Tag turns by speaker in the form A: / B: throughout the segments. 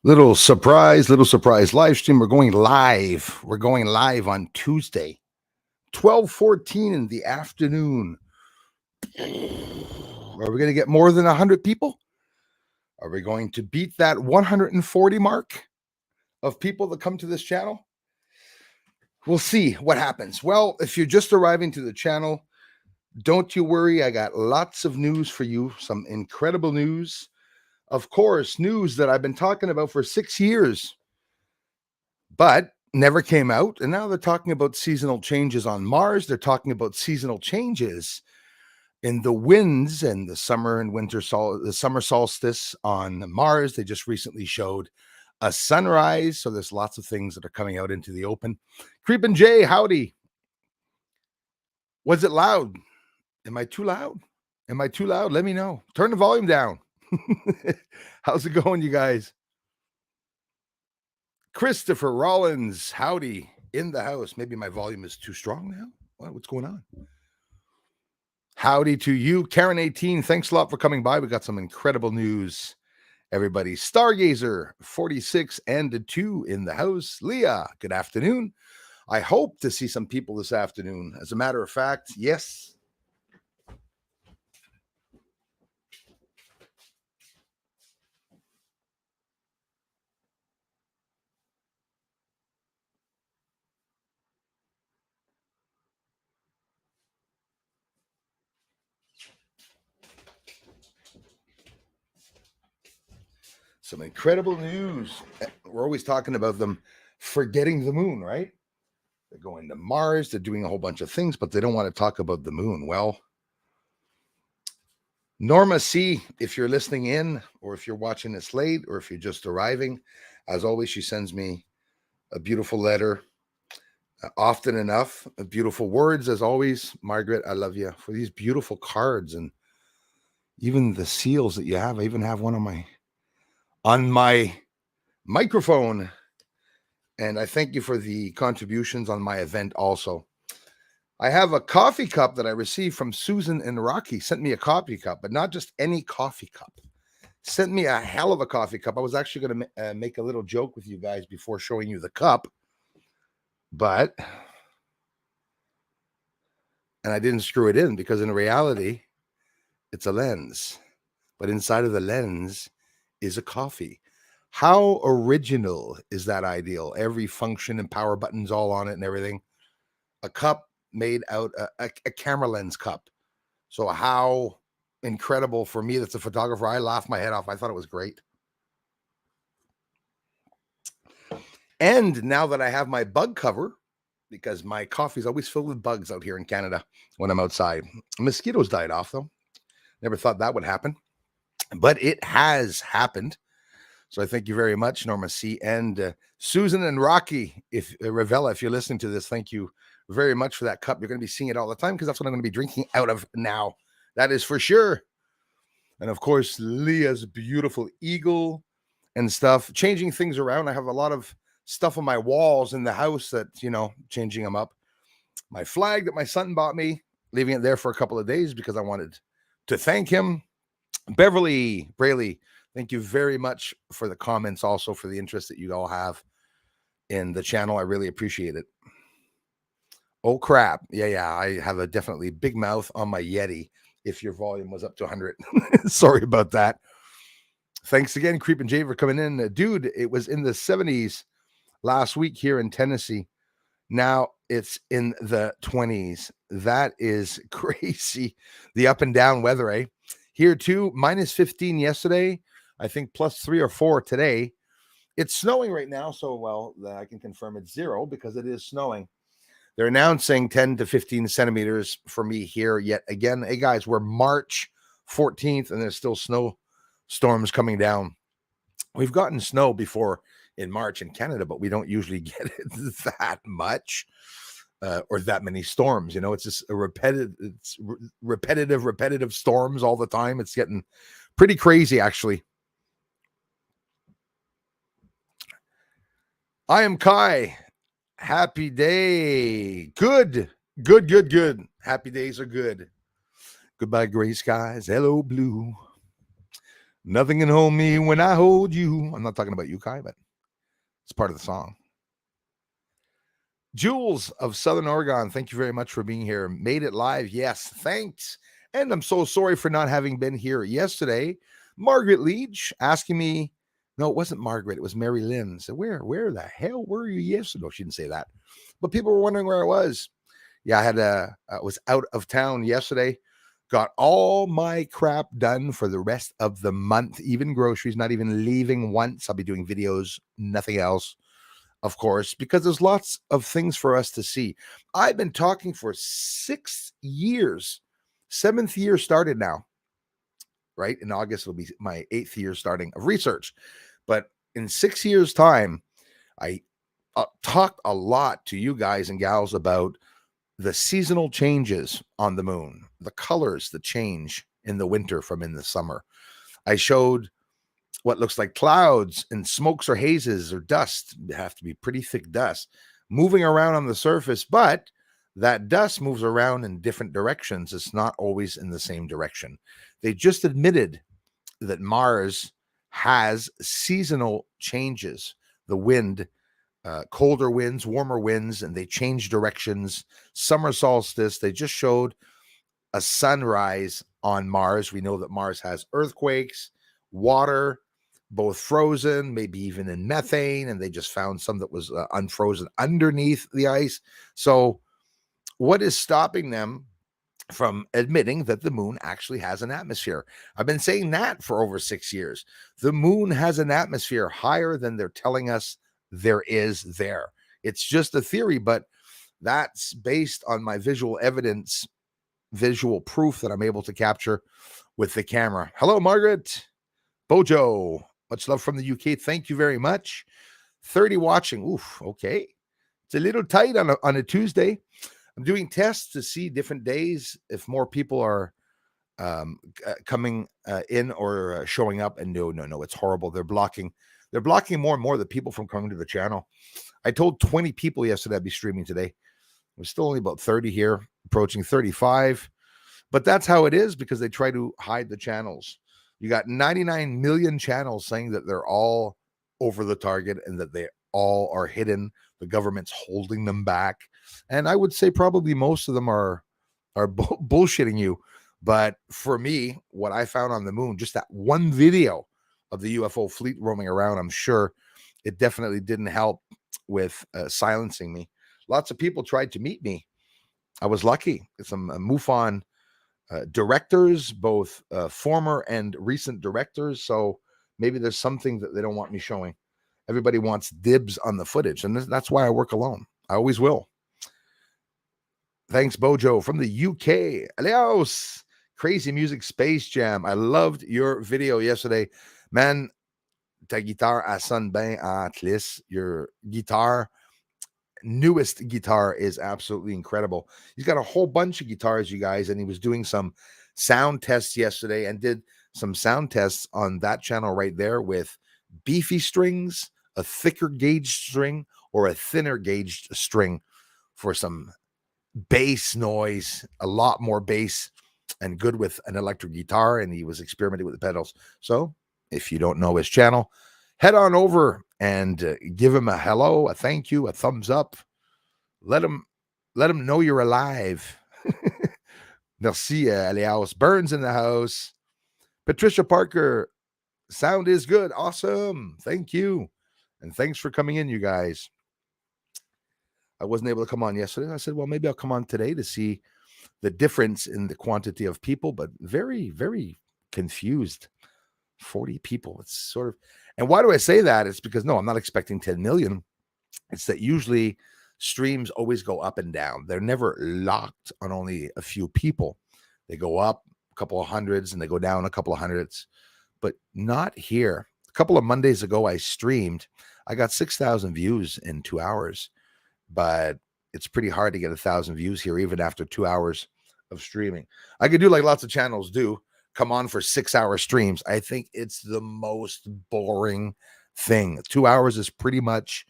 A: Little surprise live stream. We're going live. We're going live on Tuesday, 12:14 in the afternoon. Are we going to get more than 100 people? Are we going to beat that 140 mark of people that come to this channel? We'll see what happens. Well, if you're just arriving to the channel, don't you worry. I got lots of news for you, some incredible news. Of course, news that I've been talking about for 6 years, but never came out. And now they're talking about seasonal changes on Mars. They're talking about seasonal changes in the winds and the summer and winter the summer solstice on Mars. They just recently showed a sunrise. So there's lots of things that are coming out into the open. Creepin' Jay, howdy. Was it loud? Am I too loud? Am I too loud? Let me know. Turn the volume down. How's it going, you guys? Christopher Rollins, howdy, in the house. Maybe my volume is too strong now. What's going on? Howdy to you, Karen 18. Thanks a lot for coming by. We got some incredible news, everybody. Stargazer 46 and 2 in the house. Leah, good afternoon. I hope to see some people this afternoon. As a matter of fact, yes. Some incredible news. We're always talking about them forgetting the moon, right? They're going to Mars. They're doing a whole bunch of things, but they don't want to talk about the moon. Well, Norma C., if you're listening in, or if you're watching this late, or if you're just arriving, as always, she sends me a beautiful letter. Often enough, beautiful words, as always. Margaret, I love you for these beautiful cards and even the seals that you have. I even have one on my microphone. And I thank you for the contributions on my event also. I have a coffee cup that I received from Susan and Rocky. Sent me a coffee cup, but not just any coffee cup. Sent me a hell of a coffee cup. I was actually going to make a little joke with you guys before showing you the cup, and I didn't screw it in because in reality, it's a lens. But inside of the lens is a coffee. How original is that ideal? Every function and power buttons all on it and everything. A cup made out a camera lens cup. So how incredible for me that's a photographer. I laughed my head off. I thought it was great. And now that I have my bug cover, because my coffee is always filled with bugs out here in Canada when I'm outside. Mosquitoes died off though. Never thought that would happen, but it has happened. So I thank you very much, Norma C. And Susan and Rocky, if Ravella, if you're listening to this, thank you very much for that cup. You're going to be seeing it all the time because that's what I'm going to be drinking out of now. That is for sure. And of course, Leah's beautiful eagle and stuff. Changing things around. I have a lot of stuff on my walls in the house that, changing them up. My flag that my son bought me, leaving it there for a couple of days because I wanted to thank him. Beverly Braley, thank you very much for the comments, also for the interest that you all have in the channel. I really appreciate it. Oh, crap. Yeah. I have a definitely big mouth on my Yeti if your volume was up to 100. Sorry about that. Thanks again, Creepin' Jay, for coming in. Dude, it was in the 70s last week here in Tennessee. Now it's in the 20s. That is crazy. The up and down weather, eh? Here too, minus 15 yesterday. I think plus 3 or 4 today. It's snowing right now, so I can confirm it's 0 because it is snowing. They're announcing 10 to 15 centimeters for me here yet again. Hey guys, we're March 14th and there's still snow storms coming down. We've gotten snow before in March in Canada, but we don't usually get it that much or that many storms. It's just repetitive storms all the time. It's getting pretty crazy, actually. I am Kai. Happy day. Good. Happy days are good. Goodbye, gray skies. Hello, blue. Nothing can hold me when I hold you. I'm not talking about you, Kai, but it's part of the song. Jules of Southern Oregon, thank you very much for being here. Made it live. Yes, thanks. And I'm so sorry for not having been here yesterday. Margaret Leach asking me, no, it wasn't Margaret, it was Mary Lynn. So where the hell were you yesterday? No, she didn't say that. But people were wondering where I was. Yeah, I was out of town yesterday. Got all my crap done for the rest of the month, even groceries, not even leaving once. I'll be doing videos, nothing else, of course, because there's lots of things for us to see. I've been talking for 6 years. 7th year started now, right? In August, it'll be my 8th year starting of research. But in 6 years' time, I talked a lot to you guys and gals about the seasonal changes on the moon, the colors that change in the winter from in the summer. I showed what looks like clouds and smokes or hazes or dust. They have to be pretty thick dust moving around on the surface, but that dust moves around in different directions. It's not always in the same direction. They just admitted that Mars has seasonal changes. The wind, colder winds, warmer winds, and they change directions. Summer solstice, they just showed a sunrise on Mars. We know that Mars has earthquakes, water, both frozen, maybe even in methane, and they just found some that was unfrozen underneath the ice. So what is stopping them from admitting that the moon actually has an atmosphere? I've been saying that for over 6 years. The moon has an atmosphere higher than they're telling us there is there. It's just a theory, but that's based on my visual evidence, visual proof that I'm able to capture with the camera. Hello, Margaret. Bojo, much love from the UK. Thank you very much. 30 watching. Oof, okay. It's a little tight on a Tuesday. I'm doing tests to see different days if more people are coming in or showing up. And no, it's horrible. They're blocking more and more the people from coming to the channel. I told 20 people yesterday I'd be streaming today. There's still only about 30 here, approaching 35. But that's how it is because they try to hide the channels. You got 99 million channels saying that they're all over the target and that they all are hidden. The government's holding them back. And I would say probably most of them are bullshitting you. But for me, what I found on the moon, just that one video of the UFO fleet roaming around, I'm sure it definitely didn't help with silencing me. Lots of people tried to meet me. I was lucky. Some MUFON directors, both former and recent directors. So maybe there's something that they don't want me showing. Everybody wants dibs on the footage, and that's why I work alone. I always will. Thanks, Bojo from the UK. Alios, Crazy Music Space Jam. I loved your video yesterday. Man, ta guitare à sonne bien en clis. Your guitar, newest guitar, is absolutely incredible. He's got a whole bunch of guitars, you guys, and he was doing some sound tests yesterday and did some sound tests on that channel right there with beefy strings, a thicker gauged string, or a thinner gauged string for some bass noise, a lot more bass, and good with an electric guitar. And he was experimenting with the pedals. So if you don't know his channel, head on over and give him a hello, a thank you, a thumbs up. Let him know you're alive. Merci, Alias. Burns in the house. Patricia Parker, sound is good. Awesome. Thank you. And thanks for coming in, you guys. I wasn't able to come on yesterday. I said, well, maybe I'll come on today to see the difference in the quantity of people, but very, very confused. 40 people. It's sort of, and why do I say that? It's because, no, I'm not expecting 10 million. It's that usually streams always go up and down. They're never locked on only a few people. They go up a couple of hundreds and they go down a couple of hundreds, but not here. A couple of Mondays ago, I streamed. I got 6,000 views in 2 hours, but it's pretty hard to get 1,000 views here, even after 2 hours of streaming. I could do like lots of channels do, come on for 6-hour streams. I think it's the most boring thing. 2 hours is pretty much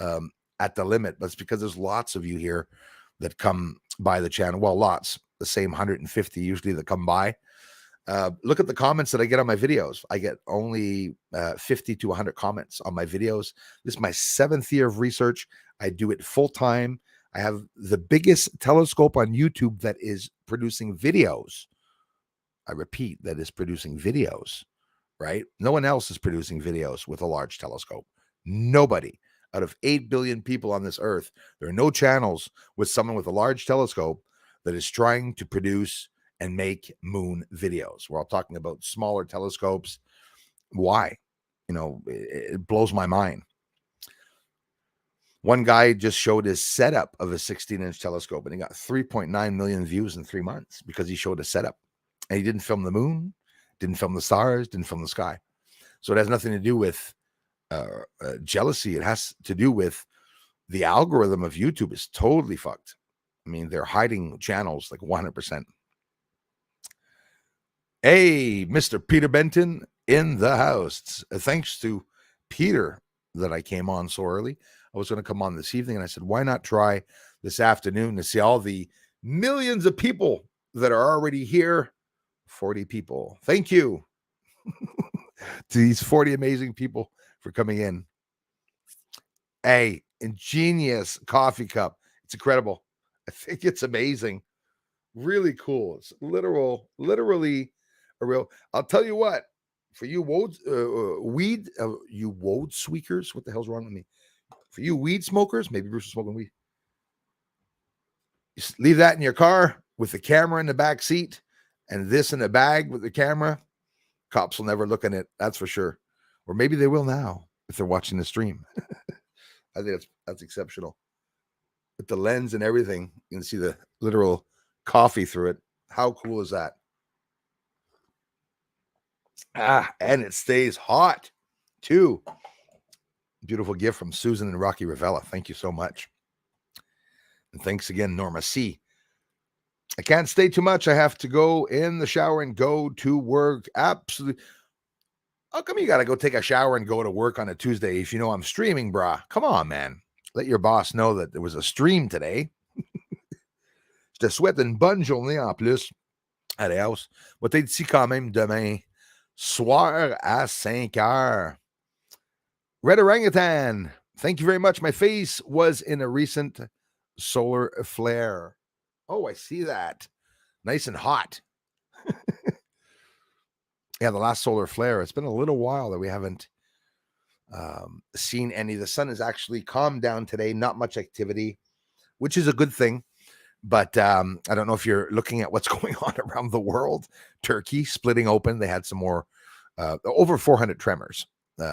A: at the limit, but it's because there's lots of you here that come by the channel. Well, lots, the same 150 usually that come by. Look at the comments that I get on my videos. I get only 50 to 100 comments on my videos. This is my 7th year of research. I do it full time. I have the biggest telescope on YouTube that is producing videos. I repeat, that is producing videos, right? No one else is producing videos with a large telescope. Nobody. Out of 8 billion people on this earth, there are no channels with someone with a large telescope that is trying to produce and make moon videos. We're all talking about smaller telescopes. Why? It blows my mind. One guy just showed his setup of a 16-inch telescope, and he got 3.9 million views in 3 months because he showed a setup. And he didn't film the moon, didn't film the stars, didn't film the sky. So it has nothing to do with jealousy. It has to do with the algorithm of YouTube is totally fucked. I mean, they're hiding channels like 100%. Hey, Mr. Peter Benton in the house. Thanks to Peter that I came on so early. I was going to come on this evening, and I said, why not try this afternoon to see all the millions of people that are already here? 40 people. Thank you to these 40 amazing people for coming in. Hey, ingenious coffee cup. It's incredible. I think it's amazing. Really cool. It's literally a real. I'll tell you what. For you weed sweakers, what the hell's wrong with me? For you weed smokers, maybe Bruce is smoking weed. Just leave that in your car with the camera in the back seat and this in the bag with the camera. Cops will never look in it. That's for sure. Or maybe they will now if they're watching the stream. I think that's exceptional. With the lens and everything, you can see the literal coffee through it. How cool is that? And it stays hot too. Beautiful gift from Susan and Rocky Ravella. Thank you so much. And thanks again, Norma C. I can't stay too much. I have to go in the shower and go to work. Absolutely. How come you got to go take a shower and go to work on a Tuesday if you know I'm streaming, brah? Come on, man. Let your boss know that there was a stream today. Je te souhaite une bonne journée en plus. Allez, house. Va être ici quand même demain soir à 5 heures. Red Orangutan, thank you very much. My face was in a recent solar flare. Oh, I see that. Nice and hot. Yeah, the last solar flare. It's been a little while that we haven't seen any. The sun has actually calmed down today. Not much activity, which is a good thing. But I don't know if you're looking at what's going on around the world. Turkey splitting open. They had some more, over 400 tremors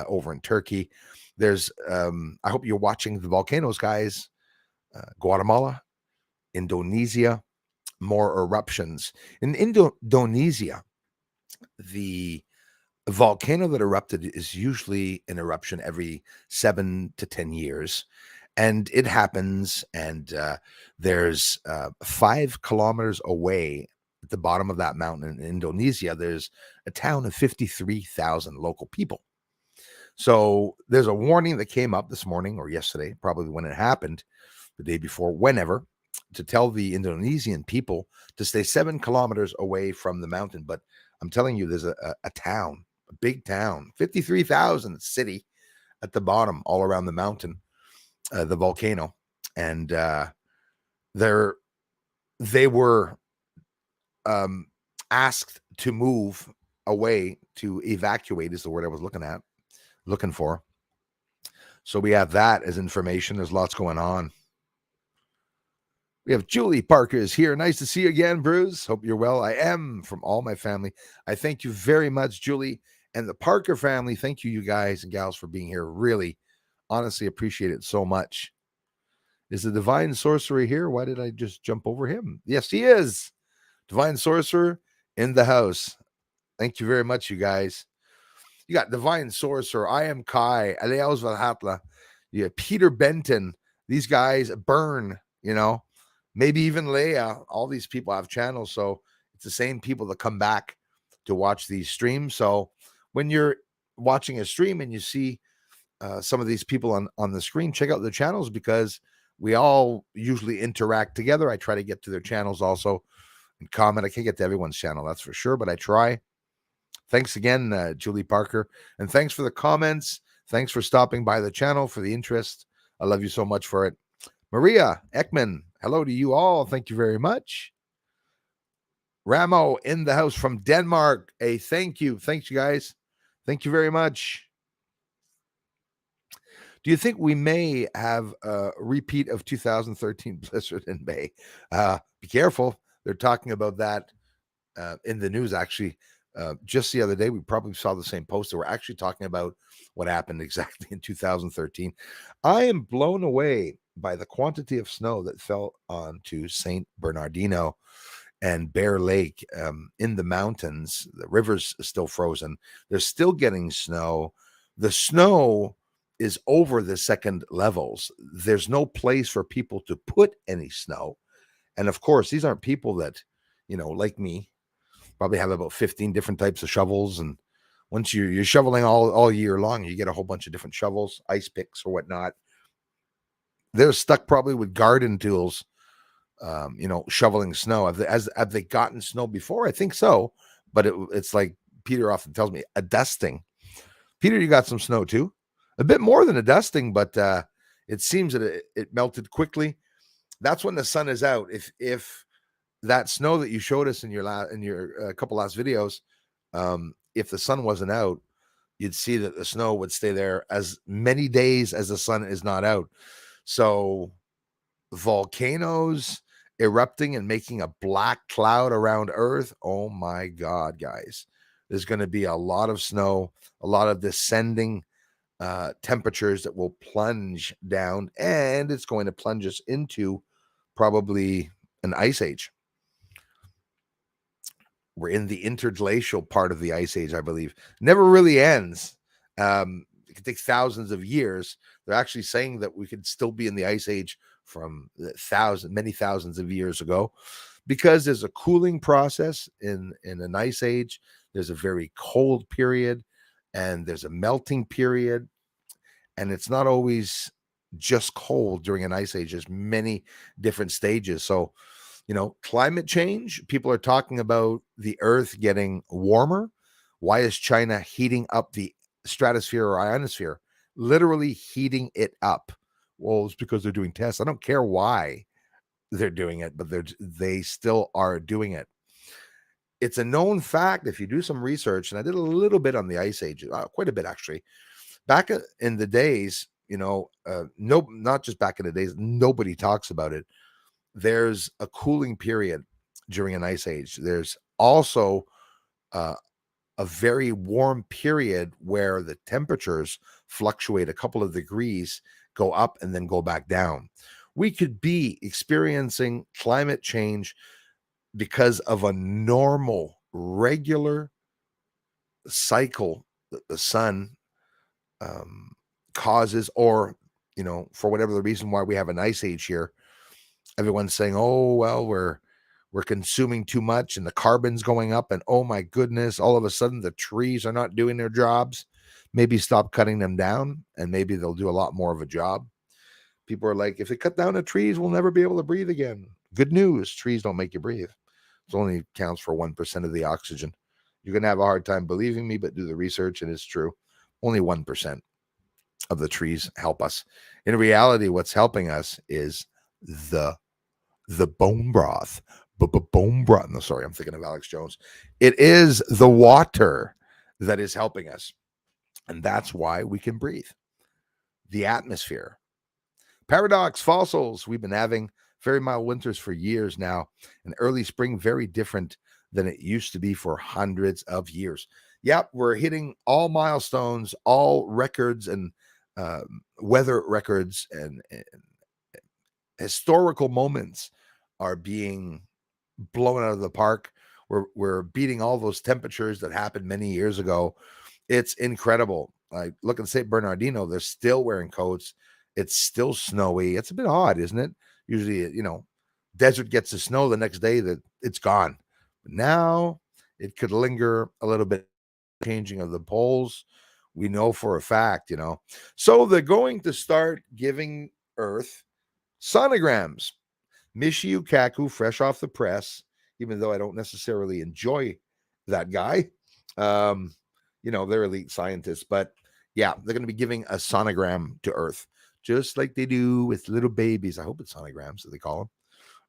A: over in Turkey. There's, I hope you're watching the volcanoes, guys. Guatemala, Indonesia, more eruptions. In Indonesia, the volcano that erupted is usually an eruption every 7 to 10 years. And it happens, and there's 5 kilometers away at the bottom of that mountain in Indonesia, there's a town of 53,000 local people. So there's a warning that came up this morning or yesterday, probably when it happened, the day before, whenever, to tell the Indonesian people to stay 7 kilometers away from the mountain. But I'm telling you, there's a town, a big town, 53,000 city at the bottom, all around the mountain. The volcano, and they were asked to move away, to evacuate is the word I was looking for. So we have that as information. There's lots going on. We have Julie Parker is here. Nice to see you again, Bruce. Hope you're well. I am, from all my family. I thank you very much, Julie, and the Parker family. Thank you, you guys and gals, for being here. Really, honestly appreciate it so much. Is the Divine Sorcerer here? Why did I just jump over him? Yes, he is. Divine Sorcerer in the house. Thank you very much, you guys. You got Divine Sorcerer. I am Kai. Aleos Valhatla. You have Peter Benton. These guys burn, maybe even Leia. All these people have channels. So it's the same people that come back to watch these streams. So when you're watching a stream and you see some of these people on the screen, check out their channels, because we all usually interact together. I try to get to their channels also and comment. I can't get to everyone's channel, that's for sure, but I try. Thanks again, Julie Parker. And thanks for the comments. Thanks for stopping by the channel, for the interest. I love you so much for it. Maria Ekman, hello to you all. Thank you very much. Ramo in the house from Denmark. A thank you. Thanks, you guys. Thank you very much. Do you think we may have a repeat of 2013 blizzard in May? Be careful. They're talking about that in the news, actually. Just the other day, we probably saw the same post. We're actually talking about what happened exactly in 2013. I am blown away by the quantity of snow that fell onto St. Bernardino and Bear Lake in the mountains. The river's still frozen. They're still getting snow. The snow is over the second levels. There's no place for people to put any snow. And of course, these aren't people that, like me, probably have about 15 different types of shovels. And once you're shoveling all year long, you get a whole bunch of different shovels, ice picks or whatnot. They're stuck probably with garden tools, shoveling snow. Have they gotten snow before? I think so. But it's like Peter often tells me, a dusting. Peter, you got some snow too? A bit more than a dusting, but it seems that it melted quickly. That's when the sun is out. If that snow that you showed us in your couple last videos, if the sun wasn't out, you'd see that the snow would stay there as many days as the sun is not out. So volcanoes erupting and making a black cloud around Earth. Oh my God, guys. There's going to be a lot of snow, a lot of descending temperatures that will plunge down, and it's going to plunge us into probably an ice age. We're in the interglacial part of the ice age, I believe. Never really ends. It could take thousands of years. They're actually saying that we could still be in the ice age from many thousands of years ago, because there's a cooling process in an ice age. There's a very cold period, and there's a melting period, and it's not always just cold during an ice age. There's many different stages. So, climate change, people are talking about the Earth getting warmer. Why is China heating up the stratosphere or ionosphere? Literally heating it up. Well, it's because they're doing tests. I don't care why they're doing it, but they still are doing it. It's a known fact, if you do some research, and I did a little bit on the ice age, quite a bit actually. Back in the days, not just back in the days, nobody talks about it. There's a cooling period during an ice age. There's also a very warm period where the temperatures fluctuate a couple of degrees, go up and then go back down. We could be experiencing climate change because of a normal, regular cycle that the sun causes, or, for whatever the reason why we have an ice age here. Everyone's saying, oh, well, we're consuming too much and the carbon's going up, and oh my goodness, all of a sudden the trees are not doing their jobs. Maybe stop cutting them down and maybe they'll do a lot more of a job. People are like, if they cut down the trees, we'll never be able to breathe again. Good news, trees don't make you breathe. It only counts for 1% of the oxygen. You're going to have a hard time believing me, but do the research and it's true. Only 1% of the trees help us. In reality, what's helping us is the bone broth. Bone broth. No, sorry, I'm thinking of Alex Jones. It is the water that is helping us. And that's why we can breathe. The atmosphere. Paradox fossils. We've been having very mild winters for years now. And early spring, very different than it used to be for hundreds of years. Yep, we're hitting all milestones, all records, and weather records and historical moments are being blown out of the park. We're beating all those temperatures that happened many years ago. It's incredible. Like, look at St. Bernardino, they're still wearing coats. It's still snowy. It's a bit odd, isn't it? Usually, desert gets the snow the next day, that it's gone. But now it could linger a little bit. Changing of the poles, we know for a fact, So they're going to start giving Earth sonograms. Michio Kaku, fresh off the press, even though I don't necessarily enjoy that guy. They're elite scientists, but yeah, they're going to be giving a sonogram to Earth, just like they do with little babies. I hope it's sonograms that they call them,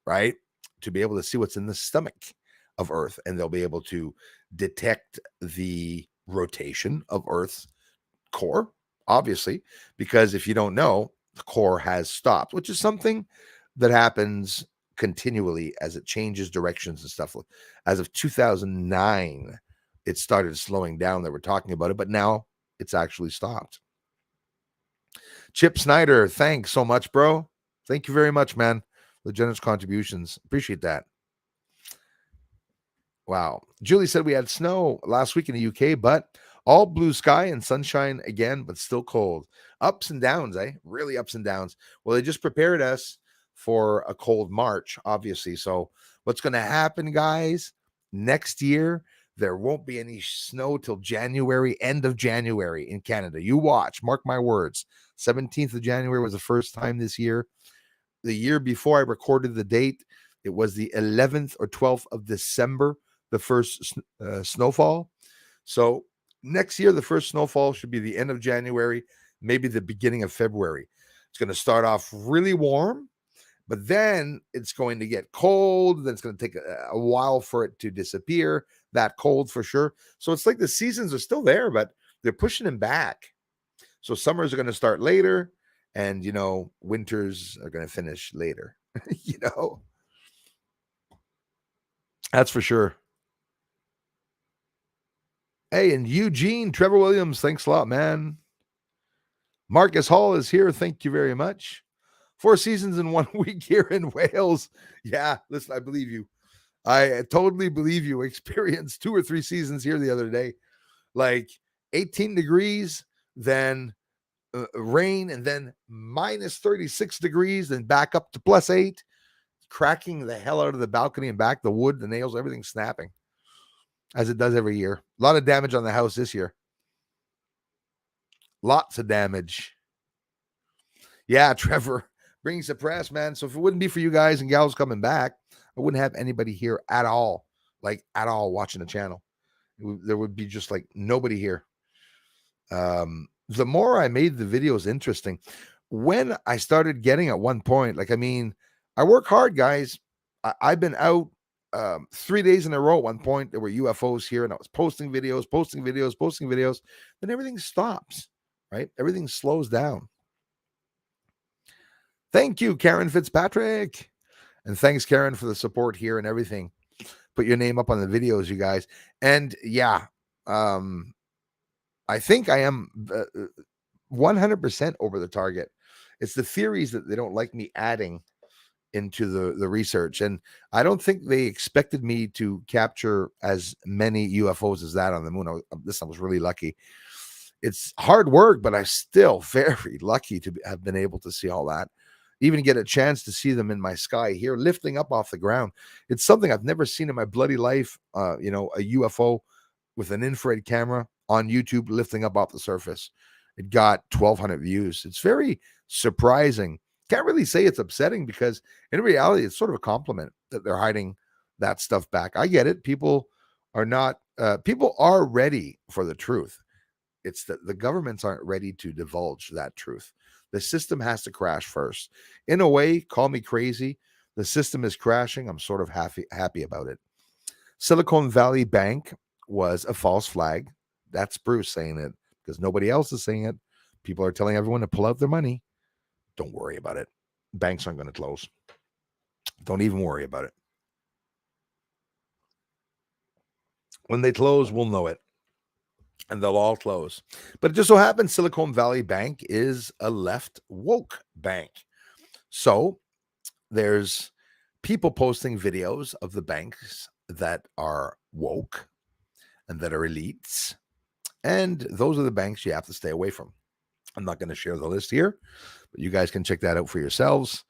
A: right? To be able to see what's in the stomach of Earth, and they'll be able to detect the rotation of Earth's core, obviously, because if you don't know, the core has stopped, which is something that happens continually as it changes directions and stuff. As of 2009, it started slowing down. They were talking about it, but now it's actually stopped. Chip Snyder, thanks so much, bro. Thank you very much, man. The generous contributions. Appreciate that. Wow. Julie said we had snow last week in the UK, but all blue sky and sunshine again, but still cold. Ups and downs, eh? Really ups and downs. Well, they just prepared us for a cold March, obviously. So what's going to happen, guys? Next year, there won't be any snow till January, end of January in Canada. You watch, mark my words. 17th of January was the first time this year. The year before I recorded the date, it was the 11th or 12th of December, the first snowfall. So next year, the first snowfall should be the end of January, maybe the beginning of February. It's going to start off really warm, but then it's going to get cold. Then it's going to take a while for it to disappear, that cold for sure. So it's like the seasons are still there, but they're pushing them back. So summers are going to start later, and, winters are going to finish later, That's for sure. Hey, and Eugene, Trevor Williams, thanks a lot, man. Marcus Hall is here. Thank you very much. 4 seasons in 1 week here in Wales. Yeah, listen, I believe you. I totally believe you. Experienced 2 or 3 seasons here the other day. Like 18 degrees, then rain, and then minus 36 degrees, then back up to +8, cracking the hell out of the balcony and back, the wood, the nails, everything snapping, as it does every year. A lot of damage on the house this year. Lots of damage. Yeah, Trevor, bringing suppress, man. So if it wouldn't be for you guys and gals coming back, I wouldn't have anybody here at all, like at all, watching the channel. There would be just like nobody here. The more I made the videos interesting, when I started getting at one point, I work hard, guys. I've been out 3 days in a row. At one point, there were UFOs here, and I was posting videos. Then everything stops, right? Everything slows down. Thank you, Karen Fitzpatrick. And thanks, Karen, for the support here and everything. Put your name up on the videos, you guys. And yeah, I think I am 100% over the target. It's the theories that they don't like me adding into the research. And I don't think they expected me to capture as many UFOs as that on the moon. I was really lucky. It's hard work, but I'm still very lucky to have been able to see all that. Even get a chance to see them in my sky here, lifting up off the ground. It's something I've never seen in my bloody life. A UFO with an infrared camera on YouTube lifting up off the surface. It got 1,200 views. It's very surprising. Can't really say it's upsetting, because in reality, it's sort of a compliment that they're hiding that stuff back. I get it. People are ready for the truth. It's that the governments aren't ready to divulge that truth. The system has to crash first. In a way, call me crazy. The system is crashing. I'm sort of happy about it. Silicon Valley Bank was a false flag. That's Bruce saying it, because nobody else is saying it. People are telling everyone to pull out their money. Don't worry about it. Banks aren't going to close. Don't even worry about it. When they close, we'll know it. And they'll all close. But it just so happens Silicon Valley Bank is a left woke bank. So there's people posting videos of the banks that are woke and that are elites. And those are the banks you have to stay away from. I'm not going to share the list here, but you guys can check that out for yourselves.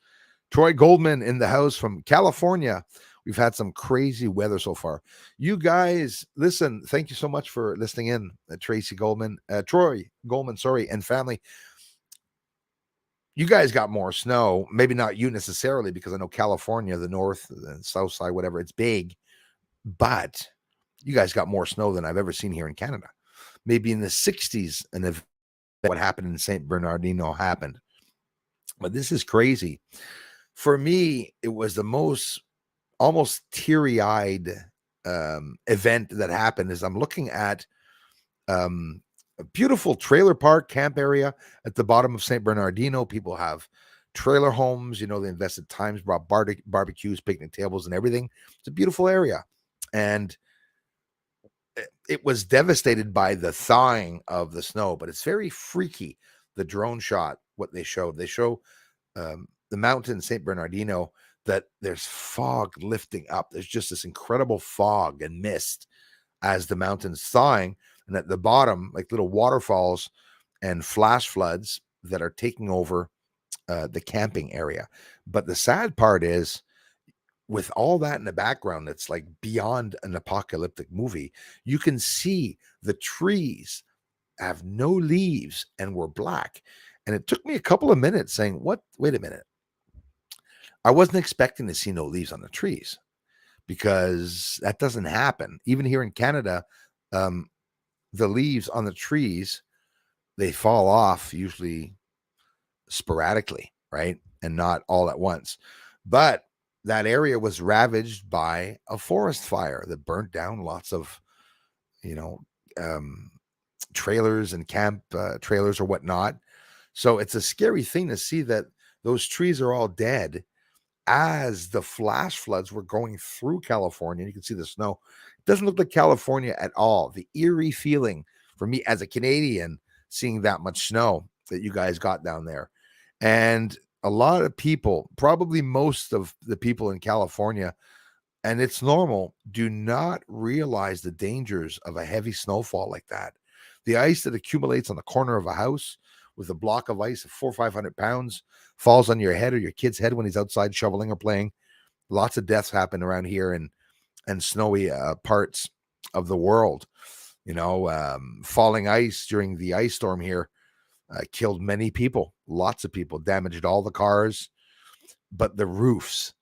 A: Troy Goldman in the house from California. We've had some crazy weather so far. You guys, listen, thank you so much for listening in. Troy Goldman, and family. You guys got more snow. Maybe not you necessarily, because I know California, the north, the south side, whatever, it's big. but you guys got more snow than I've ever seen here in Canada. Maybe in the 60s, and if what happened in St. Bernardino happened. But this is crazy. For me, it was the most almost teary-eyed event that happened. Is I'm looking at a beautiful trailer park camp area at the bottom of St. Bernardino. People have trailer homes. You know, they invested times, brought barbecues, picnic tables, and everything. It's a beautiful area. And it was devastated by the thawing of the snow, but it's very freaky. The drone shot, what they show the mountain St. Bernardino, that there's fog lifting up. There's just this incredible fog and mist as the mountain's thawing, and at the bottom, like little waterfalls and flash floods that are taking over the camping area. But the sad part is, with all that in the background, that's like beyond an apocalyptic movie, you can see the trees have no leaves and were black. And it took me a couple of minutes saying, what? Wait a minute. I wasn't expecting to see no leaves on the trees, because that doesn't happen. Even here in Canada, the leaves on the trees, they fall off usually sporadically, right? And not all at once. But that area was ravaged by a forest fire that burnt down lots of, you know, trailers and camp trailers or whatnot. So it's a scary thing to see that those trees are all dead as the flash floods were going through California. You can see the snow. It doesn't look like California at all. The eerie feeling for me as a Canadian, seeing that much snow that you guys got down there. And a lot of people, probably most of the people in California, and it's normal, do not realize the dangers of a heavy snowfall like that. The ice that accumulates on the corner of a house with a block of ice of 400 or 500 pounds falls on your head or your kid's head when he's outside shoveling or playing. Lots of deaths happen around here and snowy parts of the world. You know, falling ice during the ice storm here killed many people. Lots of people, damaged all the cars. But the roofs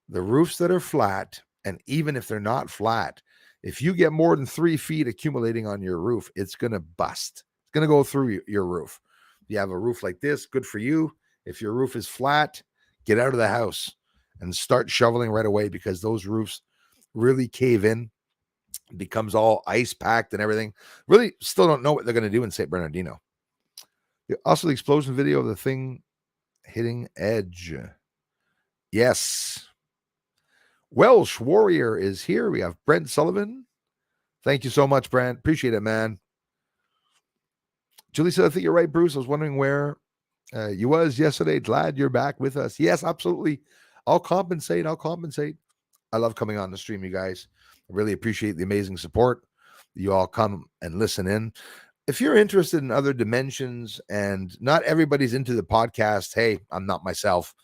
A: that are flat, and even if they're not flat, if you get more than 3 feet accumulating on your roof, it's going to bust. It's going to go through your roof. If you have a roof like this, good for you. If your roof is flat, get out of the house and start shoveling right away, because those roofs really cave in. It becomes all ice packed and everything. Really still don't know what they're going to do in St. Bernardino. Also, the explosion video of the thing hitting edge. Yes. Welsh Warrior is here. We have Brent Sullivan. Thank you so much, Brent. Appreciate it, man. Julie said, I think you're right, Bruce. I was wondering where you was yesterday. Glad you're back with us. Yes, absolutely. I'll compensate. I love coming on the stream, you guys. I really appreciate the amazing support. You all come and listen in. If you're interested in other dimensions, and not everybody's into the podcast, hey, I'm not myself.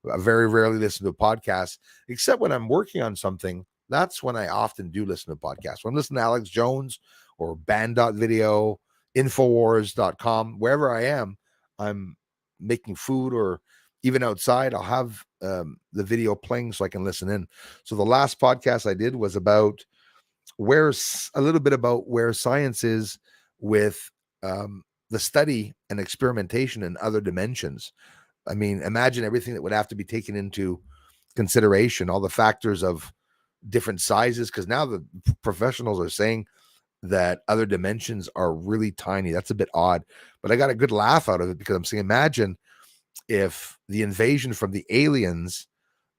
A: I very rarely listen to a podcast, except when I'm working on something. That's when I often do listen to podcasts. When I'm listening to Alex Jones or Band.video, Infowars.com, wherever I am, I'm making food, or even outside, I'll have the video playing so I can listen in. So the last podcast I did was about a little bit about where science is with the study and experimentation in other dimensions. I mean, imagine everything that would have to be taken into consideration, all the factors of different sizes, because now the professionals are saying that other dimensions are really tiny. That's a bit odd, but I got a good laugh out of it, because I'm saying, imagine if the invasion from the aliens,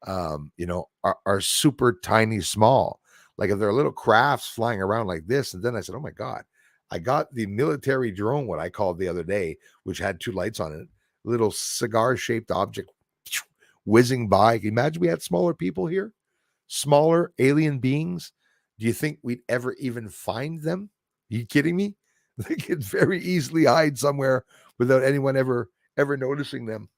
A: are super tiny, small. Like if there are little crafts flying around like this. And then I said, oh my God, I got the military drone, what I called the other day, which had 2 lights on it, little cigar-shaped object whizzing by. Can you imagine we had smaller people here? Smaller alien beings? Do you think we'd ever even find them? Are you kidding me? They could very easily hide somewhere without anyone ever noticing them.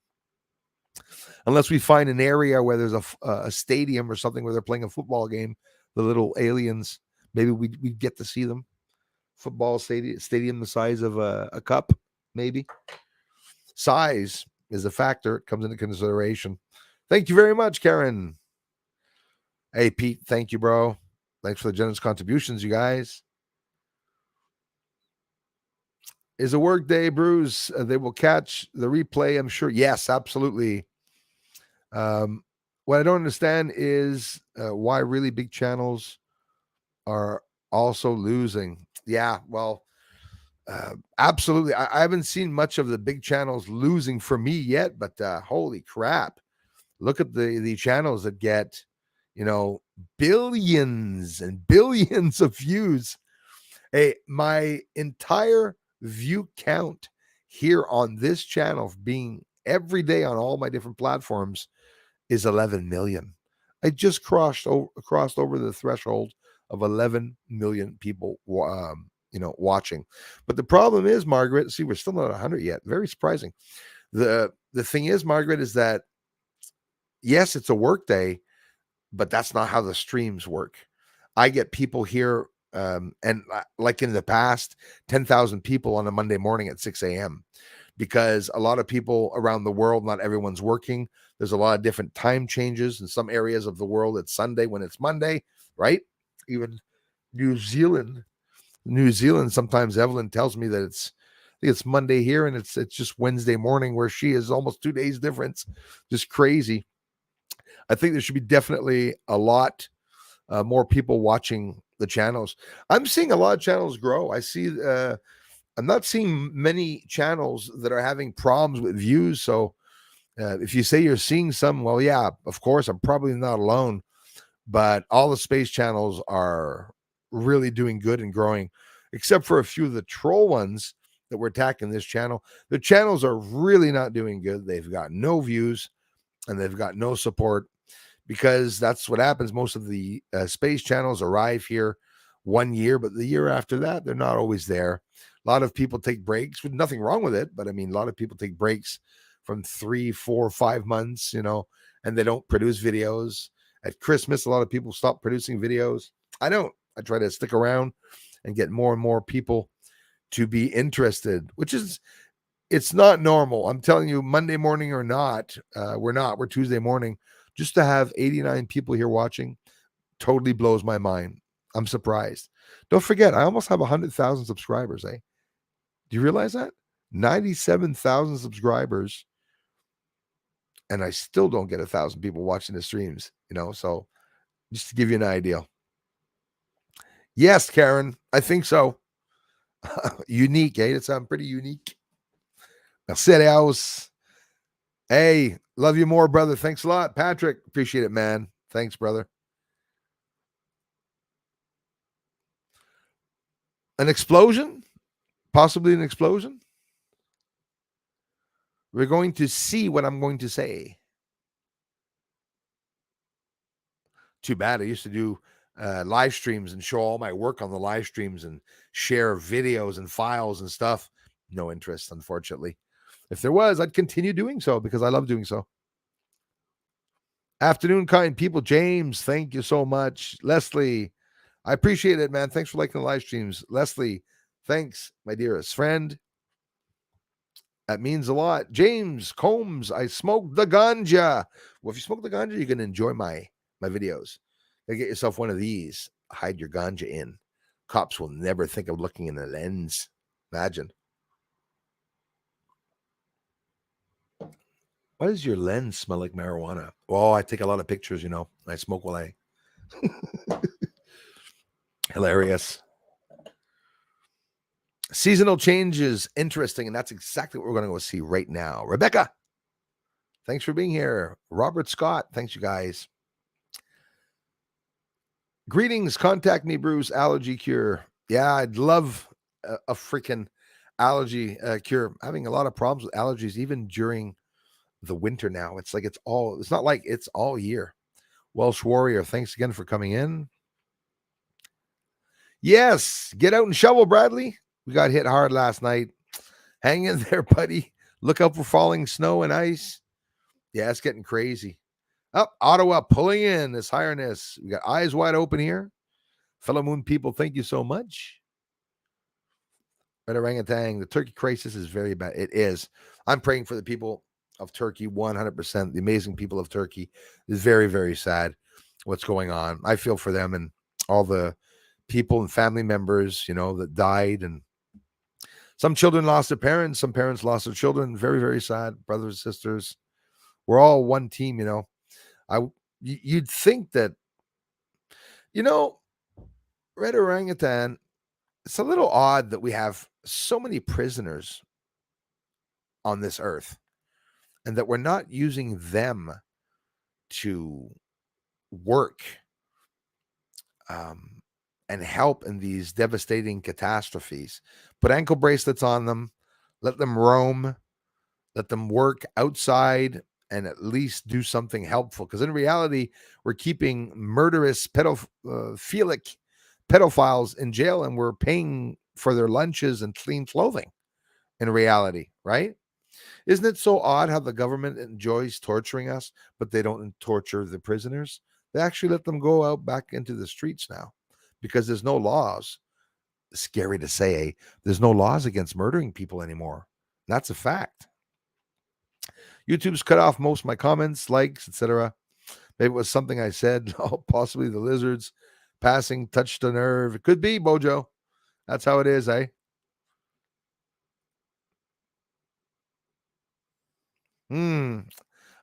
A: Unless we find an area where there's a stadium or something where they're playing a football game, the little aliens, maybe we'd get to see them. Football stadium the size of a cup, maybe. Size is a factor. It comes into consideration. Thank you very much, Karen. Hey, Pete. Thank you, bro. Thanks for the generous contributions, you guys. Is a work day, Bruce. They will catch the replay, I'm sure. Yes, absolutely. What I don't understand is why really big channels are also losing. Yeah, well, absolutely. I haven't seen much of the big channels losing for me yet, but holy crap. Look at the channels that get, billions and billions of views. Hey, my entire view count here on this channel, being every day on all my different platforms, is 11 million. I just crossed over the threshold of 11 million people, watching. But the problem is, Margaret, see, we're still not 100 yet. Very surprising. The thing is, Margaret, is that yes, it's a work day, but that's not how the streams work. I get people here, and like in the past, 10,000 people on a Monday morning at 6 a.m. because a lot of people around the world, not everyone's working. There's a lot of different time changes in some areas of the world. It's Sunday when it's Monday, right? Even New Zealand, sometimes Evelyn tells me that I think it's Monday here and it's just Wednesday morning where she is, almost 2 days difference. Just crazy. I think there should be definitely a lot more people watching the channels. I'm seeing a lot of channels grow. I'm not seeing many channels that are having problems with views. So if you say you're seeing some, well, yeah, of course, I'm probably not alone. But all the space channels are really doing good and growing, except for a few of the troll ones that were attacking this channel. The channels are really not doing good. They've got no views and they've got no support, because that's what happens. Most of the space channels arrive here 1 year, but the year after that, they're not always there. A lot of people take breaks, with nothing wrong with it, but I mean, a lot of people take breaks from 3, 4, 5 months, and they don't produce videos. At Christmas, a lot of people stop producing videos. I don't. I try to stick around and get more and more people to be interested, which is, it's not normal. I'm telling you, Monday morning or not, we're Tuesday morning. Just to have 89 people here watching totally blows my mind. I'm surprised. Don't forget, I almost have 100,000 subscribers, eh? Do you realize that? 97,000 subscribers, and I still don't get 1,000 people watching the streams, so just to give you an idea. Yes, Karen, I think so. Unique, eh? It sounds pretty unique. Merci house. Hey, love you more, brother. Thanks a lot. Patrick, appreciate it, man. Thanks, brother. An explosion? Possibly an explosion? We're going to see what I'm going to say. Too bad. I used to do live streams and show all my work on the live streams and share videos and files and stuff. No interest, unfortunately. If there was, I'd continue doing so because I love doing so. Afternoon, kind people. James, thank you so much. Leslie, I appreciate it, man. Thanks for liking the live streams. Leslie, thanks, my dearest friend. That means a lot. James Combs, I smoked the ganja. Well, if you smoke the ganja, you're gonna enjoy my videos. You get yourself one of these. Hide your ganja in. Cops will never think of looking in the lens. Imagine. Why does your lens smell like marijuana? Oh, I take a lot of pictures, I smoke while I. Hilarious. Seasonal changes, interesting, and that's exactly what we're going to go see right now. Rebecca, thanks for being here. Robert Scott, thanks, you guys. Greetings, contact me, Bruce. Allergy cure. Yeah, I'd love a freaking allergy cure. Having a lot of problems with allergies, even during the winter now. It's not like it's all year. Welsh Warrior, thanks again for coming in. Yes, get out and shovel, Bradley. We got hit hard last night. Hang in there, buddy. Look out for falling snow and ice. Yeah, it's getting crazy. Up, Ottawa pulling in this highness. We got eyes wide open here. Fellow Moon people, thank you so much. Red orangutan, the Turkey crisis is very bad. It is. I'm praying for the people of Turkey 100%. The amazing people of Turkey. Is very, very sad what's going on. I feel for them, and all the people and family members, that died, and some children lost their parents, some parents lost their children. Very, very sad. Brothers, sisters, we're all one team. You'd think that, you know, red orangutan. It's a little odd that we have so many prisoners on this earth, and that we're not using them to work and help in these devastating catastrophes. Put ankle bracelets on them, let them roam, let them work outside, and at least do something helpful. Because in reality, we're keeping murderous pedophilic pedophiles in jail, and we're paying for their lunches and clean clothing in reality, right? Isn't it so odd how the government enjoys torturing us, but they don't torture the prisoners? They actually let them go out back into the streets now because there's no laws. Scary to say, there's no laws against murdering people anymore. That's a fact. YouTube's cut off most of my comments, likes, etc. Maybe it was something I said. Oh, possibly the lizards passing touched a nerve. It could be, Bojo. That's how it is, eh?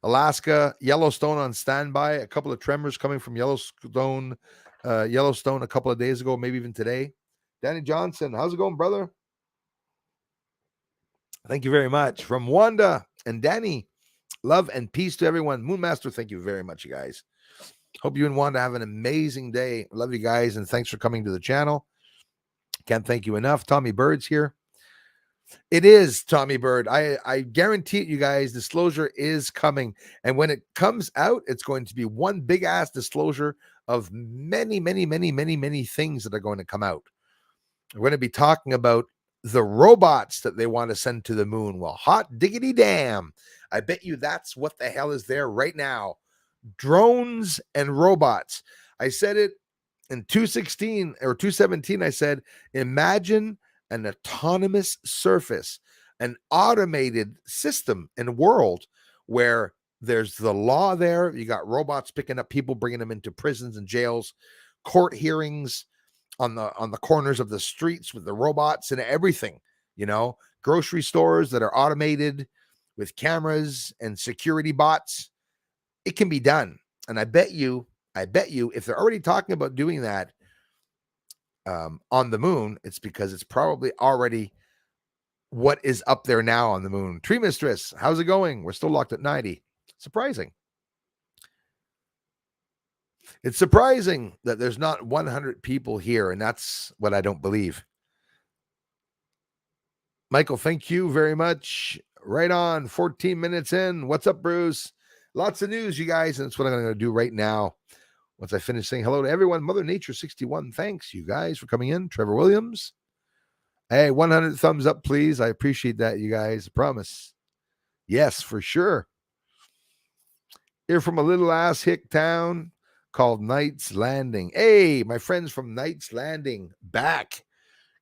A: Alaska, Yellowstone on standby. A couple of tremors coming from Yellowstone a couple of days ago, maybe even today. Danny Johnson, how's it going, brother? Thank you very much. From Wanda and Danny, love and peace to everyone. Moonmaster, thank you very much, you guys. Hope you and Wanda have an amazing day. Love you guys, and thanks for coming to the channel. Can't thank you enough. Tommy Bird's here. It is Tommy Bird. I guarantee it, you guys. Disclosure is coming. And when it comes out, it's going to be one big ass disclosure of many, many, many, many, many things that are going to come out. We're going to be talking about the robots that they want to send to the moon. Well, hot diggity damn. I bet you that's what the hell is there right now. Drones and robots. I said it in 216 or 217. I said, imagine an autonomous surface, an automated system and world where there's the law there. You got robots picking up people, bringing them into prisons and jails, court hearings on the corners of the streets with the robots and everything, grocery stores that are automated with cameras and security bots. It can be done. And I bet you, if they're already talking about doing that, on the moon, it's because it's probably already what is up there now on the moon. Tree Mistress, how's it going? We're still locked at 90. Surprising. It's surprising that there's not 100 people here, and that's what I don't believe. Michael, thank you very much. Right on, 14 minutes in. What's up, Bruce? Lots of news, you guys, and that's what I'm going to do right now. Once I finish saying hello to everyone, Mother Nature 61, thanks you guys for coming in. Trevor Williams, hey, 100 thumbs up, please. I appreciate that, you guys. I promise. Yes, for sure. Here from a little ass hick town called Knights Landing. Hey, my friends from Knights Landing, back.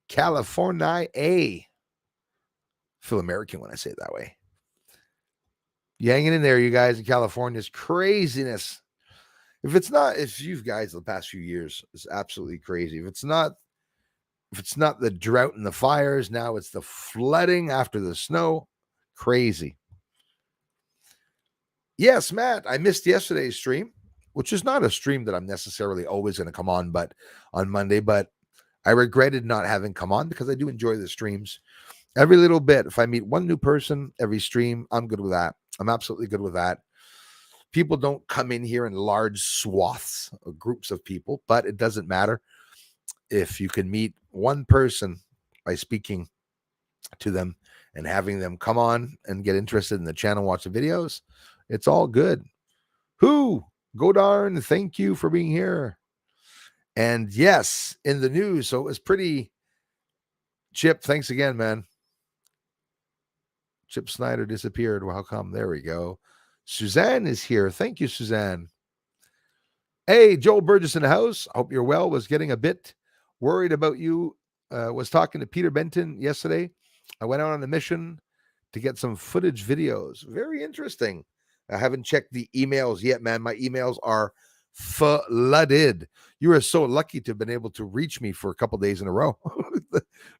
A: California. Feel American when I say it that way. You hanging in there, you guys, in California's craziness. If you guys the past few years, it's absolutely crazy. If it's not the drought and the fires, now it's the flooding after the snow. Crazy. Yes, Matt, I missed yesterday's stream, which is not a stream that I'm necessarily always going to come on, but on Monday, but I regretted not having come on because I do enjoy the streams. Every little bit. If I meet one new person every stream, I'm good with that. I'm absolutely good with that. People don't come in here in large swaths or groups of people, but it doesn't matter. If you can meet one person by speaking to them and having them come on and get interested in the channel, watch the videos, it's all good. Go darn, thank you for being here. And yes, in the news, so it was pretty. Chip, thanks again, man. Chip Snyder disappeared. Well, how come? There we go. Suzanne is here. Thank you, Suzanne. Hey, Joel Burgess in the house. I hope you're well. Was getting a bit worried about you. Was talking to Peter Benton yesterday. I went out on a mission to get some footage videos. Very interesting. I haven't checked the emails yet, man. My emails are flooded. You are so lucky to have been able to reach me for a couple days in a row.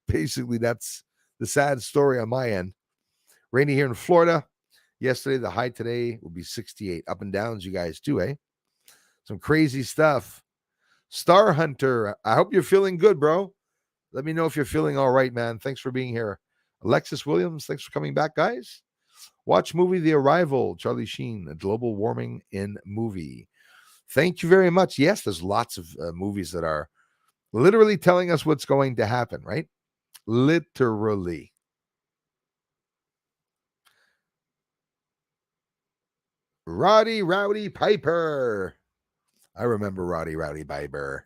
A: Basically, that's the sad story on my end. Rainy here in Florida. Yesterday, the high today will be 68. Up and downs, you guys, too, eh? Some crazy stuff. Star Hunter, I hope you're feeling good, bro. Let me know if you're feeling all right, man. Thanks for being here. Alexis Williams, thanks for coming back, guys. Watch movie The Arrival, Charlie Sheen, a global warming in movie. Thank you very much. Yes, there's lots of movies that are literally telling us what's going to happen, right? Literally. Roddy Rowdy Piper. I remember Roddy Rowdy Piper.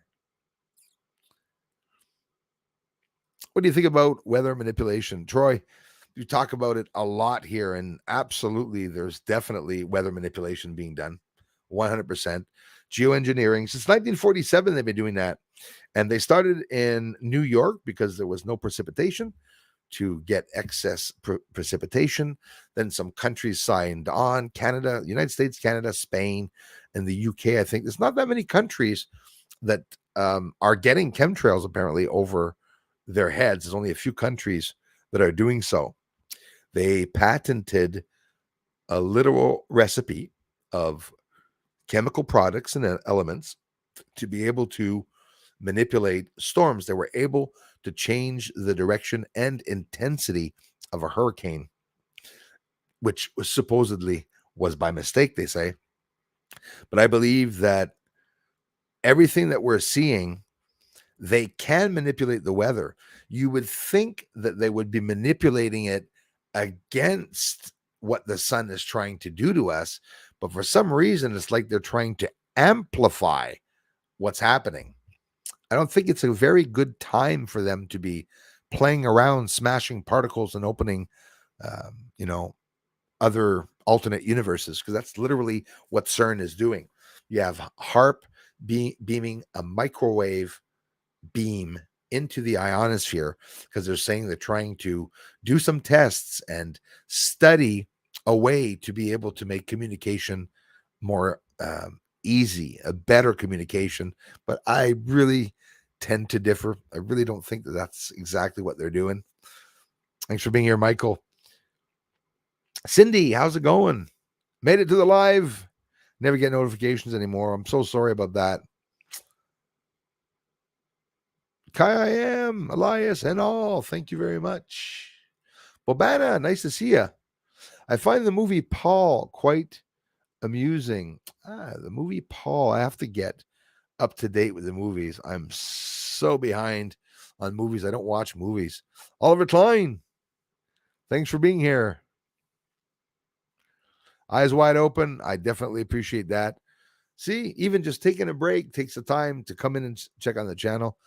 A: What do you think about weather manipulation? Troy, you talk about it a lot here, and absolutely, there's definitely weather manipulation being done. 100%. Geoengineering. Since 1947, they've been doing that. And they started in New York because there was no precipitation to get excess precipitation. Then some countries signed on: Canada, United States, Canada, Spain, and the UK. I think there's not that many countries that are getting chemtrails apparently over their heads. There's only a few countries that are doing so. They patented a literal recipe of chemical products and elements to be able to manipulate storms. They were able to change the direction and intensity of a hurricane, which was supposedly was by mistake, they say. But I believe that everything that we're seeing, they can manipulate the weather. You would think that they would be manipulating it against what the sun is trying to do to us, but for some reason, it's like they're trying to amplify what's happening. I don't think it's a very good time for them to be playing around, smashing particles and opening, other alternate universes, because that's literally what CERN is doing. You have HARP beaming a microwave beam into the ionosphere because they're saying they're trying to do some tests and study a way to be able to make communication more easy, a better communication. But I really tend to differ. I really don't think that that's exactly what they're doing. Thanks for being here, Michael. Cindy, how's it going? Made it to the live. Never get notifications anymore. I'm so sorry about that. Kai I am, Elias, and all. Thank you very much. Bobana, nice to see you. I find the movie Paul quite amusing. The movie Paul, I have to get up to date with the movies. I'm so behind on movies. I don't watch movies. Oliver Klein, thanks for being here. Eyes wide open. I definitely appreciate that. See, even just taking a break takes the time to come in and check on the channel.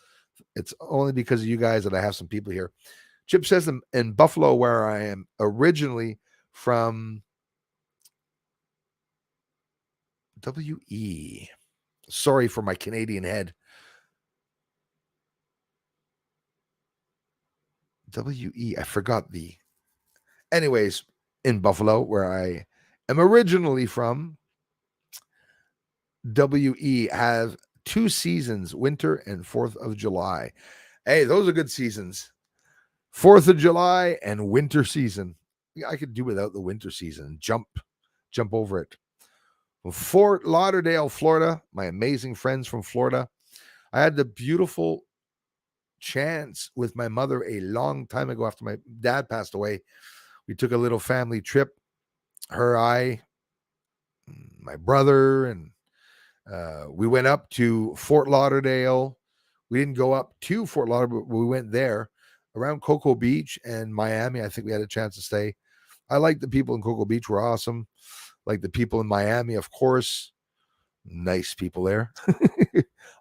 A: It's only because of you guys that I have some people here. Chip says in Buffalo, where I am originally from, WE. Sorry for my Canadian head. WE. I forgot the. Anyways, in Buffalo, where I am originally from, WE has 2 seasons, winter and 4th of July. Hey, those are good seasons. 4th of July and winter season. I could do without the winter season. Jump over it. Fort Lauderdale, Florida. My amazing friends from Florida. I had the beautiful chance with my mother a long time ago after my dad passed away. We took a little family trip. Her, I, my brother, and we went up to Fort Lauderdale. We didn't go up to Fort Lauderdale, but we went there around Cocoa Beach and Miami. I think we had a chance to stay. I like the people in Cocoa Beach were awesome. Like the people in Miami, of course. Nice people there.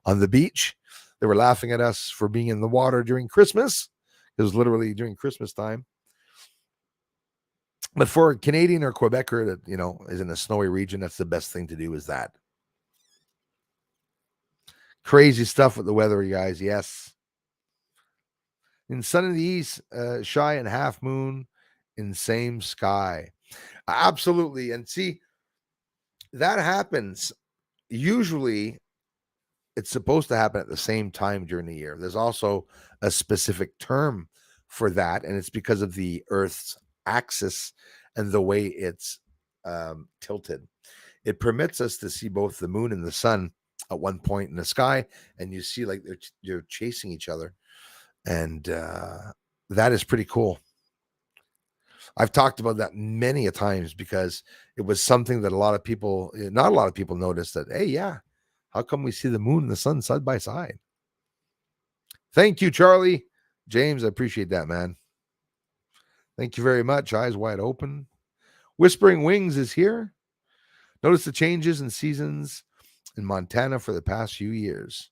A: On the beach. They were laughing at us for being in the water during Christmas. It was literally during Christmas time. But for a Canadian or Quebecer that, is in a snowy region, that's the best thing to do is that. Crazy stuff with the weather, you guys. Yes. In sun in the east, shy and half moon in same sky. Absolutely. And see, that happens usually it's supposed to happen at the same time during the year. There's also a specific term for that, and it's because of the Earth's axis and the way it's tilted. It permits us to see both the moon and the sun at one point in the sky, and you see like they're chasing each other, and that is pretty cool. I've talked about that many a times because it was something that a lot of people, not a lot of people, noticed that. Hey, yeah, how come we see the moon and the sun side by side? Thank you, Charlie. James, I appreciate that, man. Thank you very much. Eyes wide open. Whispering Wings is here. Notice the changes in seasons in Montana for the past few years.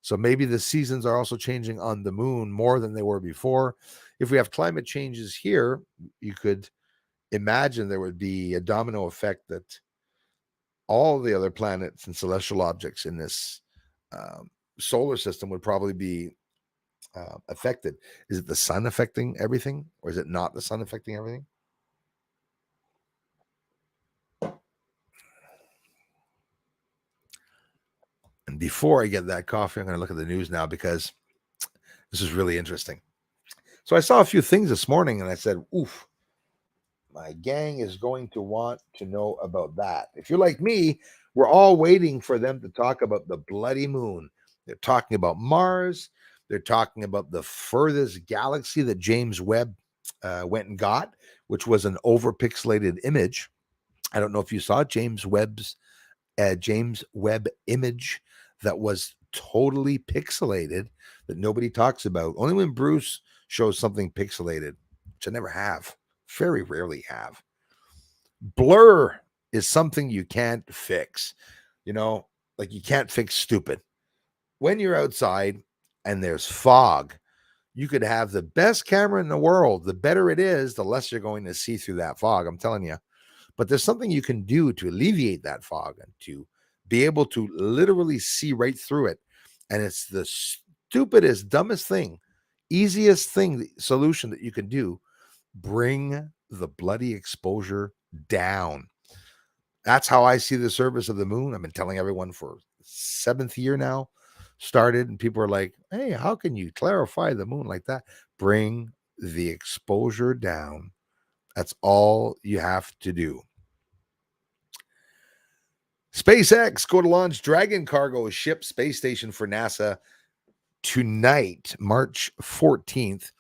A: So maybe the seasons are also changing on the moon more than they were before. If we have climate changes here, you could imagine there would be a domino effect that all the other planets and celestial objects in this solar system would probably be affected. Is it the sun affecting everything, or is it not the sun affecting everything? And before I get that coffee, I'm going to look at the news now because this is really interesting. So I saw a few things this morning and I said, oof, my gang is going to want to know about that. If you're like me, we're all waiting for them to talk about the bloody moon. They're talking about Mars. They're talking about the furthest galaxy that James Webb went and got, which was an overpixelated image. I don't know if you saw James Webb image that was totally pixelated that nobody talks about. Only when Bruce shows something pixelated, which I never have, very rarely have. Blur is something you can't fix. Like you can't fix stupid. When you're outside and there's fog, you could have the best camera in the world. The better it is, the less you're going to see through that fog. I'm telling you. But there's something you can do to alleviate that fog and to be able to literally see right through it. And it's the stupidest, dumbest thing, easiest thing, solution that you can do. Bring the bloody exposure down. That's how I see the surface of the moon. I've been telling everyone for 7th year now, started, and people are like, hey, how can you clarify the moon like that? Bring the exposure down. That's all you have to do. SpaceX go to launch Dragon cargo ship space station for NASA tonight, March 14th.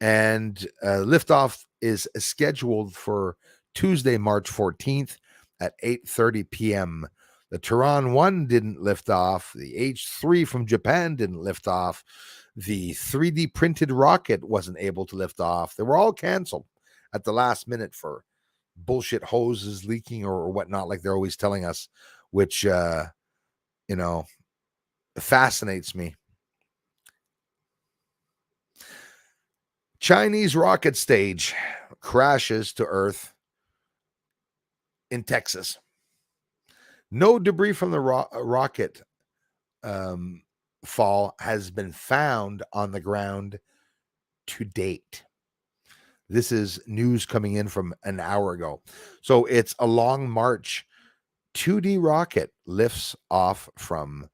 A: And liftoff is scheduled for Tuesday, March 14th at 8:30 p.m. The Tehran 1 didn't lift off. The H3 from Japan didn't lift off. The 3D printed rocket wasn't able to lift off. They were all canceled at the last minute for bullshit hoses leaking or whatnot, like they're always telling us, which, fascinates me. Chinese rocket stage crashes to Earth in Texas. No debris from the rocket fall has been found on the ground to date. This is news coming in from an hour ago. So it's a Long March 2D rocket lifts off from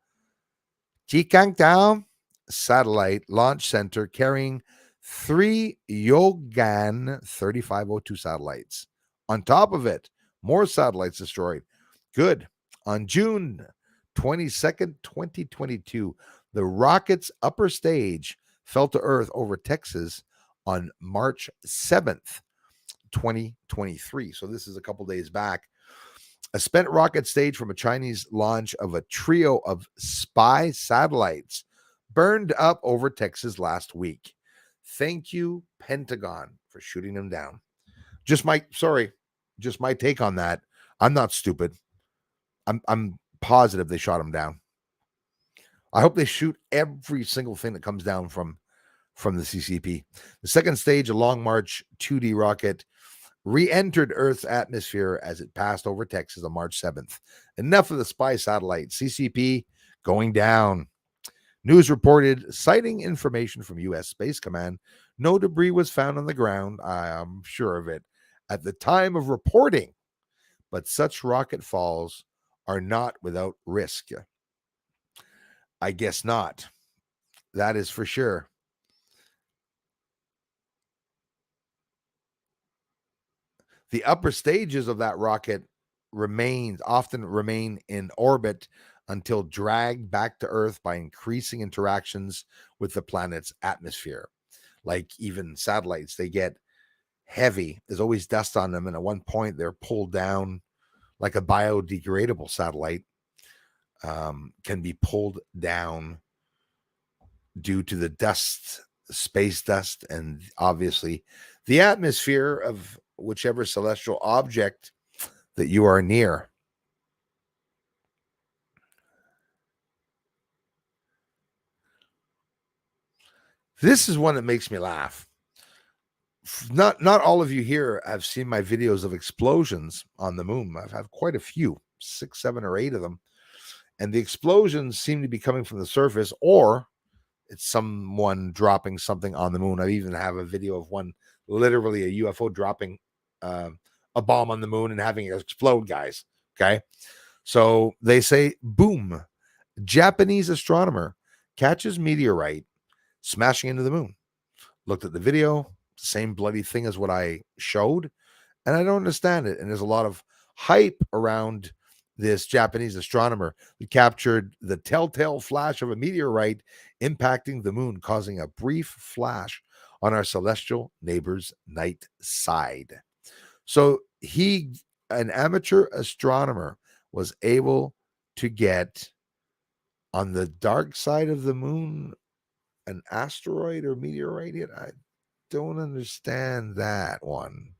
A: Jikangtao Satellite Launch Center carrying 3 Yogan 3502 satellites. On top of it, more satellites destroyed. Good. On June 22nd, 2022, the rocket's upper stage fell to Earth over Texas on March 7th, 2023. So this is a couple days back. A spent rocket stage from a Chinese launch of a trio of spy satellites burned up over Texas last week. Thank you, Pentagon, for shooting them down. Just my take on that. I'm not stupid. I'm positive they shot them down. I hope they shoot every single thing that comes down from the CCP. The second stage, a Long March 2D rocket, re-entered Earth's atmosphere as it passed over Texas on March 7th. Enough of the spy satellite. CCP going down. News reported, citing information from U.S. Space Command, no debris was found on the ground, I'm sure of it, at the time of reporting. But such rocket falls are not without risk. I guess not. That is for sure. The upper stages of that rocket often remain in orbit until dragged back to Earth by increasing interactions with the planet's atmosphere. Like even satellites, they get heavy. There's always dust on them, and at one point they're pulled down like a biodegradable satellite can be pulled down due to the dust, space dust, and obviously the atmosphere of whichever celestial object that you are near. This is one that makes me laugh. Not all of you here have seen my videos of explosions on the moon. I've had quite a few, 6, 7, or 8 of them. And the explosions seem to be coming from the surface, or it's someone dropping something on the moon. I even have a video of one, literally a UFO dropping a bomb on the moon and having it explode, guys. Okay. So they say, boom, Japanese astronomer catches meteorite smashing into the moon. Looked at the video, same bloody thing as what I showed, and I don't understand it. And there's a lot of hype around this Japanese astronomer who captured the telltale flash of a meteorite impacting the moon, causing a brief flash on our celestial neighbor's night side. So an amateur astronomer, was able to get on the dark side of the moon an asteroid or meteorite hit. I don't understand that one.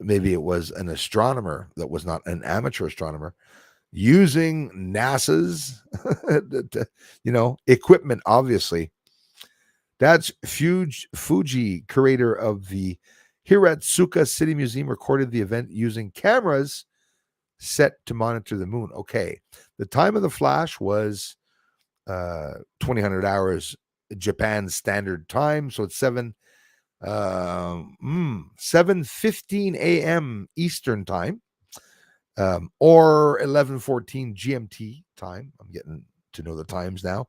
A: Maybe it was an astronomer that was not an amateur astronomer using NASA's equipment, obviously. That's Fuji, curator of the Hiratsuka City Museum, recorded the event using cameras set to monitor the moon. Okay. The time of the flash was 2000 hours Japan Standard Time. So it's 7:15 a.m. Eastern Time, or 11:14 GMT time. I'm getting to know the times now.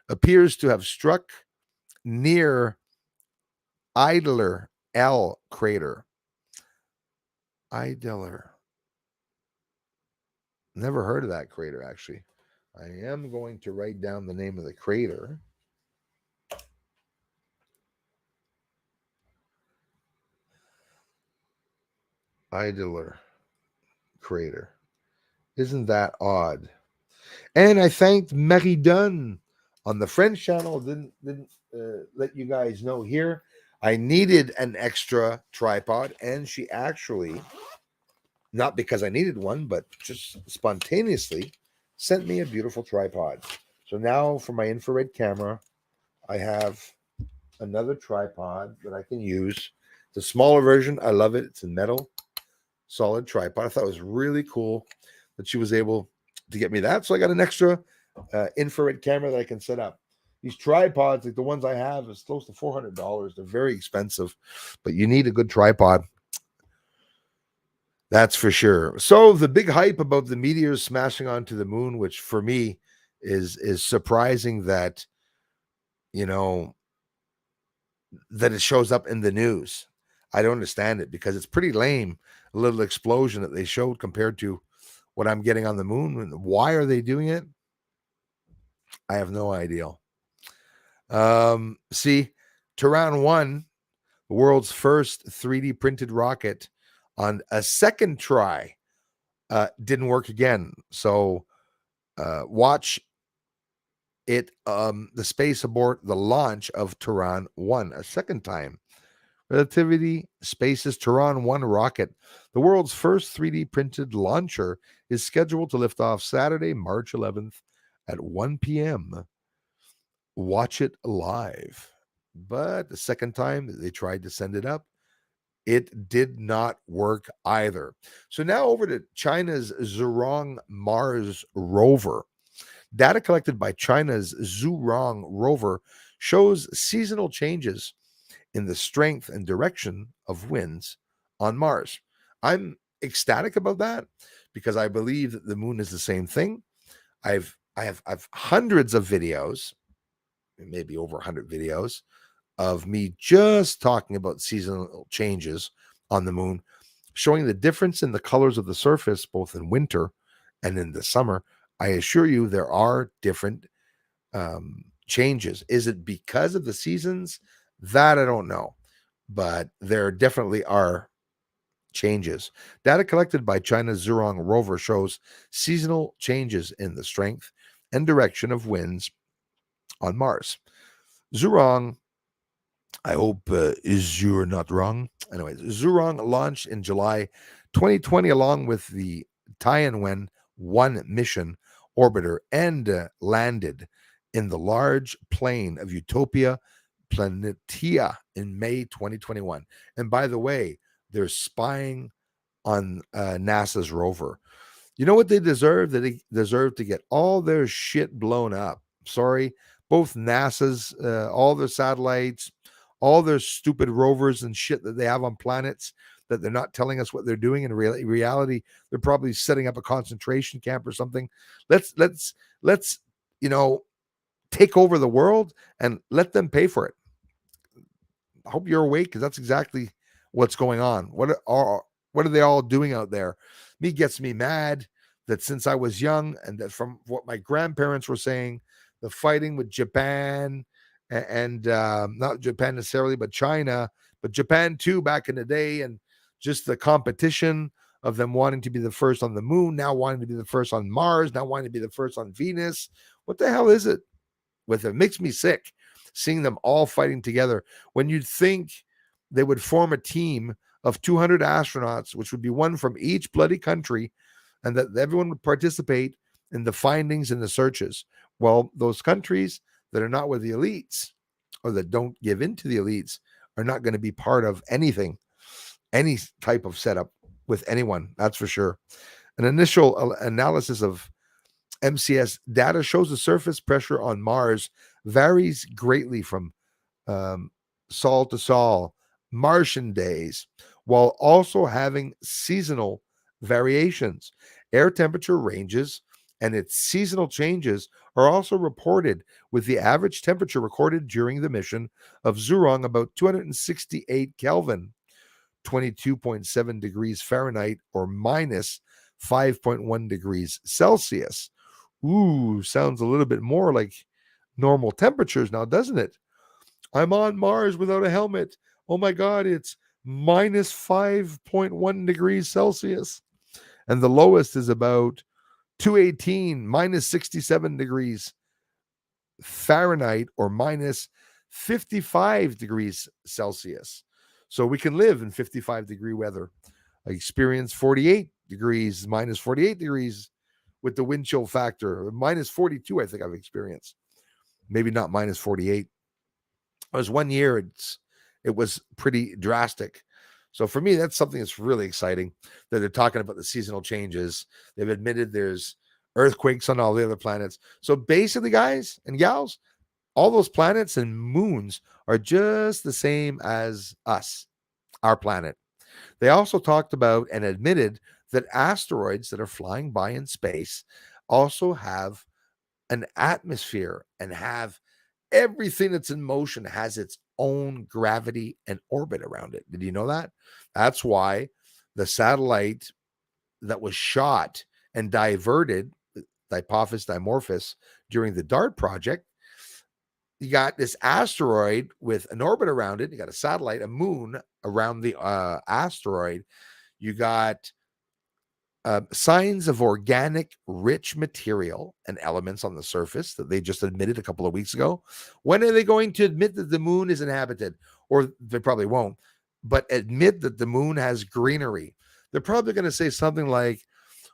A: Appears to have struck near Idler L crater. Idler. Never heard of that crater, actually. I am going to write down the name of the crater. Idler crater. Isn't that odd? And I thanked Marie Dunn on the French channel. Didn't let you guys know here. I needed an extra tripod, and she actually, not because I needed one, but just spontaneously sent me a beautiful tripod. So now for my infrared camera, I have another tripod that I can use. The smaller version, I love it. It's a metal solid tripod. I thought it was really cool that she was able to get me that. So I got an extra infrared camera that I can set up. These tripods, like the ones I have, is close to $400. They're very expensive, but you need a good tripod. That's for sure. So the big hype about the meteors smashing onto the moon, which for me is surprising that, that it shows up in the news. I don't understand it because it's pretty lame, a little explosion that they showed compared to what I'm getting on the moon. Why are they doing it? I have no idea. See, Turan 1, the world's first 3D printed rocket, on a second try, didn't work again. So watch it, the space abort the launch of Turan 1 a second time. Relativity Space's Turan 1 rocket, the world's first 3D printed launcher, is scheduled to lift off Saturday, March 11th at 1 p.m. Watch it live. But the second time they tried to send it up, it did not work either. So now over to China's Zhurong Mars rover. Data collected by China's Zhurong rover shows seasonal changes in the strength and direction of winds on Mars. I'm ecstatic about that because I believe that the moon is the same thing. I've hundreds of videos, maybe over 100 videos of me just talking about seasonal changes on the moon, showing the difference in the colors of the surface, both in winter and in the summer. I assure you, there are different changes. Is it because of the seasons? That I don't know, but there definitely are changes. Data collected by China's Zhurong rover shows seasonal changes in the strength and direction of winds on Mars. Zhurong, I hope is you're not wrong. Anyways, Zhurong launched in July 2020 along with the Tianwen 1 mission orbiter and landed in the large plain of Utopia Planitia in May 2021. And by the way, they're spying on NASA's rover. You know what they deserve? That they deserve to get all their shit blown up. Sorry, both NASA's, all their satellites, all their stupid rovers and shit that they have on planets that they're not telling us what they're doing. In reality, they're probably setting up a concentration camp or something. Let's you know take over the world and let them pay for it. I hope you're awake because that's exactly what's going on. What are they all doing out there? Me gets me mad that since I was young, and that from what my grandparents were saying, the fighting with Japan and not Japan necessarily, but China, but Japan too back in the day, and just the competition of them wanting to be the first on the moon, now wanting to be the first on Mars, now wanting to be the first on Venus. What the hell is it with it? Makes me sick seeing them all fighting together when you'd think they would form a team of 200 astronauts, which would be one from each bloody country, and that everyone would participate in the findings and the searches. Well, those countries that are not with the elites or that don't give in to the elites are not going to be part of anything, any type of setup with anyone. That's for sure. An initial analysis of MCS data shows the surface pressure on Mars varies greatly from sol to sol, Martian days, while also having seasonal variations. Air temperature ranges and its seasonal changes are also reported, with the average temperature recorded during the mission of Zhurong about 268 Kelvin, 22.7 degrees Fahrenheit, or minus 5.1 degrees Celsius. Ooh, sounds a little bit more like normal temperatures now, doesn't it? I'm on Mars without a helmet. Oh my God, it's minus 5.1 degrees Celsius. And the lowest is about 218, minus 67 degrees Fahrenheit, or minus 55 degrees Celsius. So we can live in 55-degree weather. I experienced 48 degrees, minus 48 degrees with the wind chill factor. Minus 42, I think I've experienced. Maybe not minus 48. It was 1 year. It was pretty drastic. So for me, that's something that's really exciting that they're talking about the seasonal changes. They've admitted there's earthquakes on all the other planets. So basically, guys and gals, all those planets and moons are just the same as us, our planet. They also talked about and admitted that asteroids that are flying by in space also have an atmosphere and have everything that's in motion has its own gravity and orbit around it. Did you know that? That's why the satellite that was shot and diverted, Dipophis Dimorphos, during the DART project, you got this asteroid with an orbit around it. You got a satellite, a moon around the asteroid. You got signs of organic rich material and elements on the surface that they just admitted a couple of weeks ago. When are they going to admit that the moon is inhabited? Or they probably won't, but admit that the moon has greenery. They're probably going to say something like,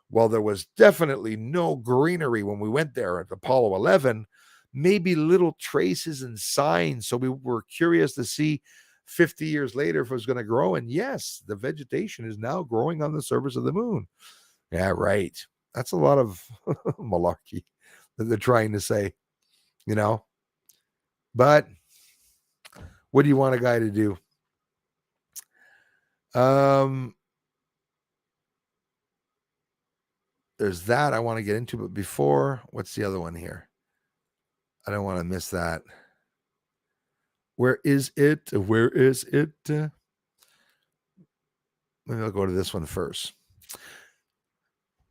A: well, there was definitely no greenery when we went there at Apollo 11, maybe little traces and signs. So we were curious to see 50 years later if it was going to grow. And yes, the vegetation is now growing on the surface of the moon. Yeah, right. That's a lot of malarkey that they're trying to say, you know. But what do you want a guy to do? there's that I want to get into, but before, what's the other one here? I don't want to miss that. Where is it? Where is it? Maybe I'll go to this one first.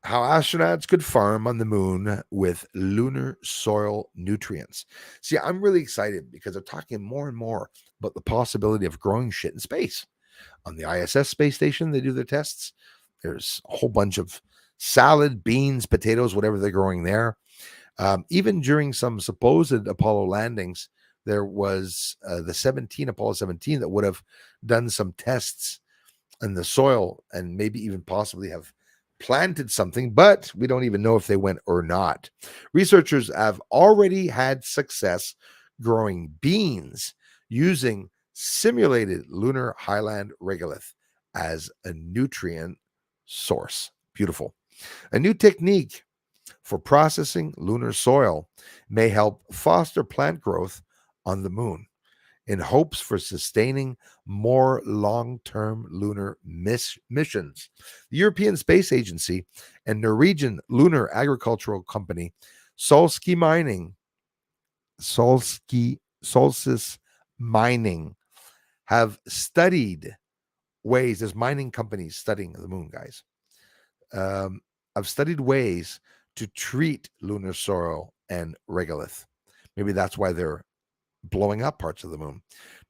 A: How astronauts could farm on the moon with lunar soil nutrients. See, I'm really excited because they're talking more and more about the possibility of growing shit in space. On the ISS space station, they do their tests. There's a whole bunch of salad, beans, potatoes, whatever they're growing there. Even during some supposed Apollo landings, there was the Apollo 17 that would have done some tests in the soil and maybe even possibly have planted something, but we don't even know if they went or not. Researchers have already had success growing beans using simulated lunar highland regolith as a nutrient source. Beautiful. A new technique for processing lunar soil may help foster plant growth on the moon in hopes for sustaining more long-term lunar missions. The European Space Agency and Norwegian lunar agricultural company Solstice Mining have studied ways. There's mining companies studying the moon, guys. I've studied ways to treat lunar soil and regolith. Maybe that's why they're blowing up parts of the moon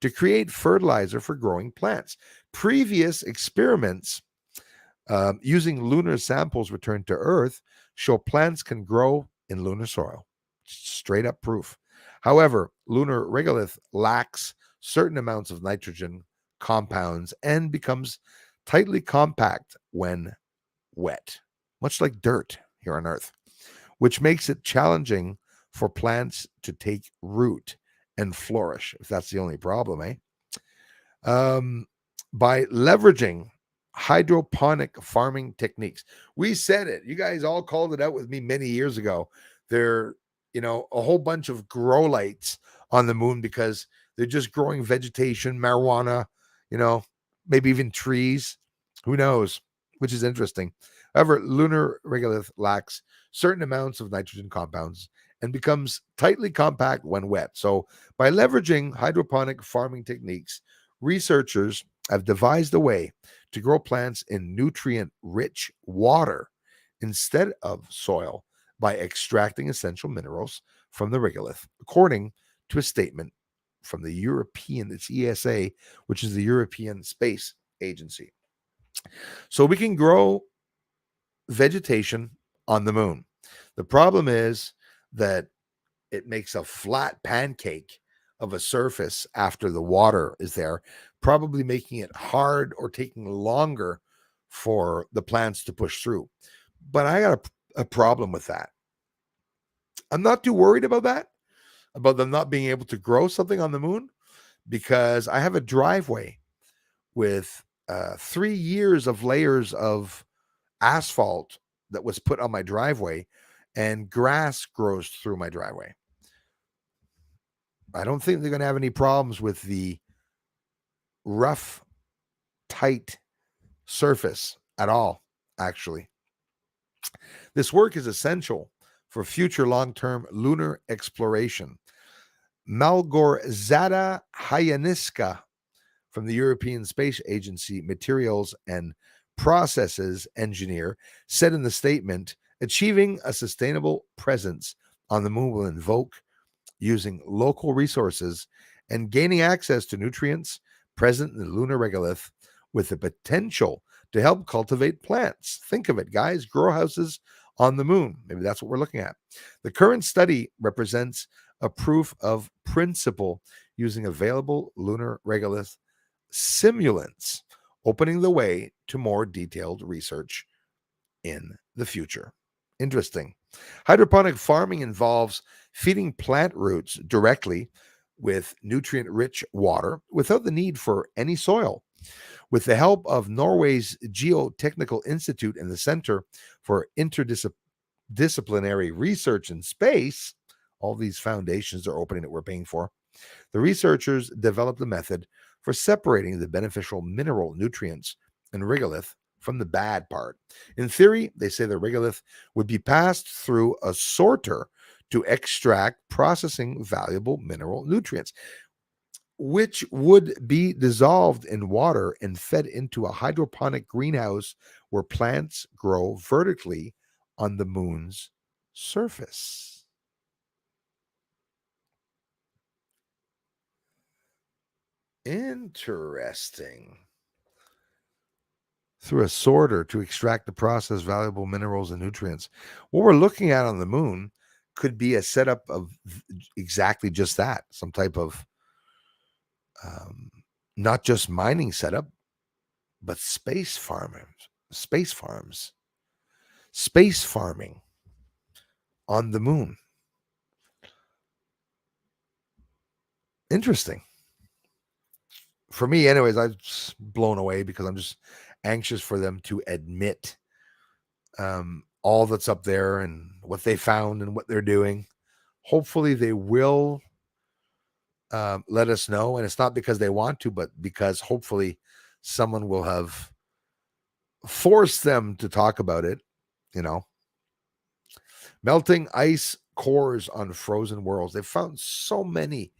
A: to create fertilizer for growing plants. Previous experiments using lunar samples returned to Earth show plants can grow in lunar soil. Straight up proof. However, lunar regolith lacks certain amounts of nitrogen compounds and becomes tightly compact when wet, much like dirt here on Earth, which makes it challenging for plants to take root and flourish, if that's the only problem, eh? By leveraging hydroponic farming techniques. We said it. You guys all called it out with me many years ago. There, a whole bunch of grow lights on the moon because they're just growing vegetation, marijuana, maybe even trees. Who knows? Which is interesting. However, lunar regolith lacks certain amounts of nitrogen compounds and becomes tightly compact when wet. So, by leveraging hydroponic farming techniques, researchers have devised a way to grow plants in nutrient-rich water instead of soil by extracting essential minerals from the regolith, according to a statement from the it's ESA, which is the European Space Agency. So we can grow vegetation on the moon. The problem is that it makes a flat pancake of a surface after the water is there, probably making it hard or taking longer for the plants to push through. But I got a problem with that. I'm not too worried about that, about them not being able to grow something on the moon, because I have a driveway with 3 years of layers of asphalt that was put on my driveway, and grass grows through my driveway. I don't think they're going to have any problems with the rough, tight surface at all, actually. This work is essential for future long-term lunar exploration. Malgorzata Hayaniska from the European Space Agency Materials and Processes Engineer said in the statement, achieving a sustainable presence on the moon will invoke using local resources and gaining access to nutrients present in the lunar regolith with the potential to help cultivate plants. Think of it, guys, grow houses on the moon. Maybe that's what we're looking at. The current study represents a proof of principle using available lunar regolith simulants, opening the way to more detailed research in the future. Interesting. Hydroponic farming involves feeding plant roots directly with nutrient-rich water without the need for any soil. With the help of Norway's Geotechnical Institute and the Center for Interdisciplinary Research in Space, all these foundations are opening that we're paying for, the researchers developed a method for separating the beneficial mineral nutrients in regolith from the bad part. In theory, they say the regolith would be passed through a sorter to extract processing valuable mineral nutrients, which would be dissolved in water and fed into a hydroponic greenhouse where plants grow vertically on the moon's surface. Interesting. Through a sorter to extract the processed valuable minerals and nutrients. What we're looking at on the moon could be a setup of exactly just that, some type of not just mining setup, but space farming on the moon. Interesting. For me, anyways, I'm just blown away because I'm just anxious for them to admit all that's up there and what they found and what they're doing. Hopefully, they will let us know. And it's not because they want to, but because hopefully someone will have forced them to talk about it, you know. Melting ice cores on frozen worlds. They've found so many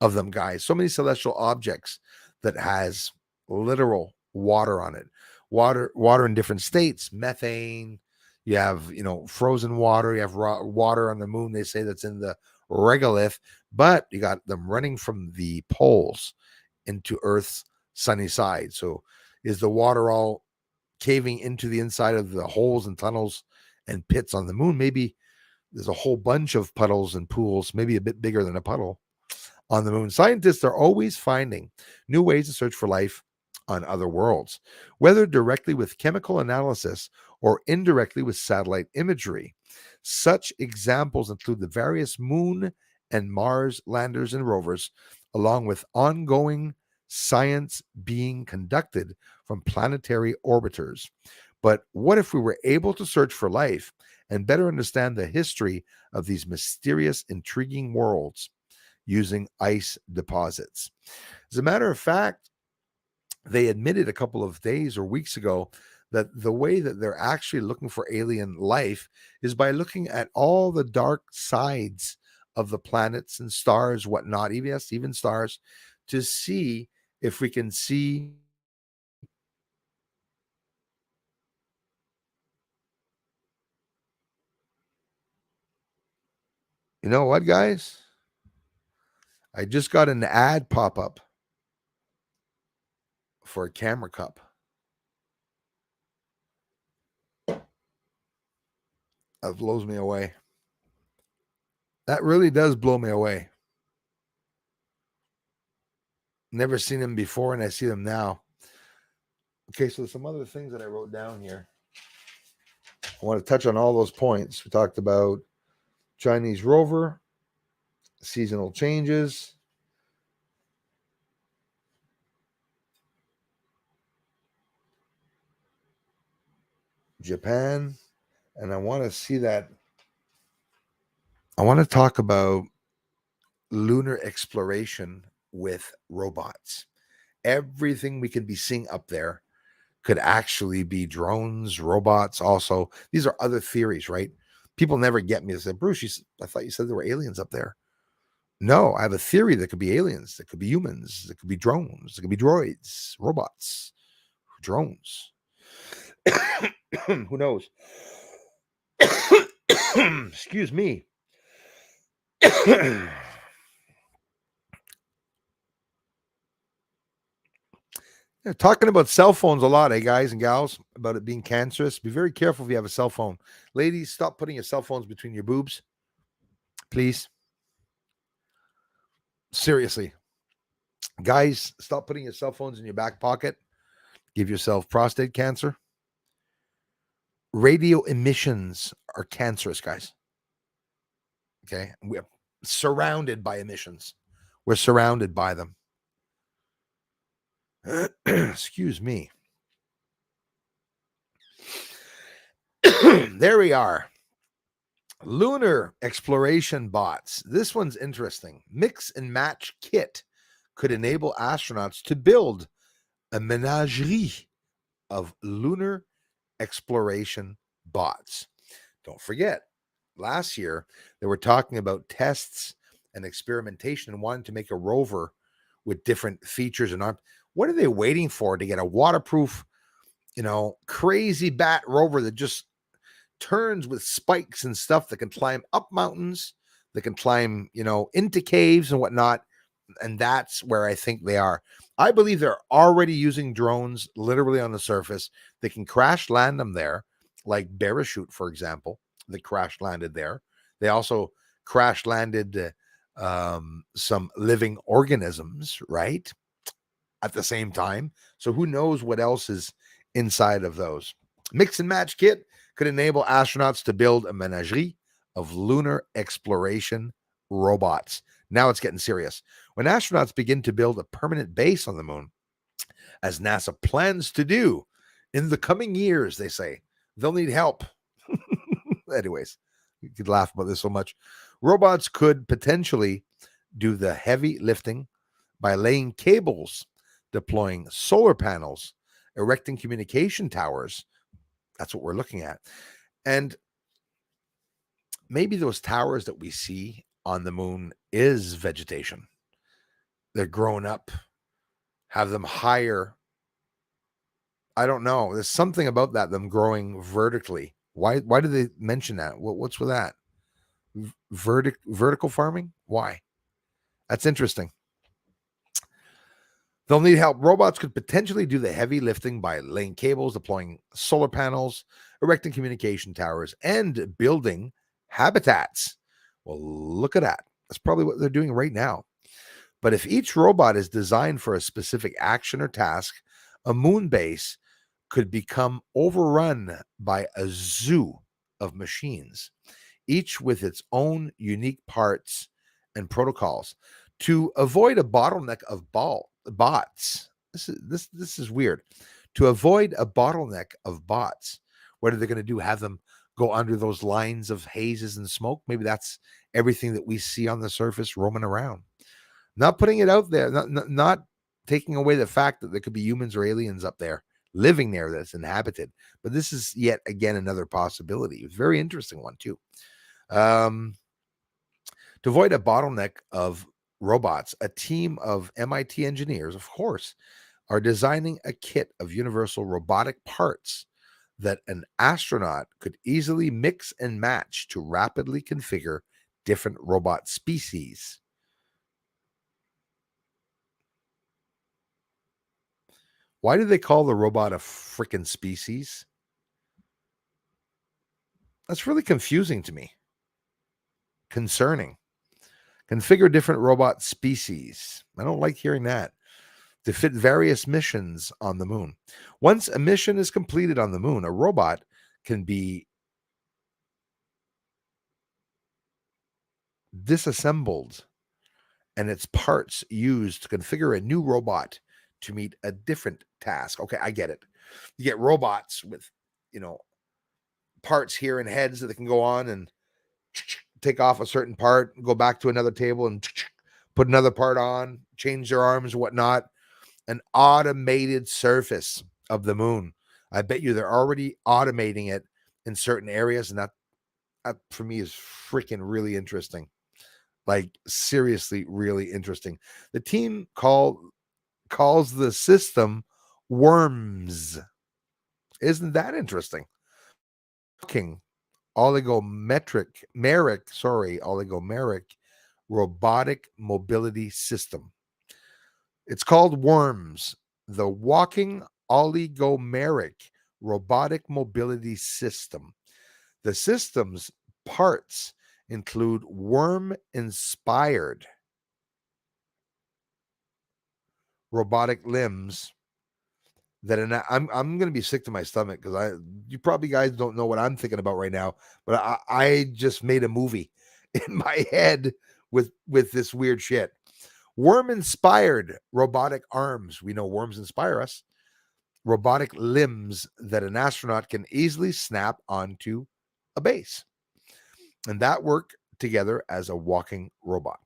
A: of them, guys, so many celestial objects that has literal water on it. Water in different states, methane. You have, frozen water. You have water on the moon. They say that's in the regolith, but you got them running from the poles into Earth's sunny side. So is the water all caving into the inside of the holes and tunnels and pits on the moon? Maybe there's a whole bunch of puddles and pools, maybe a bit bigger than a puddle on the moon. Scientists are always finding new ways to search for life on other worlds, whether directly with chemical analysis or indirectly with satellite imagery. Such examples include the various moon and Mars landers and rovers, along with ongoing science being conducted from planetary orbiters. But what if we were able to search for life and better understand the history of these mysterious, intriguing worlds using ice deposits? As a matter of fact, they admitted a couple of days or weeks ago that the way that they're actually looking for alien life is by looking at all the dark sides of the planets and stars, whatnot, even stars, to see if we can see you know what, guys? I just got an ad pop up for a camera cup. That blows me away. That really does blow me away. Never seen them before, and I see them now. Okay, so some other things that I wrote down here. I want to touch on all those points. We talked about Chinese rover, seasonal changes, Japan, and I want to see that. I want to talk about lunar exploration with robots. Everything we could be seeing up there could actually be drones, robots. Also, these are other theories, right? People never get me. They say, Bruce, I thought you said there were aliens up there. No, I have a theory that could be aliens, that could be humans, that could be drones, that could be droids, robots, drones. Who knows? Excuse me. They're talking about cell phones a lot, guys and gals, about it being cancerous. Be very careful if you have a cell phone. Ladies, stop putting your cell phones between your boobs, please. Seriously. Guys, stop putting your cell phones in your back pocket. Give yourself prostate cancer. Radio emissions are cancerous, guys. Okay? We're surrounded by emissions. We're surrounded by them. Excuse me. There we are. Lunar Exploration Bots. This one's interesting. Mix and match kit could enable astronauts to build a menagerie of lunar Exploration Bots. Don't forget, last year they were talking about tests and experimentation and wanting to make a rover with different features and arm. What are they waiting for to get a waterproof, crazy bat rover that just turns with spikes and stuff that can climb up mountains, that can climb, into caves and whatnot? And that's where I think they are. I believe they're already using drones literally on the surface. They can crash land them there, like Parachute, for example, that crash landed there. They also crash landed some living organisms, right? At the same time. So who knows what else is inside of those? Mix and match kit could enable astronauts to build a menagerie of lunar exploration robots. Now it's getting serious. When astronauts begin to build a permanent base on the moon, as NASA plans to do in the coming years, they say, they'll need help. Anyways, you could laugh about this so much. Robots could potentially do the heavy lifting by laying cables, deploying solar panels, erecting communication towers. That's what we're looking at. And maybe those towers that we see on the moon is vegetation. They're grown up, have them higher. I don't know. There's something about that, them growing vertically. Why do they mention that? What's with that? Vertical farming? Why? That's interesting. They'll need help. Robots could potentially do the heavy lifting by laying cables, deploying solar panels, erecting communication towers, and building habitats. Well, look at that. That's probably what they're doing right now. But if each robot is designed for a specific action or task, a moon base could become overrun by a zoo of machines, each with its own unique parts and protocols. To avoid a bottleneck of bots, this is weird. To avoid a bottleneck of bots, what are they going to do? Have them go under those lines of hazes and smoke? Maybe that's everything that we see on the surface roaming around. Not putting it out there, not taking away the fact that there could be humans or aliens up there living there that's inhabited. But this is yet again another possibility. It's a very interesting one too. To avoid a bottleneck of robots, a team of MIT engineers, of course, are designing a kit of universal robotic parts that an astronaut could easily mix and match to rapidly configure different robot species. Why do they call the robot a freaking species? That's really confusing to me. Concerning. Configure different robot species. I don't like hearing that. To fit various missions on the moon. Once a mission is completed on the moon, a robot can be disassembled and its parts used to configure a new robot to meet a different task. Okay, I get it. You get robots with, parts here and heads that they can go on and take off a certain part, go back to another table and put another part on, change their arms and whatnot. An automated surface of the moon. I bet you they're already automating it in certain areas, and that for me is freaking really interesting. Like seriously, really interesting. The team calls the system worms. Isn't that interesting? Fucking oligomeric robotic mobility system. It's called WORMS, the Walking Oligomeric Robotic Mobility System. The system's parts include worm-inspired robotic limbs that I'm going to be sick to my stomach because you probably guys don't know what I'm thinking about right now, but I just made a movie in my head with this weird shit. Worm-inspired robotic arms. We know worms inspire us. Robotic limbs that an astronaut can easily snap onto a base. And that work together as a walking robot.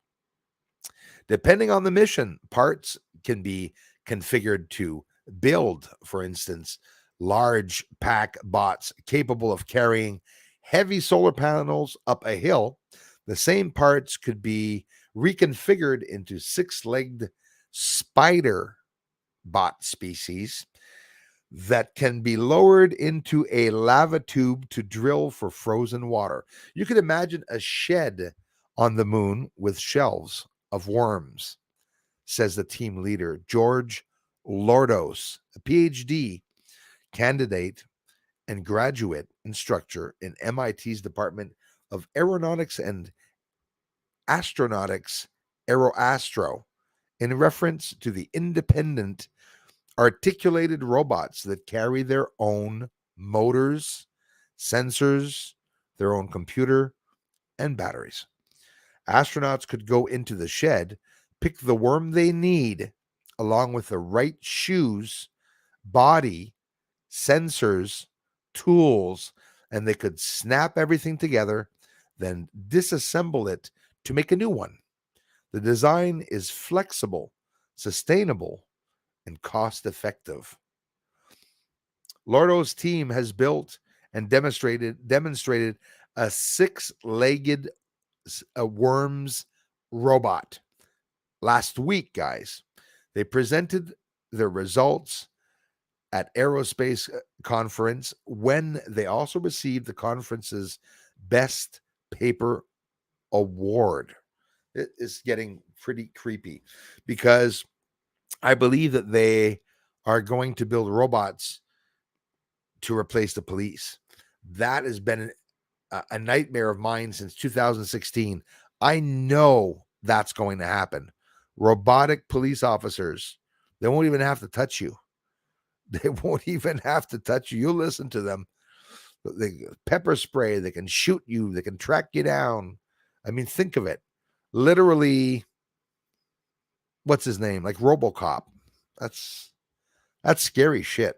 A: Depending on the mission, parts can be configured to build, for instance, large pack bots capable of carrying heavy solar panels up a hill. The same parts could be reconfigured into six-legged spider bot species that can be lowered into a lava tube to drill for frozen water. You could imagine a shed on the moon with shelves of worms, says the team leader, George Lordos, a PhD candidate and graduate instructor in MIT's Department of Aeronautics and Astronautics, Aeroastro, in reference to the independent articulated robots that carry their own motors, sensors, their own computer, and batteries. Astronauts could go into the shed, pick the worm they need, along with the right shoes, body, sensors, tools, and they could snap everything together, then disassemble it to make a new one. The design is flexible, sustainable, and cost effective. Lordo's team has built and demonstrated a six-legged worms robot last week, guys. They presented their results at Aerospace Conference when they also received the conference's Best Paper Award. It is getting pretty creepy because I believe that they are going to build robots to replace the police. That has been a nightmare of mine since 2016. I know that's going to happen. Robotic police officers, they won't even have to touch you. They won't even have to touch you. You'll listen to them. They pepper spray, they can shoot you, they can track you down. I mean, think of it. Literally, what's his name? Like RoboCop. That's scary shit.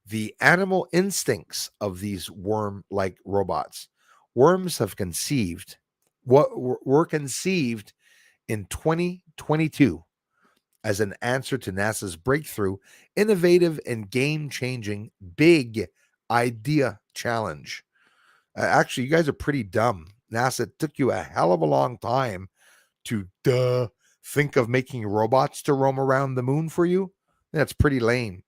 A: The animal instincts of these worm-like robots. Worms have conceived what were conceived in 2022 as an answer to NASA's breakthrough, innovative, and game-changing big idea challenge. Actually, you guys are pretty dumb. NASA took you a hell of a long time to think of making robots to roam around the moon for you. That's pretty lame.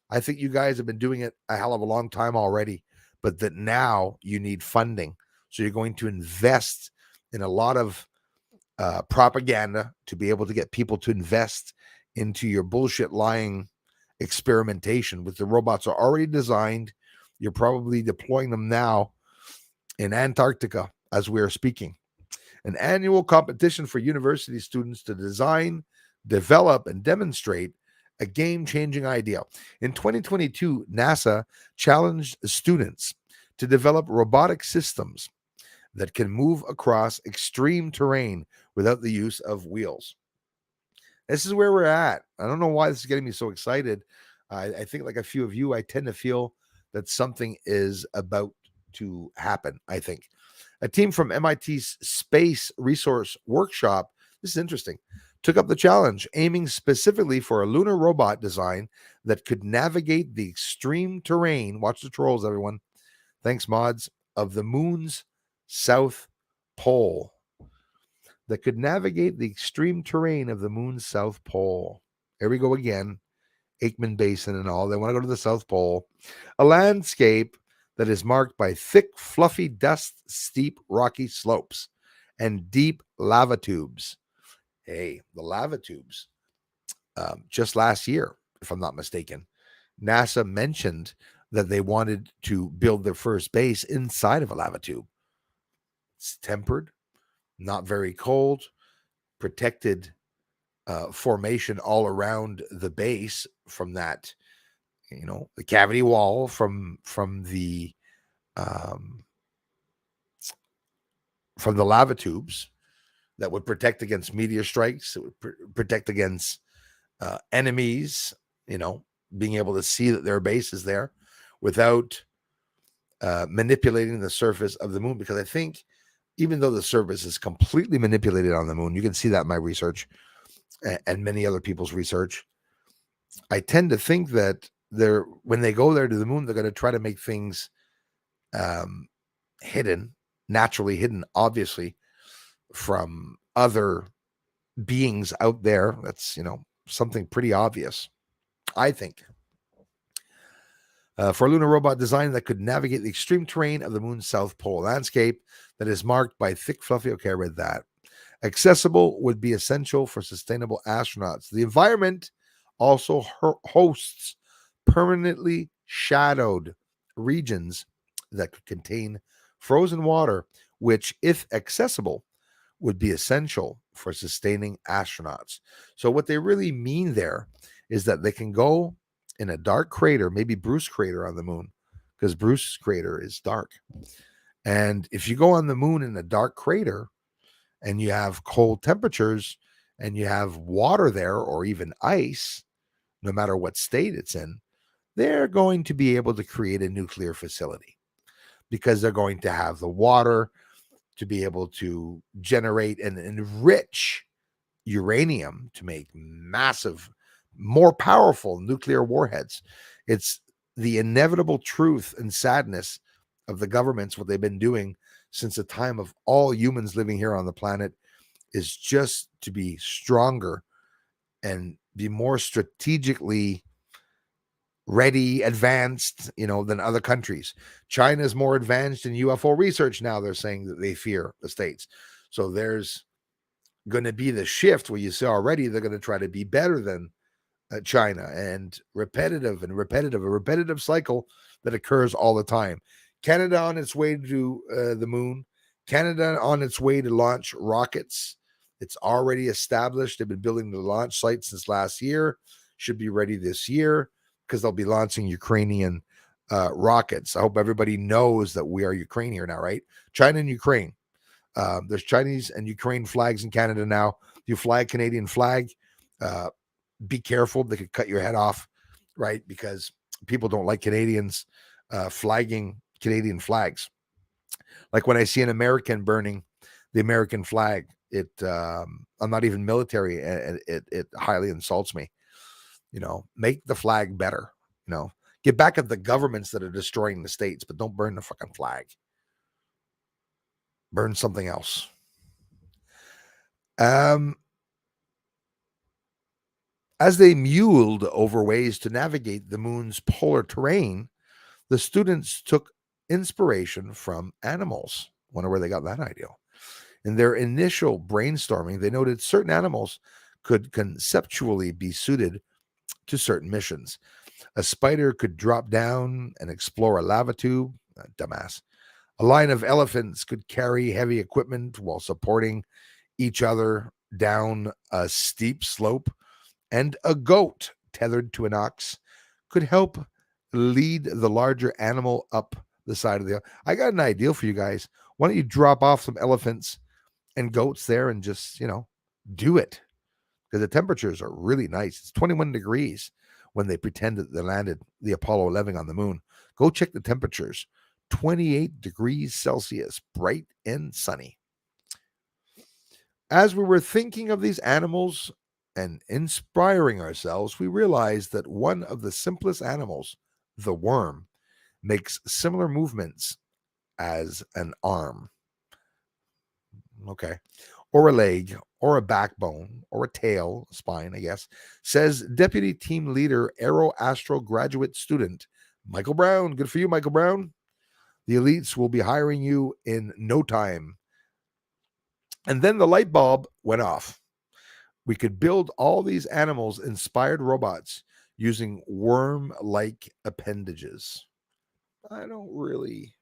A: I think you guys have been doing it a hell of a long time already, but that now you need funding. So you're going to invest in a lot of propaganda to be able to get people to invest into your bullshit lying experimentation. With the robots are already designed. You're probably deploying them now in Antarctica as we are speaking. An annual competition for university students to design, develop, and demonstrate a game-changing idea. In 2022, NASA challenged students to develop robotic systems that can move across extreme terrain without the use of wheels. This is where we're at. I don't know why this is getting me so excited. I think, like a few of you, I tend to feel that something is about to happen, I think. A team from MIT's Space Resource Workshop, this is interesting, took up the challenge, aiming specifically for a lunar robot design that could navigate the extreme terrain. Watch the trolls, everyone. Thanks, mods. Of the moon's south pole. That could navigate the extreme terrain of the moon's south pole. Here we go again. Aikman Basin and all. They want to go to the South Pole. A landscape that is marked by thick, fluffy dust, steep, rocky slopes, and deep lava tubes. Hey, the lava tubes. Just last year, if I'm not mistaken, NASA mentioned that they wanted to build their first base inside of a lava tube. It's tempered, not very cold, protected formation all around the base from that, the cavity wall from the lava tubes that would protect against meteor strikes. It would protect against enemies, being able to see that their base is there without manipulating the surface of the moon. Because I think even though the surface is completely manipulated on the moon, you can see that in my research and many other people's research, I tend to think that when they go there to the moon, they're going to try to make things hidden, naturally hidden, obviously, from other beings out there. That's, something pretty obvious, I think. For a lunar robot design that could navigate the extreme terrain of the moon's south pole landscape that is marked by thick, fluffy, okay, I read that. Accessible would be essential for sustainable astronauts. The environment also hosts permanently shadowed regions that could contain frozen water, which, if accessible, would be essential for sustaining astronauts. So what they really mean there is that they can go in a dark crater, maybe Bruce crater on the moon, because Bruce crater is dark. And if you go on the moon in a dark crater and you have cold temperatures and you have water there or even ice, no matter what state it's in, they're going to be able to create a nuclear facility because they're going to have the water to be able to generate and enrich uranium to make massive, more powerful nuclear warheads. It's the inevitable truth and sadness of the governments, what they've been doing since the time of all humans living here on the planet, is just to be stronger and be more strategically ready, advanced, than other countries. China is more advanced in UFO research now. They're saying that they fear the States. So there's going to be the shift where you see already they're going to try to be better than China, and a repetitive cycle that occurs all the time. Canada on its way to the moon, Canada on its way to launch rockets. It's already established. They've been building the launch site since last year. Should be ready this year because they'll be launching Ukrainian rockets. I hope everybody knows that we are Ukraine here now, right? China and Ukraine. There's Chinese and Ukraine flags in Canada now. You fly a Canadian flag, be careful. They could cut your head off, right? Because people don't like Canadians flagging Canadian flags. Like when I see an American burning the American flag, I'm not even military, and it highly insults me. Make the flag better. Get back at the governments that are destroying the states, but don't burn the fucking flag. Burn something else. As they muled over ways to navigate the moon's polar terrain, the students took inspiration from animals. Wonder where they got that idea. In their initial brainstorming, they noted certain animals could conceptually be suited to certain missions. A spider could drop down and explore a lava tube. Dumbass. A line of elephants could carry heavy equipment while supporting each other down a steep slope. And a goat tethered to an ox could help lead the larger animal up the side of the... I got an idea for you guys. Why don't you drop off some elephants and goats there and just, do it? Because the temperatures are really nice. It's 21 degrees when they pretend that they landed the Apollo 11 on the moon. Go check the temperatures. 28 degrees Celsius, bright and sunny. As we were thinking of these animals and inspiring ourselves, we realized that one of the simplest animals, the worm, makes similar movements as an arm. Okay. Or a leg, or a backbone, or a tail, spine, I guess, says Deputy Team Leader Aero Astro graduate student Michael Brown. Good for you, Michael Brown. The elites will be hiring you in no time. And then the light bulb went off. We could build all these animals-inspired robots using worm-like appendages. I don't really,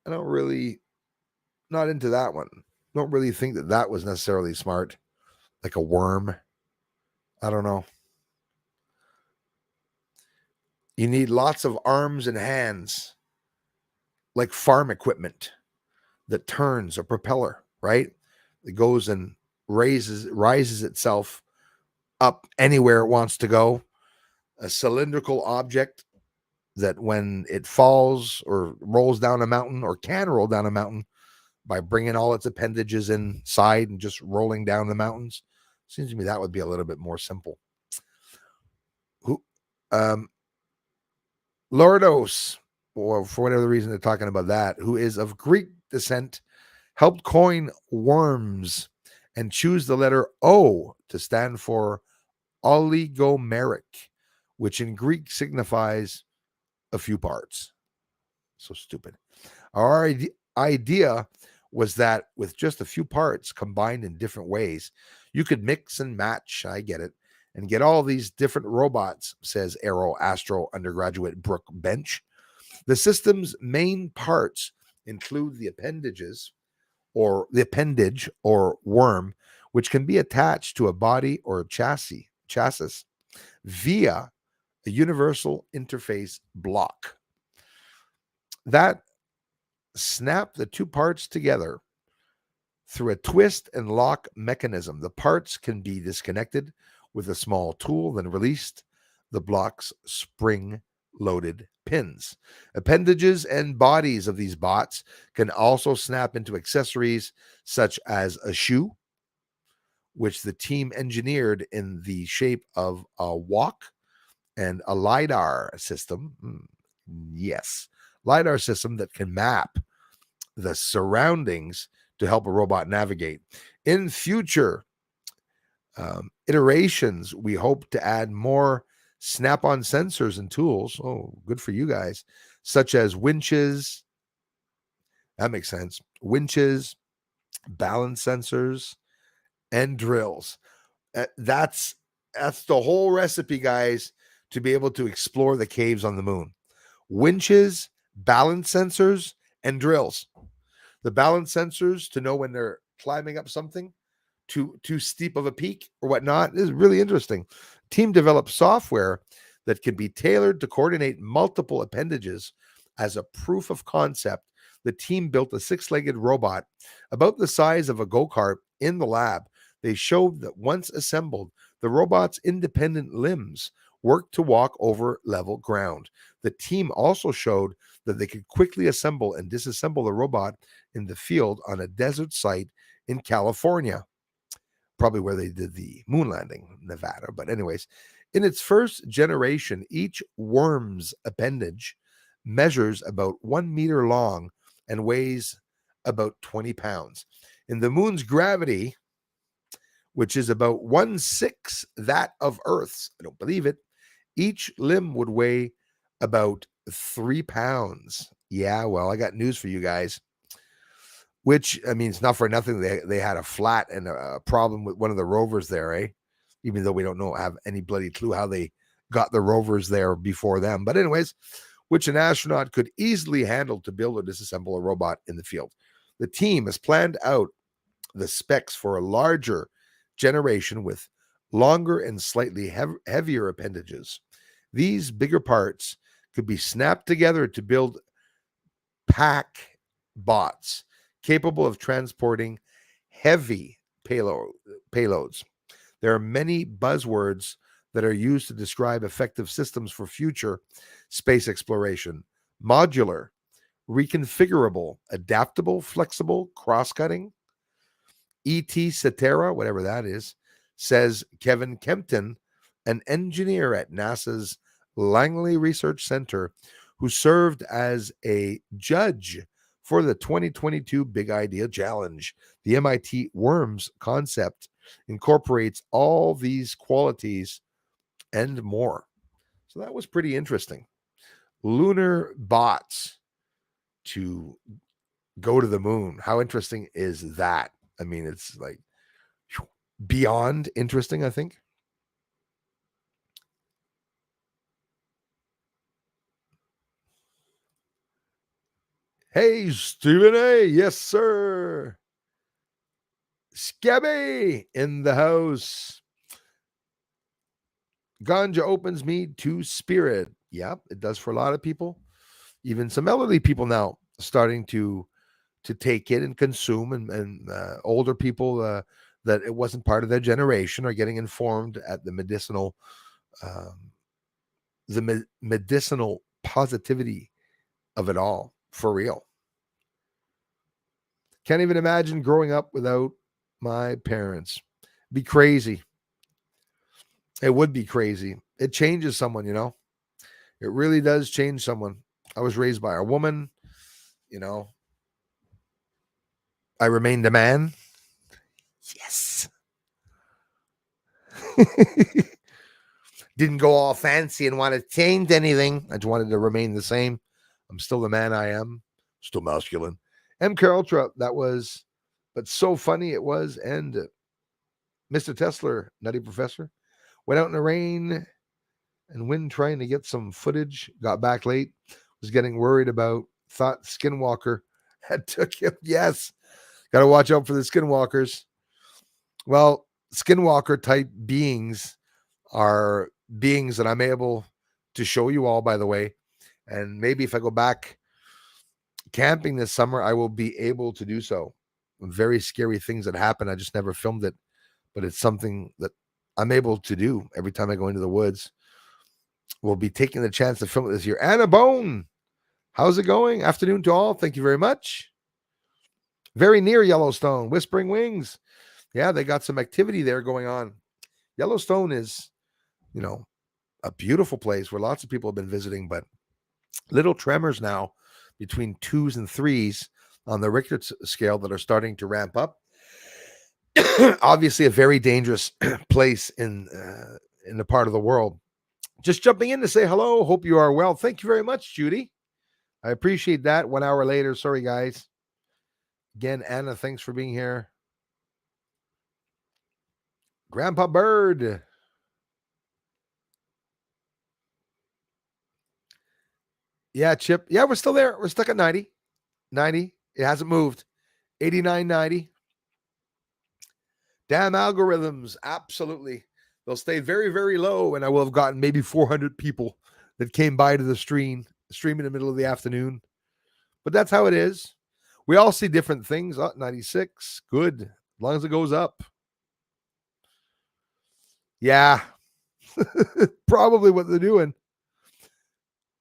A: not into that one. Don't really think that was necessarily smart. Like a worm. I don't know. You need lots of arms and hands, like farm equipment that turns, a propeller, right? It goes and rises itself up anywhere it wants to go. A cylindrical object that when it falls or rolls down a mountain, or can roll down a mountain by bringing all its appendages inside and just rolling down the mountains, seems to me that would be a little bit more simple. Um, Lordos, or for whatever reason they're talking about that, who is of Greek descent, helped coin worms and choose the letter O to stand for oligomeric, which in Greek signifies a few parts. So stupid. Our idea was that with just a few parts combined in different ways, you could mix and match, I get it, and get all these different robots, says Aero Astro undergraduate Brooke Bench. The system's main parts include the appendage or worm, which can be attached to a body or a chassis via a universal interface block that snap the two parts together through a twist and lock mechanism. The parts can be disconnected with a small tool, then released the block's spring loaded pins. Appendages and bodies of these bots can also snap into accessories such as a shoe, which the team engineered in the shape of a walk, and a LiDAR system. Yes, LiDAR system that can map the surroundings to help a robot navigate. In future iterations, we hope to add more snap-on sensors and tools. Oh, good for you guys, such as winches. That makes sense. Winches, balance sensors, and drills. That's the whole recipe, guys, to be able to explore the caves on the moon. Winches, balance sensors, and drills. The balance sensors to know when they're climbing up something too steep of a peak or whatnot. This is really interesting. Team developed software that can be tailored to coordinate multiple appendages. As a proof of concept, the team built a six-legged robot about the size of a go-kart in the lab. They showed that once assembled, the robot's independent limbs worked to walk over level ground. The team also showed that they could quickly assemble and disassemble the robot in the field on a desert site in California, probably where they did the moon landing, Nevada. But anyways, in its first generation, each worm's appendage measures about 1 meter long and weighs about 20 pounds. In the moon's gravity, which is about 1/6 that of Earth's, I don't believe it, each limb would weigh about 3 pounds. Yeah, well, I got news for you guys. Which, I mean, it's not for nothing they had a flat and a problem with one of the rovers there, eh? Even though we don't have any bloody clue how they got the rovers there before them. But anyways, which an astronaut could easily handle to build or disassemble a robot in the field. The team has planned out the specs for a larger generation with longer and slightly heavier appendages. These bigger parts could be snapped together to build pack bots capable of transporting heavy payloads. There are many buzzwords that are used to describe effective systems for future space exploration: modular, reconfigurable, adaptable, flexible, cross-cutting. E.T. Cetera, whatever that is, says Kevin Kempton, an engineer at NASA's Langley Research Center, who served as a judge for the 2022 Big Idea Challenge. The MIT Worms concept incorporates all these qualities and more. So that was pretty interesting. Lunar bots to go to the moon. How interesting is that? I mean, it's like beyond interesting, I think. Hey, Stephen A. Yes, sir. Scabby in the house. Ganja opens me to spirit. Yep, it does for a lot of people. Even some elderly people now starting to take it and consume, and older people that it wasn't part of their generation are getting informed at the um, medicinal positivity of it all, for real. Can't even imagine growing up without my parents. Be crazy. It would be crazy. it changes someone, It really does change someone. I was raised by a woman, you know. I remained a man. Yes. Didn't go all fancy and want to change anything. I just wanted to remain the same. I'm still the man I am, still masculine. MK Ultra, that was, but so funny it was. And Mr. Tesla, Nutty Professor, went out in the rain and wind trying to get some footage, got back late, was getting worried about, thought Skinwalker had took him. Yes, got to watch out for the Skinwalkers. Well, Skinwalker type beings are beings that I'm able to show you all, by the way. And maybe if I go back camping this summer, I will be able to do so. Very scary things that happen. I just never filmed it, but it's something that I'm able to do every time I go into the woods. We'll be taking the chance to film it this year. Anna Bone, how's it going? Afternoon to all. Thank you very much. Very near Yellowstone, Whispering Wings. Yeah, they got some activity there going on. Yellowstone is, a beautiful place where lots of people have been visiting, but little tremors now between 2s and 3s on the Richter scale that are starting to ramp up. Obviously, a very dangerous place in the part of the world. Just jumping in to say hello. Hope you are well. Thank you very much, Judy. I appreciate that. 1 hour later. Sorry, guys. Again, Anna, thanks for being here. Grandpa Bird. Yeah, Chip. Yeah, we're still there. We're stuck at 90. 90. It hasn't moved. 89.90. Damn algorithms. Absolutely. They'll stay very, very low, and I will have gotten maybe 400 people that came by to the stream in the middle of the afternoon. But that's how it is. We all see different things. 96. Good. As long as it goes up. Yeah. Probably what they're doing.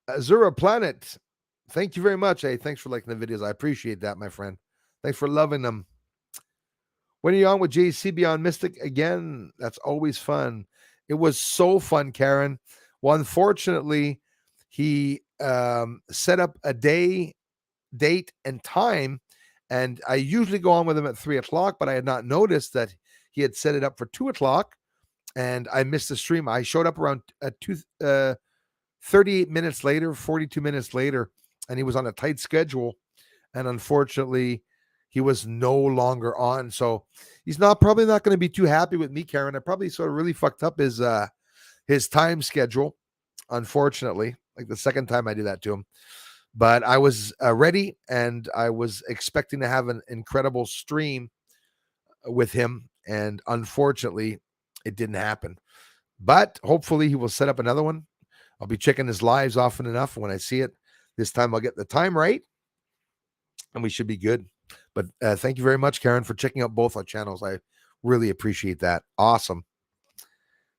A: Azura Planet. Thank you very much. Hey, thanks for liking the videos. I appreciate that, my friend. Thanks for loving them. When are you on with JC Beyond Mystic again? That's always fun. It was so fun, Karen. Well, unfortunately, he set up a day, date, and time, and I usually go on with him at 3:00, but I had not noticed that he had set it up for 2:00, and I missed the stream. I showed up around 38 minutes later, 42 minutes later, and he was on a tight schedule, and unfortunately, he was no longer on. So he's probably not going to be too happy with me, Karen. I probably sort of really fucked up his time schedule, unfortunately, like the second time I did that to him. But I was ready, and I was expecting to have an incredible stream with him, and unfortunately, it didn't happen. But hopefully he will set up another one. I'll be checking his lives often enough. When I see it, this time I'll get the time right, and we should be good. But thank you very much, Karen, for checking out both our channels. I really appreciate that. Awesome.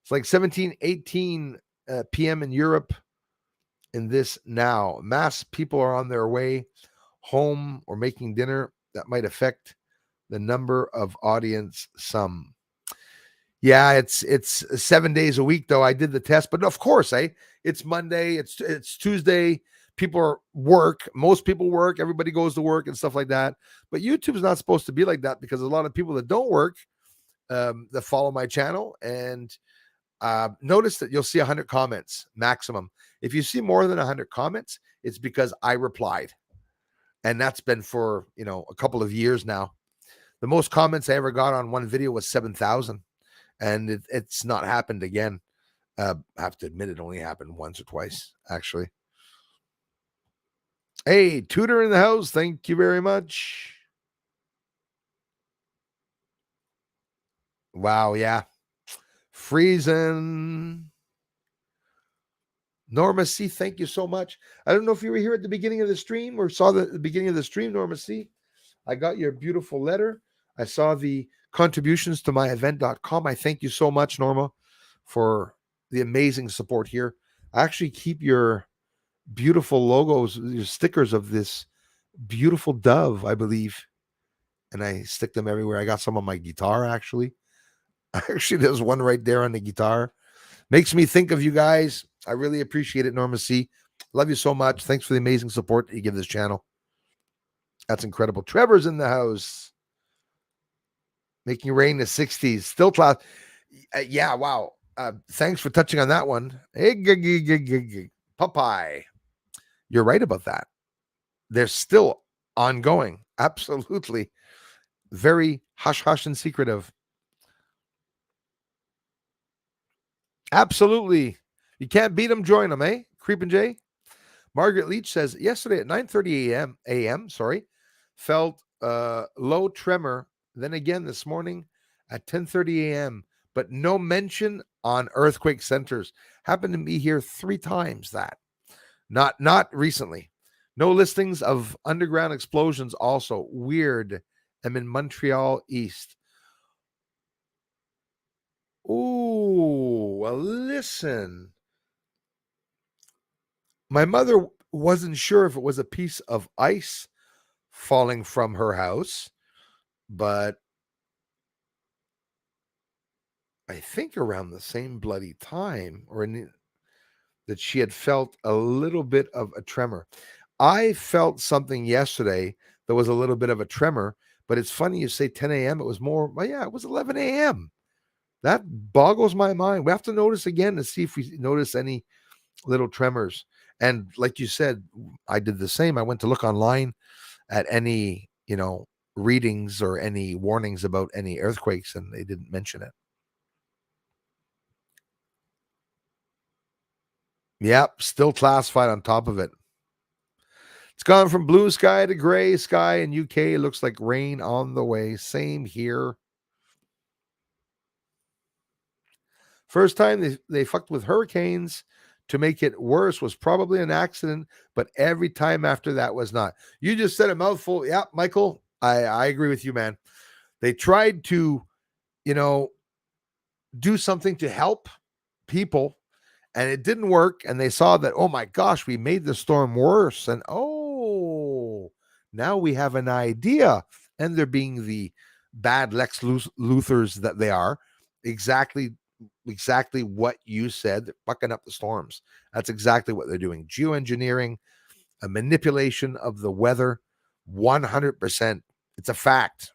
A: It's like 17:18 p.m. in Europe in this now. Mass people are on their way home or making dinner. That might affect the number of audience some. Yeah, it's 7 days a week, though. I did the test, but of course, it's Monday, it's Tuesday. People work. Most people work. Everybody goes to work and stuff like that. But YouTube's not supposed to be like that, because a lot of people that don't work that follow my channel, and notice that you'll see 100 comments maximum. If you see more than 100 comments, it's because I replied, and that's been for a couple of years now. The most comments I ever got on one video was 7,000, and it's not happened again. I have to admit, it only happened once or twice, actually. Hey, Tudor in the house. Thank you very much. Wow, yeah. Freezing. Norma C, thank you so much. I don't know if you were here at the beginning of the stream or saw the beginning of the stream, Norma C. I got your beautiful letter. I saw the contributions to myevent.com. I thank you so much, Norma, for the amazing support here. I actually keep your beautiful logos, your stickers of this beautiful dove, I believe, and I stick them everywhere. I got some on my guitar, actually. There's one right there on the guitar. Makes me think of you guys. I really appreciate it, Norma C. Love you so much. Thanks for the amazing support that you give this channel. That's incredible. Trevor's in the house. Making rain in the 60s. Still cloud. Yeah, wow. Thanks for touching on that one. Hey, Popeye. You're right about that. They're still ongoing. Absolutely. Very hush-hush and secretive. Absolutely. You can't beat them, join them, eh? Creepin' Jay. Margaret Leach says, yesterday at 9:30 a.m., felt low tremor. Then again this morning at 10:30 a.m., but no mention on earthquake centers. Happened to be here 3 times that. Not recently. No listings of underground explosions also. Weird. I'm in Montreal East. Ooh, well, listen. My mother wasn't sure if it was a piece of ice falling from her house, but I think around the same bloody time that she had felt a little bit of a tremor. I felt something yesterday that was a little bit of a tremor, but it's funny you say 10 a.m. It was more, well, yeah, it was 11 a.m. That boggles my mind. We have to notice again to see if we notice any little tremors. And like you said, I did the same. I went to look online at any, readings or any warnings about any earthquakes, and they didn't mention it. Yep, still classified on top of it. It's gone from blue sky to gray sky in UK. It looks like rain on the way. Same here. First time they fucked with hurricanes to make it worse was probably an accident, but every time after that was not. You just said a mouthful. Yeah, Michael, I agree with you, man. They tried to, do something to help people, and it didn't work. And they saw that, oh my gosh, we made the storm worse. And now we have an idea. And they're being the bad Lex Luthers that they are. Exactly what you said. They're bucking up the storms. That's exactly what they're doing. Geoengineering, a manipulation of the weather, 100%. It's a fact.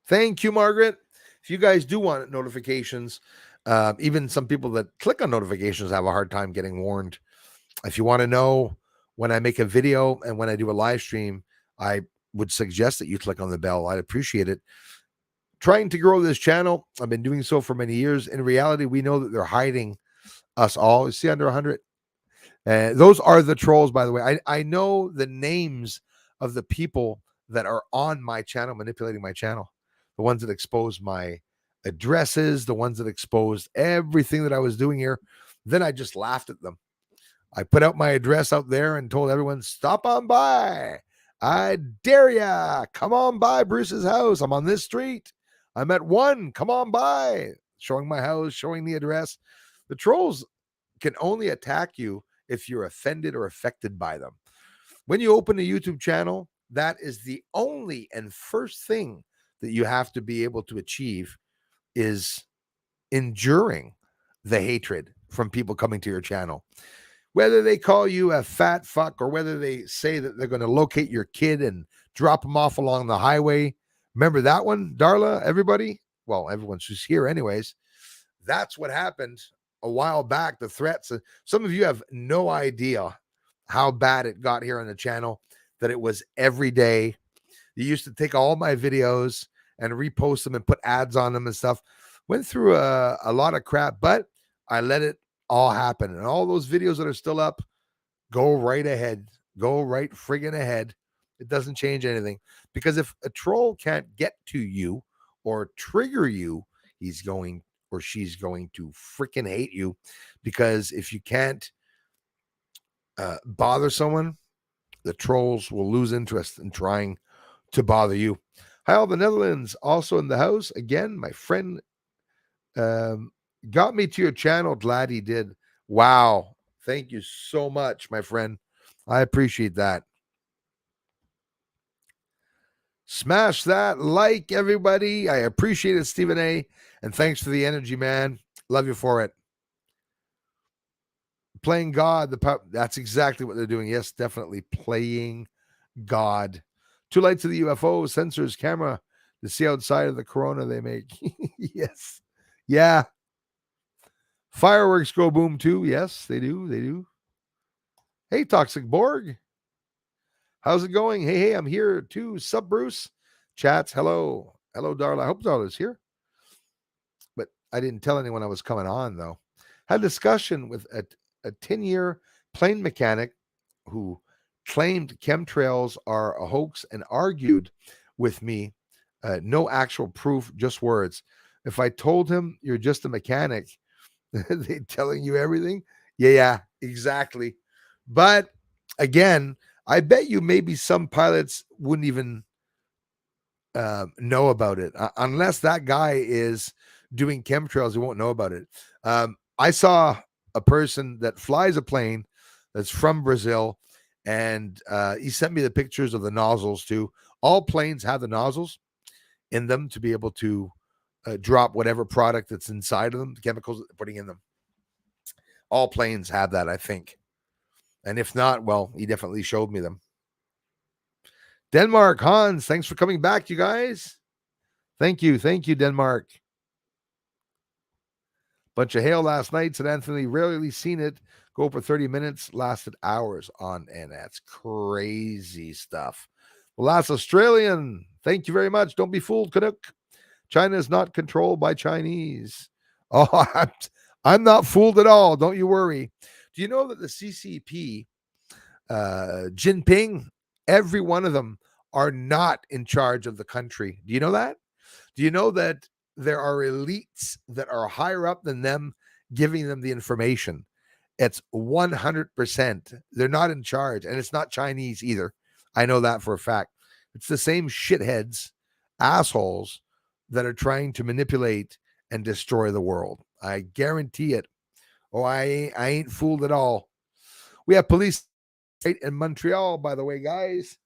A: Thank you, Margaret. If you guys do want notifications, even some people that click on notifications have a hard time getting warned. If you want to know when I make a video and when I do a live stream, I would suggest that you click on the bell. I'd appreciate it. Trying to grow this channel. I've been doing so for many years. In reality, we know that they're hiding us all. You see under 100? Those are the trolls, by the way. I know the names of the people that are on my channel, manipulating my channel. The ones that exposed my addresses, the ones that exposed everything that I was doing here. Then I just laughed at them. I put out my address out there and told everyone, stop on by. I dare ya. Come on by Bruce's house. I'm on this street. I'm at 1. Come on by. Showing my house, showing the address. The trolls can only attack you if you're offended or affected by them. When you open a YouTube channel, that is the only and first thing that you have to be able to achieve is enduring the hatred from people coming to your channel. Whether they call you a fat fuck or whether they say that they're going to locate your kid and drop him off along the highway. Remember that one, Darla, everybody? Well, everyone's who's here anyways. That's what happened a while back. The threats. Some of you have no idea how bad it got here on the channel, that it was every day. You used to take all my videos and repost them and put ads on them and stuff. Went through a lot of crap, but I let it all happen. And all those videos that are still up, go right ahead. Go right friggin' ahead. It doesn't change anything. Because if a troll can't get to you or trigger you, he's going or she's going to freaking hate you. Because if you can't bother someone, the trolls will lose interest in trying to bother you. Hi, all the Netherlands, also in the house. Again, my friend got me to your channel. Glad he did. Wow. Thank you so much, my friend. I appreciate that. Smash that like, everybody. I appreciate it, Stephen A. And thanks for the energy, man. Love you for it. Playing God, that's exactly what they're doing. Yes, definitely playing God. Two lights of the UFO, sensors, camera to see outside of the corona they make. Yes. Yeah. Fireworks go boom too. Yes, they do. They do. Hey, Toxic Borg. How's it going? Hey, I'm here too. Sup, Bruce? Chats, hello. Hello, Darla. I hope Darla's here. But I didn't tell anyone I was coming on, though. Had a discussion with a 10-year plane mechanic who claimed chemtrails are a hoax and argued with me. No actual proof, just words. If I told him you're just a mechanic, they telling you everything. Yeah, exactly. But again, I bet you maybe some pilots wouldn't even know about it unless that guy is doing chemtrails. He won't know about it. I saw a person that flies a plane that's from Brazil, and he sent me the pictures of the nozzles too. All planes have the nozzles in them to be able to drop whatever product that's inside of them, the chemicals that they're putting in them. All planes have that, I think. And if not, well, he definitely showed me them. Denmark, Hans, thanks for coming back, you guys. Thank you, Denmark. Bunch of hail last night, said Anthony. Rarely seen it go for 30 minutes, lasted hours on, and that's crazy stuff. The last Australian, thank you very much. Don't be fooled, Canuck. China is not controlled by Chinese. Oh, I'm not fooled at all. Don't you worry. Do you know that the CCP, Jinping, every one of them are not in charge of the country? Do you know that? Do you know that there are elites that are higher up than them giving them the information? It's 100%. They're not in charge, and it's not Chinese either. I know that for a fact. It's the same shitheads, assholes that are trying to manipulate and destroy the world. I guarantee it. Oh, I ain't fooled at all. We have police in Montreal, by the way, guys.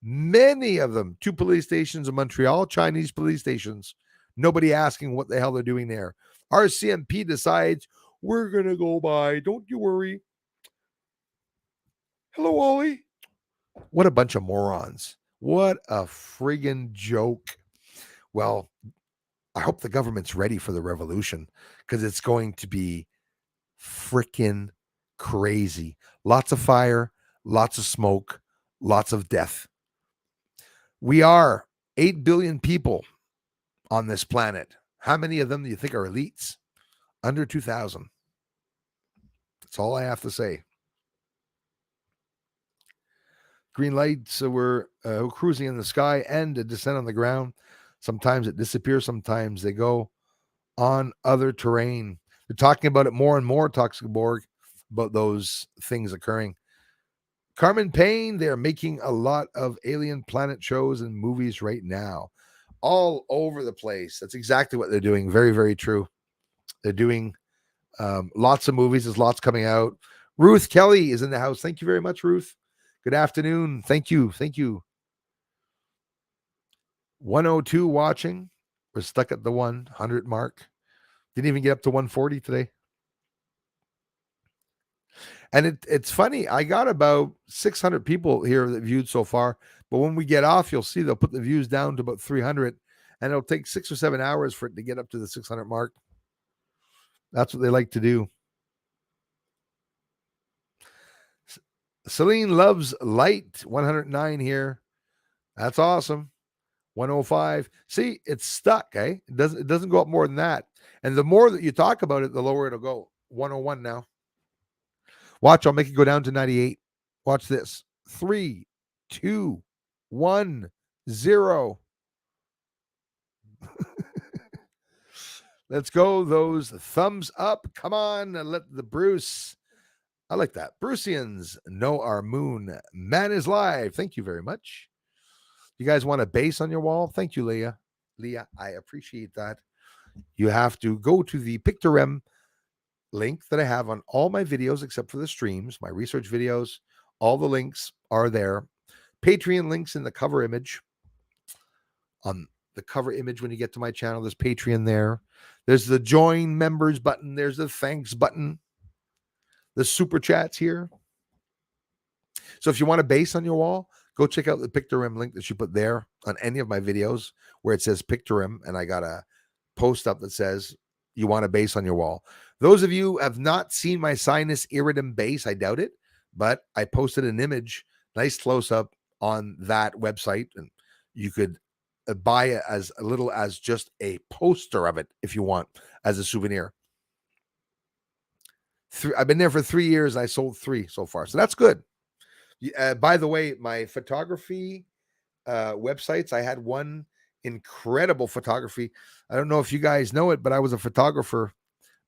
A: Many of them, 2 police stations in Montreal, Chinese police stations. Nobody asking what the hell they're doing there. RCMP decides we're going to go by. Don't you worry. Hello, Ollie. What a bunch of morons. What a friggin' joke. Well, I hope the government's ready for the revolution because it's going to be freaking crazy. Lots of fire, lots of smoke, lots of death. We are 8 billion people on this planet. How many of them do you think are elites? Under 2,000. That's all I have to say. Green lights were cruising in the sky and a descent on the ground. Sometimes it disappears. Sometimes they go on other terrain. They're talking about it more and more, Toxic Borg, about those things occurring. Carmen Payne, they're making a lot of alien planet shows and movies right now. All over the place. That's exactly what they're doing. Very, very true. They're doing lots of movies. There's lots coming out. Ruth Kelly is in the house. Thank you very much, Ruth. Good afternoon. Thank you. 102 watching. We're stuck at the 100 mark. Didn't even get up to 140 today. And it's funny. I got about 600 people here that viewed so far. But when we get off, you'll see they'll put the views down to about 300. And it'll take 6 or 7 hours for it to get up to the 600 mark. That's what they like to do. Celine loves light. 109 here. That's awesome. 105. See, it's stuck, eh? It doesn't go up more than that. And the more that you talk about it, the lower it'll go. 101 now. Watch, I'll make it go down to 98. Watch this. 3, 2, 1, 0. Let's go. Those thumbs up. Come on. Let the Bruce. I like that. Brucians know our moon. Man is live. Thank you very much. You guys want a base on your wall? Thank you, Leah. Leah, I appreciate that. You have to go to the Pictorem link that I have on all my videos except for the streams, my research videos. All the links are there. Patreon links in the cover image. on the cover image when you get to my channel. There's Patreon there. There's the join members button. There's the thanks button. The super chats here. So if you want a base on your wall, go check out the Pictorim link that you put there on any of my videos where it says Pictorim, and I got a post up that says you want a base on your wall. Those of you who have not seen my sinus iridum base, I doubt it, but I posted an image, nice close up on that website, and you could buy it as little as just a poster of it if you want as a souvenir. I've been there for 3 years. I sold 3 so far, so that's good. By the way, my photography websites, I had one incredible photography. I don't know if you guys know it, but I was a photographer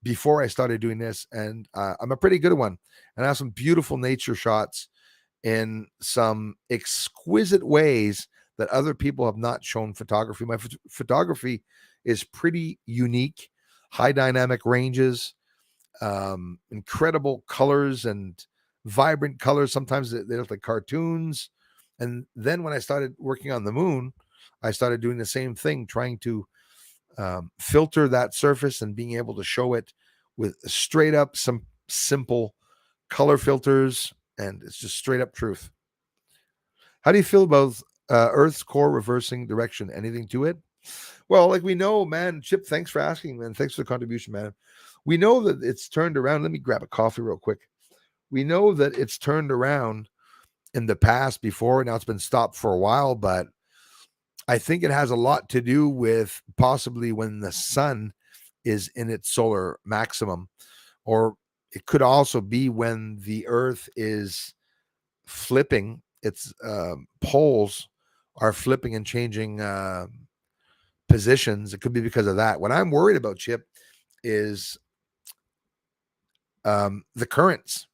A: before I started doing this, and I'm a pretty good one. And I have some beautiful nature shots in some exquisite ways that other people have not shown photography. My photography is pretty unique, high dynamic ranges, incredible colors and vibrant colors. Sometimes they look like cartoons. And then when I started working on the moon, I started doing the same thing, trying to filter that surface and being able to show it with straight up some simple color filters, and it's just straight up truth. How do you feel about Earth's core reversing direction? Anything to it? Well, like we know, man, Chip, thanks for asking, man. Thanks for the contribution, man. We know that it's turned around. Let me grab a coffee real quick. We know that it's turned around in the past before. Now it's been stopped for a while, but I think it has a lot to do with possibly when the sun is in its solar maximum, or it could also be when the Earth is flipping, its poles are flipping and changing positions. It could be because of that. What I'm worried about, Chip, is the currents.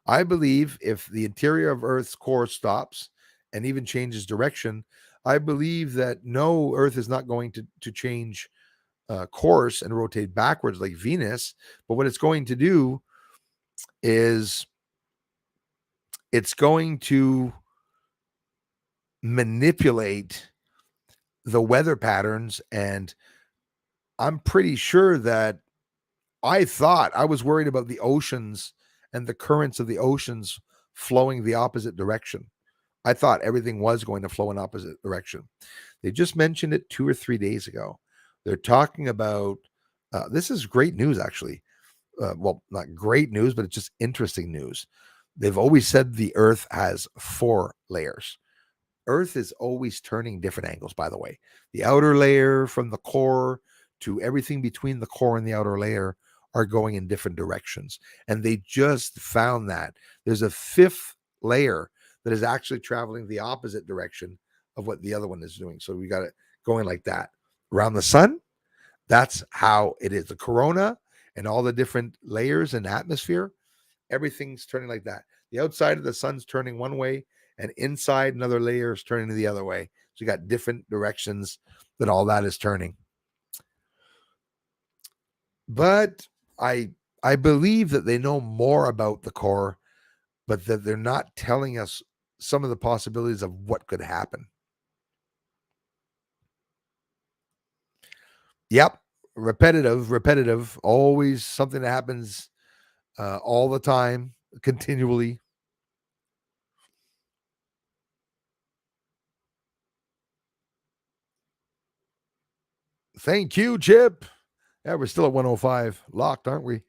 A: I believe if the interior of Earth's core stops and even changes direction, I believe that no, Earth is not going to change course and rotate backwards like Venus. But what it's going to do is it's going to manipulate the weather patterns. And I'm pretty sure that I was worried about the oceans and the currents of the oceans flowing the opposite direction. I thought everything was going to flow in opposite direction. They just mentioned it 2 or 3 days ago. They're talking about, this is great news, actually. Well, not great news, but it's just interesting news. They've always said the Earth has 4 layers. Earth is always turning different angles, by the way. The outer layer from the core to everything between the core and the outer layer are going in different directions. And they just found that there's a 5th layer that is actually traveling the opposite direction of what the other one is doing. So we got it going like that. Around the sun, that's how it is. The corona and all the different layers and atmosphere, everything's turning like that. The outside of the sun's turning one way, and inside another layer is turning the other way. So you got different directions that all that is turning. But I believe that they know more about the core, but that they're not telling us some of the possibilities of what could happen. Yep. Repetitive, always something that happens all the time, continually. Thank you, Chip. Yeah, we're still at 105. Locked, aren't we?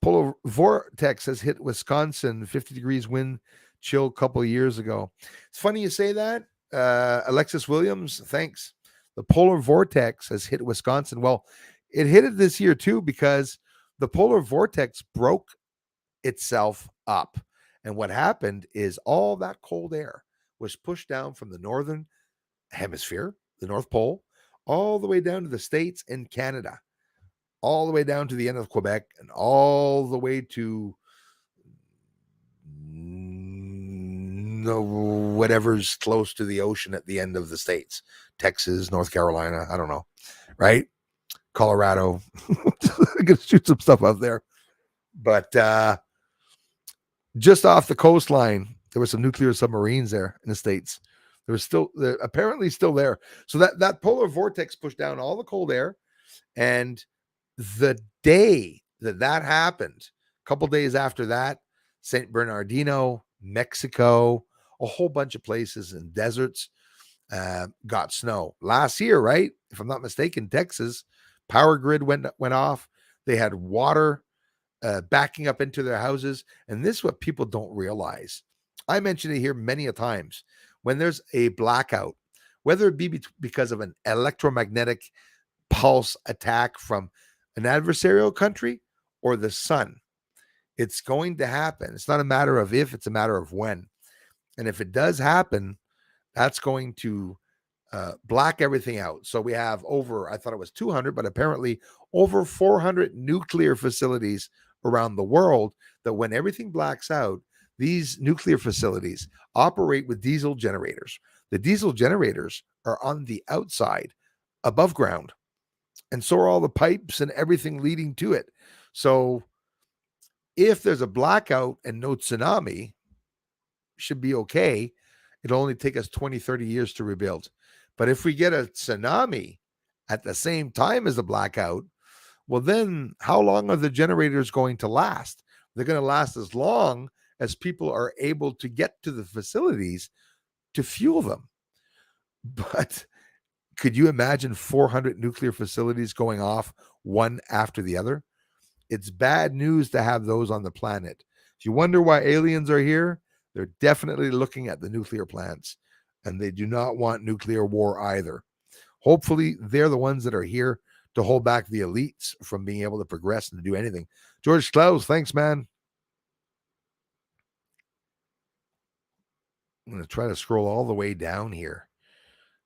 A: Polar vortex has hit Wisconsin, 50 degrees wind chill a couple of years ago. It's funny you say that. Alexis Williams, thanks. The polar vortex has hit Wisconsin. Well, it hit it this year too because the polar vortex broke itself up. And what happened is all that cold air was pushed down from the northern hemisphere, the North Pole, all the way down to the States and Canada, all the way down to the end of Quebec, and all the way to whatever's close to the ocean at the end of the States, Texas, North Carolina, I don't know, right? Colorado. I could shoot some stuff out there. But just off the coastline, there were some nuclear submarines there in the States They're apparently still there. So that polar vortex pushed down all the cold air, and the day that happened, a couple days after that, St. Bernardino, Mexico, a whole bunch of places and deserts got snow last year, right? If I'm not mistaken, Texas power grid went off. They had water backing up into their houses, and this is what people don't realize. I mentioned it here many a times. When there's a blackout, whether it be because of an electromagnetic pulse attack from an adversarial country or the sun, it's going to happen. It's not a matter of if, it's a matter of when. And if it does happen, that's going to black everything out. So we have over, I thought it was 200, but apparently over 400 nuclear facilities around the world that when everything blacks out, these nuclear facilities operate with diesel generators. The diesel generators are on the outside, above ground. And so are all the pipes and everything leading to it. So if there's a blackout and no tsunami, should be okay. It'll only take us 20, 30 years to rebuild. But if we get a tsunami at the same time as the blackout, well, then how long are the generators going to last? They're going to last as long as people are able to get to the facilities to fuel them. But could you imagine 400 nuclear facilities going off one after the other? It's bad news to have those on the planet. If you wonder why aliens are here, they're definitely looking at the nuclear plants, and they do not want nuclear war either. Hopefully, they're the ones that are here to hold back the elites from being able to progress and to do anything. George Klaus, thanks, man. I'm going to try to scroll all the way down here.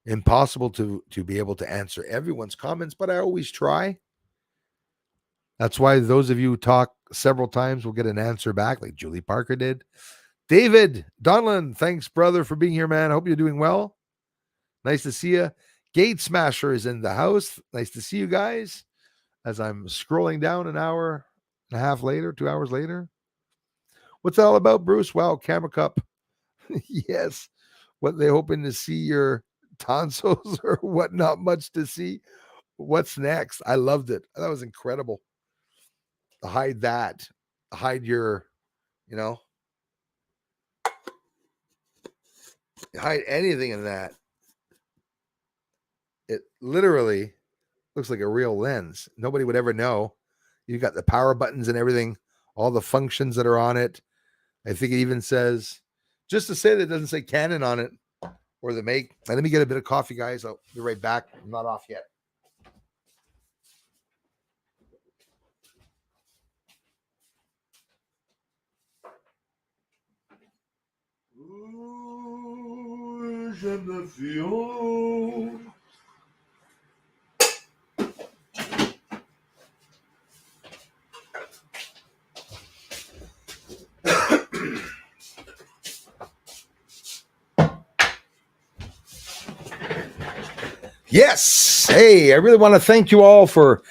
A: Impossible to be able to answer everyone's comments, but I always try. That's why those of you who talk several times will get an answer back, like Julie Parker did. David Donlan, thanks, brother, for being here, man. I hope you're doing well. Nice to see you. Gate Smasher is in the house. Nice to see you guys. As I'm scrolling down an hour and a half later, 2 hours later. What's that all about, Bruce? Wow, Camera Cup. Yes. What, they hoping to see your tonsils or what? Not much to see. What's next? I loved it. That was incredible. Hide that. Hide your, hide anything in that. It literally looks like a real lens. Nobody would ever know. You got the power buttons and everything, all the functions that are on it. I think it even says, just to say that it doesn't say Canon on it or the make. Let me get a bit of coffee, guys. I'll be right back. I'm not off yet. Ooh, j'aime le fio. Yes. Hey, I really want to thank you all for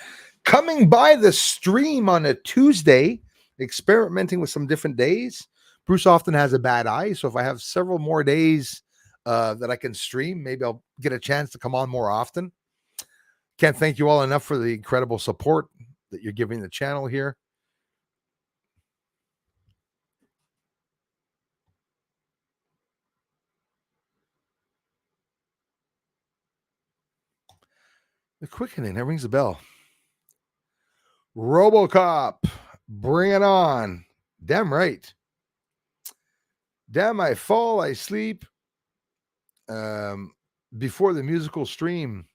A: coming by the stream on a Tuesday, experimenting with some different days. Bruce often has a bad eye, so if I have several more days that I can stream, maybe I'll get a chance to come on more often. Can't thank you all enough for the incredible support that you're giving the channel here. The quickening, that rings a bell. RoboCop, bring it on. Damn right. Damn, I fall, I sleep. Before the musical stream,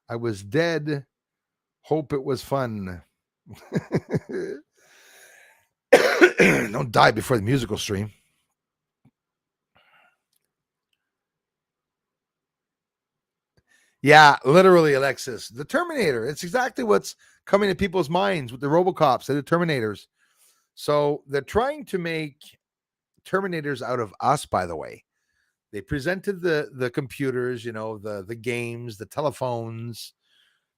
A: I was dead. Hope it was fun. Don't die before the musical stream. Yeah, literally, Alexis. The Terminator. It's exactly what's coming to people's minds with the RoboCops and the Terminators. So they're trying to make Terminators out of us, by the way. They presented the computers, the games, the telephones,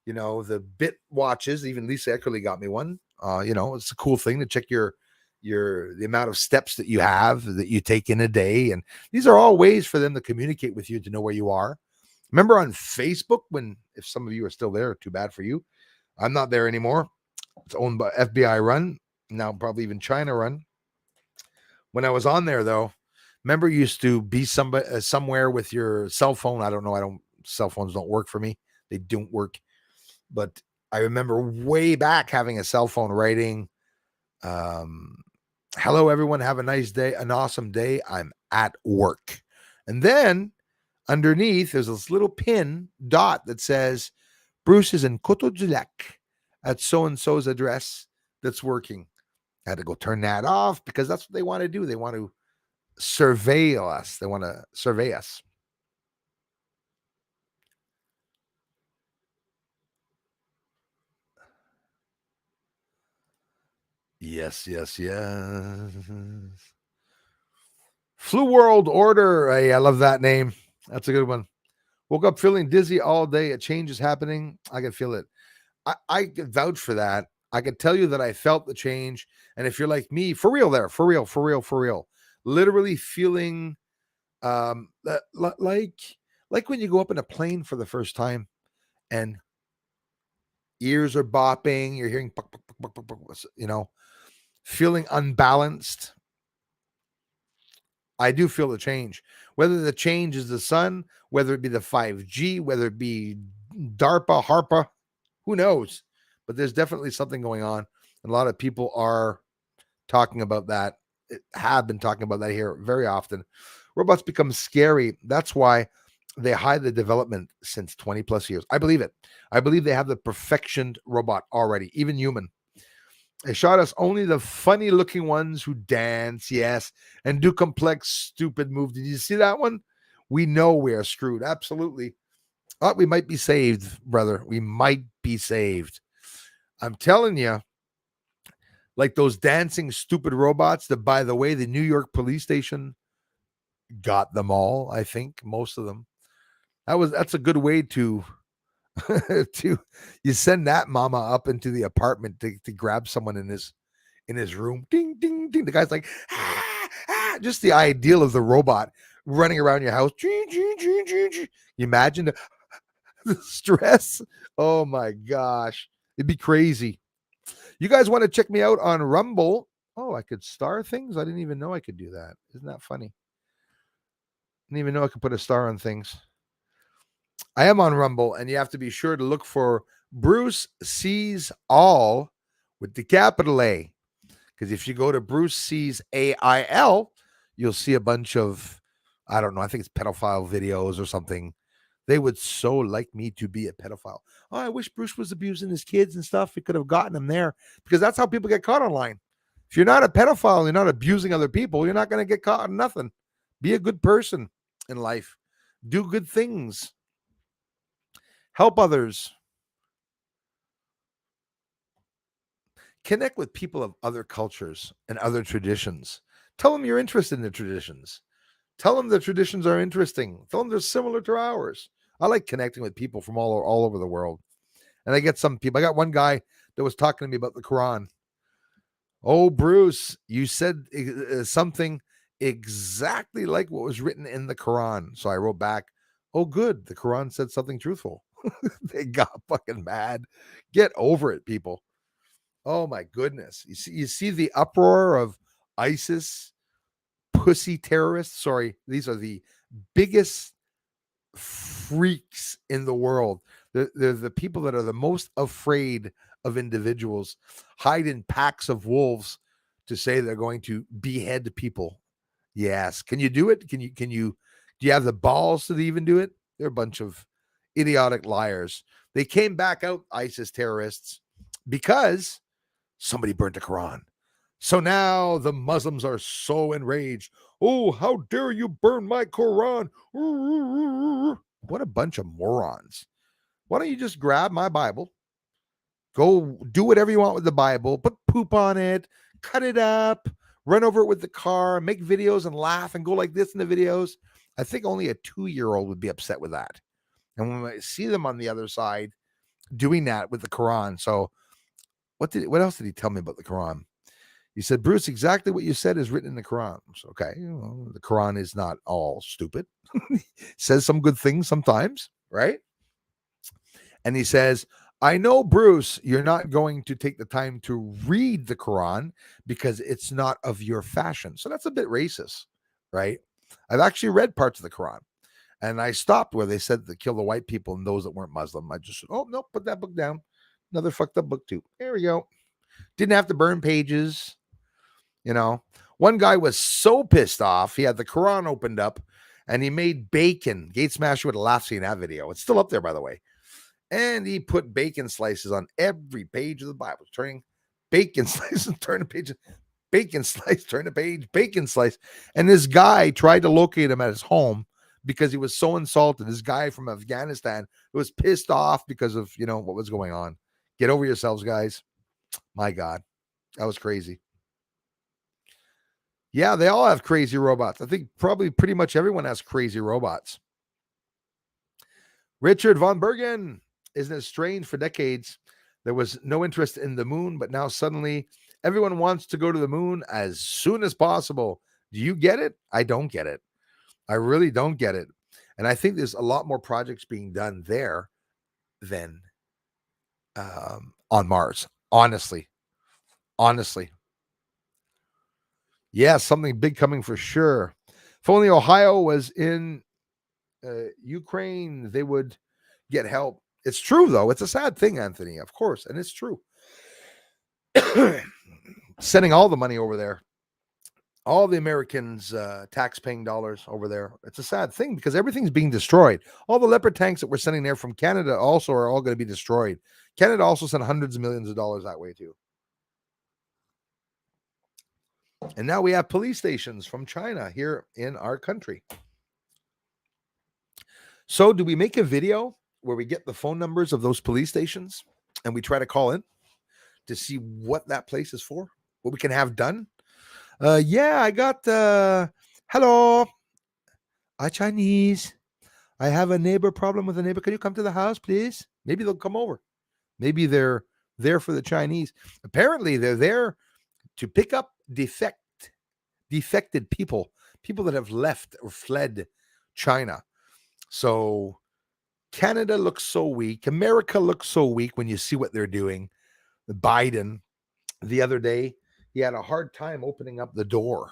A: the bit watches. Even Lisa Eckerly got me one. It's a cool thing to check your the amount of steps that you have that you take in a day. And these are all ways for them to communicate with you, to know where you are. Remember on Facebook, if some of you are still there, too bad for you. I'm not there anymore. It's owned by FBI run, now probably even China run. When I was on there, though, remember you used to be somewhere with your cell phone. I don't know. Cell phones don't work for me. They don't work. But I remember way back having a cell phone writing, hello, everyone. Have a nice day. An awesome day. I'm at work. And then underneath, there's this little pin dot that says, Bruce is in Coteau du Lac at so-and-so's address that's working. I had to go turn that off because that's what they want to do. They want to surveil us. They want to survey us. Yes. Flu World Order. Hey, I love that name. That's a good one. Woke up feeling dizzy all day. A change is happening. I can feel it. I can vouch for that. I can tell you that I felt the change. And if you're like me, for real, literally feeling like when you go up in a plane for the first time and ears are bopping, you're hearing, feeling unbalanced. I do feel the change. Whether the change is the sun, whether it be the 5G, whether it be DARPA, HARPA, who knows? But there's definitely something going on. And a lot of people are talking about that, have been talking about that here very often. Robots become scary. That's why they hide the development since 20 plus years. I believe it. I believe they have the perfectioned robot already, even human. They shot us only the funny looking ones who dance, yes, and do complex, stupid moves. Did you see that one? We know we are screwed. Absolutely. Oh, we might be saved, brother. We might be saved. I'm telling you, like those dancing, stupid robots that, by the way, the New York police station got them all, I think, most of them. That's a good way to you send that mama up into the apartment to grab someone in his room. Ding, ding, ding. The guy's like, just the ideal of the robot running around your house. You imagine the stress. Oh my gosh. It'd be crazy. You guys want to check me out on Rumble? Oh, I could star things? I didn't even know I could do that. Isn't that funny? Didn't even know I could put a star on things. I am on Rumble, and you have to be sure to look for Bruce Sees All with the capital A. Because if you go to Bruce Sees AIL, you'll see a bunch of, I don't know, I think it's pedophile videos or something. They would so like me to be a pedophile. Oh, I wish Bruce was abusing his kids and stuff. We could have gotten him there. Because that's how people get caught online. If you're not a pedophile, you're not abusing other people, you're not going to get caught in nothing. Be a good person in life. Do good things. Help others. Connect with people of other cultures and other traditions. Tell them you're interested in the traditions. Tell them the traditions are interesting. Tell them they're similar to ours. I like connecting with people from all over the world. And I get some people. I got one guy that was talking to me about the Quran. Oh, Bruce, you said something exactly like what was written in the Quran. So I wrote back, oh, good. The Quran said something truthful. They got fucking mad. Get over it, people. Oh my goodness. You see the uproar of ISIS pussy terrorists. Sorry, these are the biggest freaks in the world. They're the people that are the most afraid of individuals, hide in packs of wolves to say they're going to behead people. Yes. Can you do it? Do you have the balls to even do it? They're a bunch of idiotic liars. They came back out, ISIS terrorists, because somebody burnt the Quran. So now the Muslims are so enraged. Oh, how dare you burn my Quran? What a bunch of morons. Why don't you just grab my Bible, go do whatever you want with the Bible, put poop on it, cut it up, run over it with the car, make videos and laugh and go like this in the videos. I think only a 2-year-old would be upset with that. And when I see them on the other side doing that with the Quran. So what else did he tell me about the Quran? He said, Bruce, exactly what you said is written in the Quran. So, okay, the Quran is not all stupid. Says some good things sometimes, right? And he says, I know, Bruce, you're not going to take the time to read the Quran because it's not of your fashion. So that's a bit racist, right? I've actually read parts of the Quran. And I stopped where they said to kill the white people and those that weren't Muslim. I just said, oh, no, put that book down. Another fucked up book, too. There we go. Didn't have to burn pages. One guy was so pissed off. He had the Quran opened up and he made bacon. Gate Smasher would have laughed seeing that video. It's still up there, by the way. And he put bacon slices on every page of the Bible, turning bacon slices, turn a page, bacon slice, turn a page, bacon slice. And this guy tried to locate him at his home because he was so insulted. This guy from Afghanistan was pissed off because of, what was going on. Get over yourselves, guys. My God, that was crazy. Yeah, they all have crazy robots. I think probably pretty much everyone has crazy robots. Richard von Bergen, isn't it strange? For decades, there was no interest in the moon, but now suddenly everyone wants to go to the moon as soon as possible. Do you get it? I don't get it. I really don't get it. And I think there's a lot more projects being done there than on Mars. Honestly. Yeah, something big coming for sure. If only Ohio was in Ukraine, they would get help. It's true, though. It's a sad thing, Anthony, of course. And it's true. Sending all the money over there, all the Americans' tax-paying dollars over there. It's a sad thing because everything's being destroyed. All the Leopard tanks that we're sending there from Canada also are all going to be destroyed. Canada also sent hundreds of millions of dollars that way, too. And now we have police stations from China here in our country. So do we make a video where we get the phone numbers of those police stations and we try to call in to see what that place is for, what we can have done? Yeah, I got, hello, I'm Chinese. I have a neighbor problem with a neighbor. Can you come to the house, please? Maybe they'll come over. Maybe they're there for the Chinese. Apparently, they're there to pick up defected people that have left or fled China. So Canada looks so weak. America looks so weak when you see what they're doing. Biden, the other day, he had a hard time opening up the door.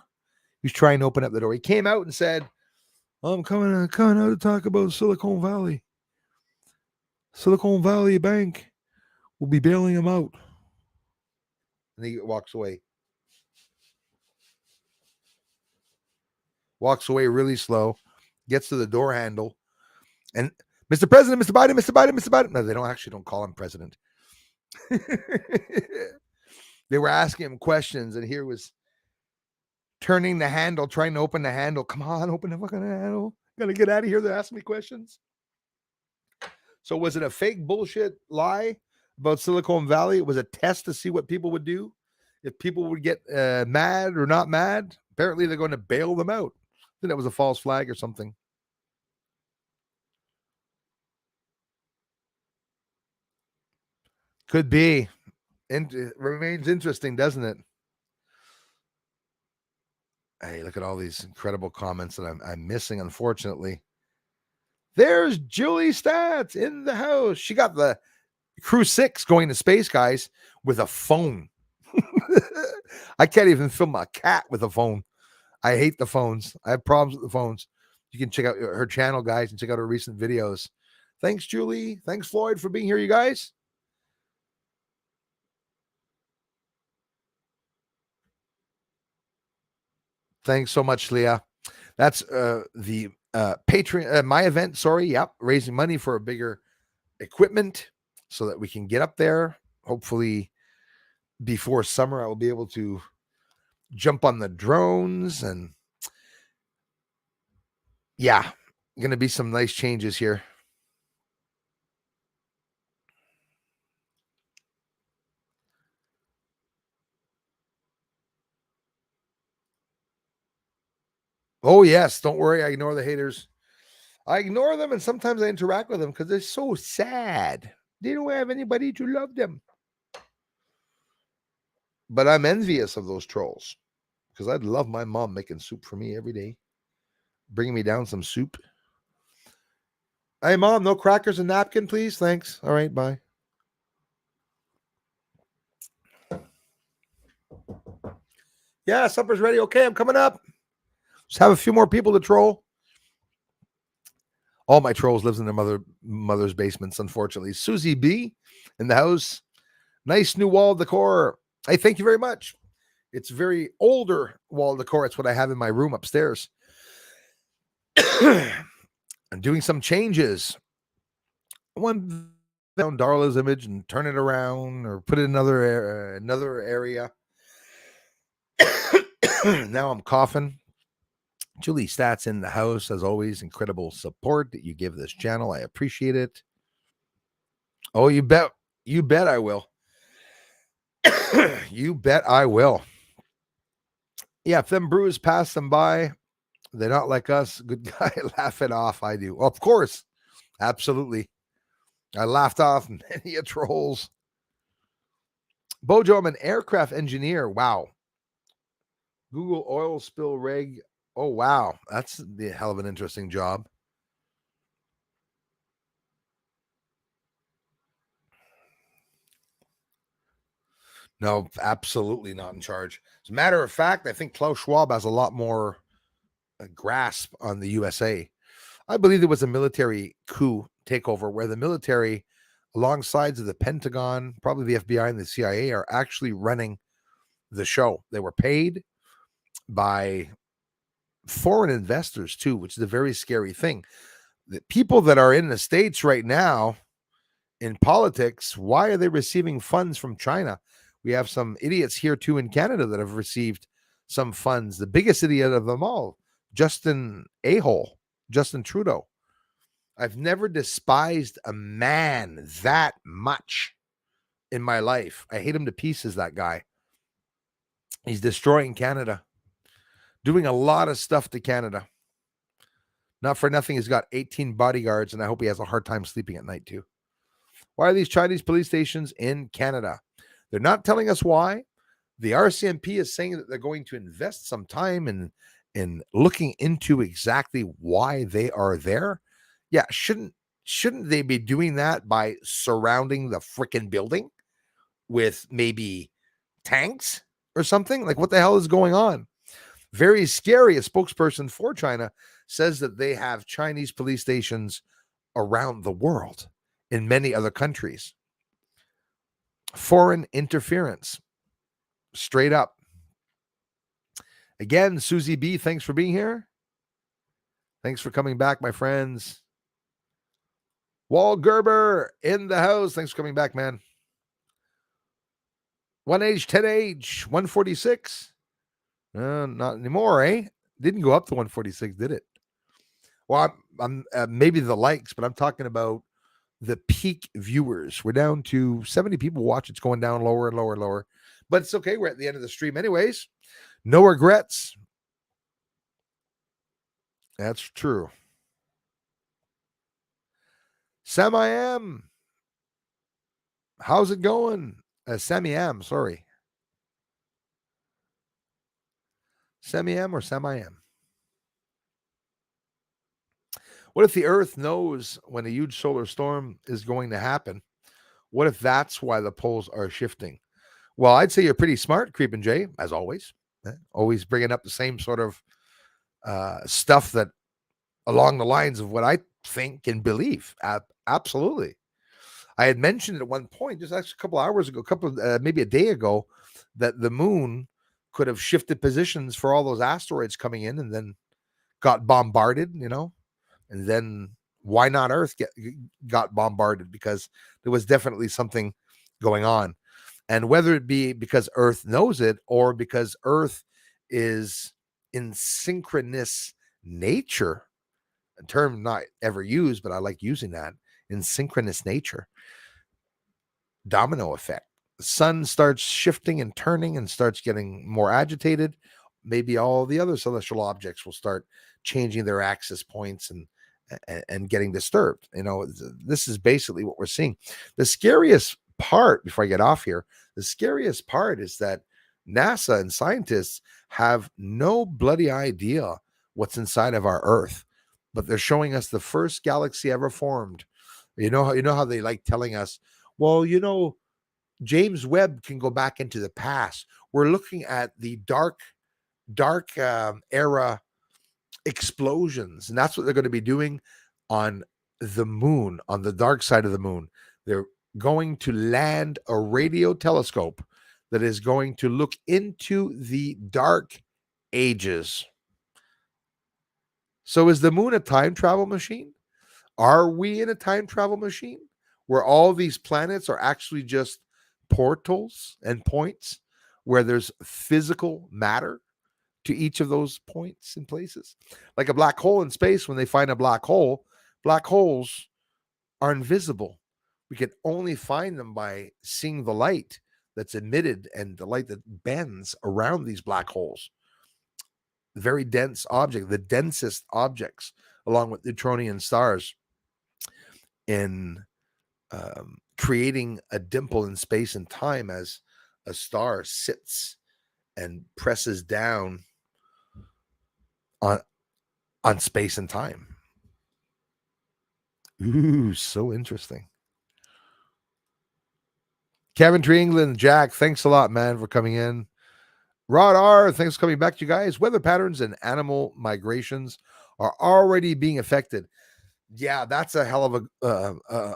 A: He was trying to open up the door. He came out and said, I'm coming out to talk about Silicon Valley. Silicon Valley Bank will be bailing him out. And he walks away. Walks away really slow. Gets to the door handle. And Mr. President, Mr. Biden, Mr. Biden, Mr. Biden. No, they don't call him president. They were asking him questions, and here was turning the handle, trying to open the handle. Come on, open the fucking handle. Gotta get out of here. They're asking me questions. So was it a fake bullshit lie about Silicon Valley? It was a test to see what people would do. If people would get mad or not mad, apparently they're going to bail them out. I think that was a false flag or something. Could be. And it remains interesting, doesn't it? Hey, look at all these incredible comments that I'm missing, unfortunately. There's Julie Stats in the house. She got the Crew 6 going to space, guys, with a phone. I can't even film a cat with a phone. I hate the phones. I have problems with the phones. You can check out her channel, guys, and check out her recent videos. Thanks, Julie. Thanks, Floyd, for being here, you guys. Thanks so much, Leah. That's the Patreon, my event. Sorry, yep, raising money for a bigger equipment so that we can get up there. Hopefully, before summer, I will be able to jump on the drones and yeah, going to be some nice changes here. Oh, yes. Don't worry. I ignore the haters. I ignore them, and sometimes I interact with them because they're so sad. They don't have anybody to love them. But I'm envious of those trolls because I'd love my mom making soup for me every day, bringing me down some soup. Hey, Mom, no crackers and napkin, please? Thanks. All right, bye. Yeah, supper's ready. Okay, I'm coming up. Just have a few more people to troll. All my trolls lives in their mother's basements, unfortunately. Susie B in the house. Nice new wall decor. Hey, thank you very much. It's very older wall decor. It's what I have in my room upstairs. I'm doing some changes. One down Darla's image and turn it around or put it in another area. Now I'm coughing. Julie Stats in the house, as always. Incredible support that you give this channel. I appreciate it. Oh, you bet I will. You bet I will. Yeah, if them brews pass them by, they're not like us. Good guy, laugh it off. I do. Of course. Absolutely. I laughed off many a trolls. Bojo, I'm an aircraft engineer. Wow. Google oil spill reg. Oh, wow. That's the hell of an interesting job. No, absolutely not in charge. As a matter of fact, I think Klaus Schwab has a lot more grasp on the USA. I believe there was a military coup takeover where the military, alongside of the Pentagon, probably the FBI and the CIA, are actually running the show. They were paid by foreign investors too, which is a very scary thing. The people that are in the States right now in politics, why are they receiving funds from China? We have some idiots here too in Canada that have received some funds. The biggest idiot of them all, Justin Trudeau. I've never despised a man that much in my life. I hate him to pieces, that guy. He's destroying Canada, doing a lot of stuff to Canada. Not for nothing, he's got 18 bodyguards, and I hope he has a hard time sleeping at night too. Why are these Chinese police stations in Canada? They're not telling us why. The RCMP is saying that they're going to invest some time in looking into exactly why they are there. Yeah, shouldn't they be doing that by surrounding the freaking building with maybe tanks or something? Like, what the hell is going on? Very scary. A spokesperson for China says that they have Chinese police stations around the world in many other countries. Foreign interference. Straight up. Again, Susie B, thanks for being here. Thanks for coming back, my friends. Wall Gerber in the house. Thanks for coming back, man. 1 age, 10 age, 146. Not anymore, eh? Didn't go up to 146, did it? Well, I'm maybe the likes, but I'm talking about the peak viewers. We're down to 70 people watch. It's going down lower and lower and lower. But it's okay. We're at the end of the stream anyways. No regrets. That's true. Sammy M. How's it going? Sammy M, sorry. Sammy M or Sammy M? What if the Earth knows when a huge solar storm is going to happen? What if that's why the poles are shifting? Well, I'd say you're pretty smart, Creepin' Jay, as always. Always bringing up the same sort of stuff that along the lines of what I think and believe. Absolutely. I had mentioned at one point, just actually a couple hours ago, maybe a day ago, that the moon could have shifted positions for all those asteroids coming in and then got bombarded, and then why not Earth got bombarded? Because there was definitely something going on. And whether it be because Earth knows it or because Earth is in synchronous nature, a term not ever used, but I like using that, in synchronous nature, domino effect. The sun starts shifting and turning and starts getting more agitated. Maybe all the other celestial objects will start changing their axis points and getting disturbed. This is basically what we're seeing. The scariest part, before I get off here, the scariest part is that NASA and scientists have no bloody idea what's inside of our Earth, but they're showing us the first galaxy ever formed. You know how they like telling us, well, James Webb can go back into the past. We're looking at the dark era explosions, and that's what they're going to be doing on the moon, on the dark side of the moon. They're going to land a radio telescope that is going to look into the dark ages. So is the moon a time travel machine? Are we in a time travel machine where all these planets are actually just portals and points where there's physical matter to each of those points and places? Like a black hole in space, when they find a black holes are invisible. We can only find them by seeing the light that's emitted and the light that bends around these black holes. Very dense object, the densest objects, along with neutronian stars, in creating a dimple in space and time as a star sits and presses down on space and time. Ooh, so interesting. Kevin to England, Jack, thanks a lot, man, for coming in. Rod R, thanks for coming back to you guys. Weather patterns and animal migrations are already being affected. Yeah, that's a hell of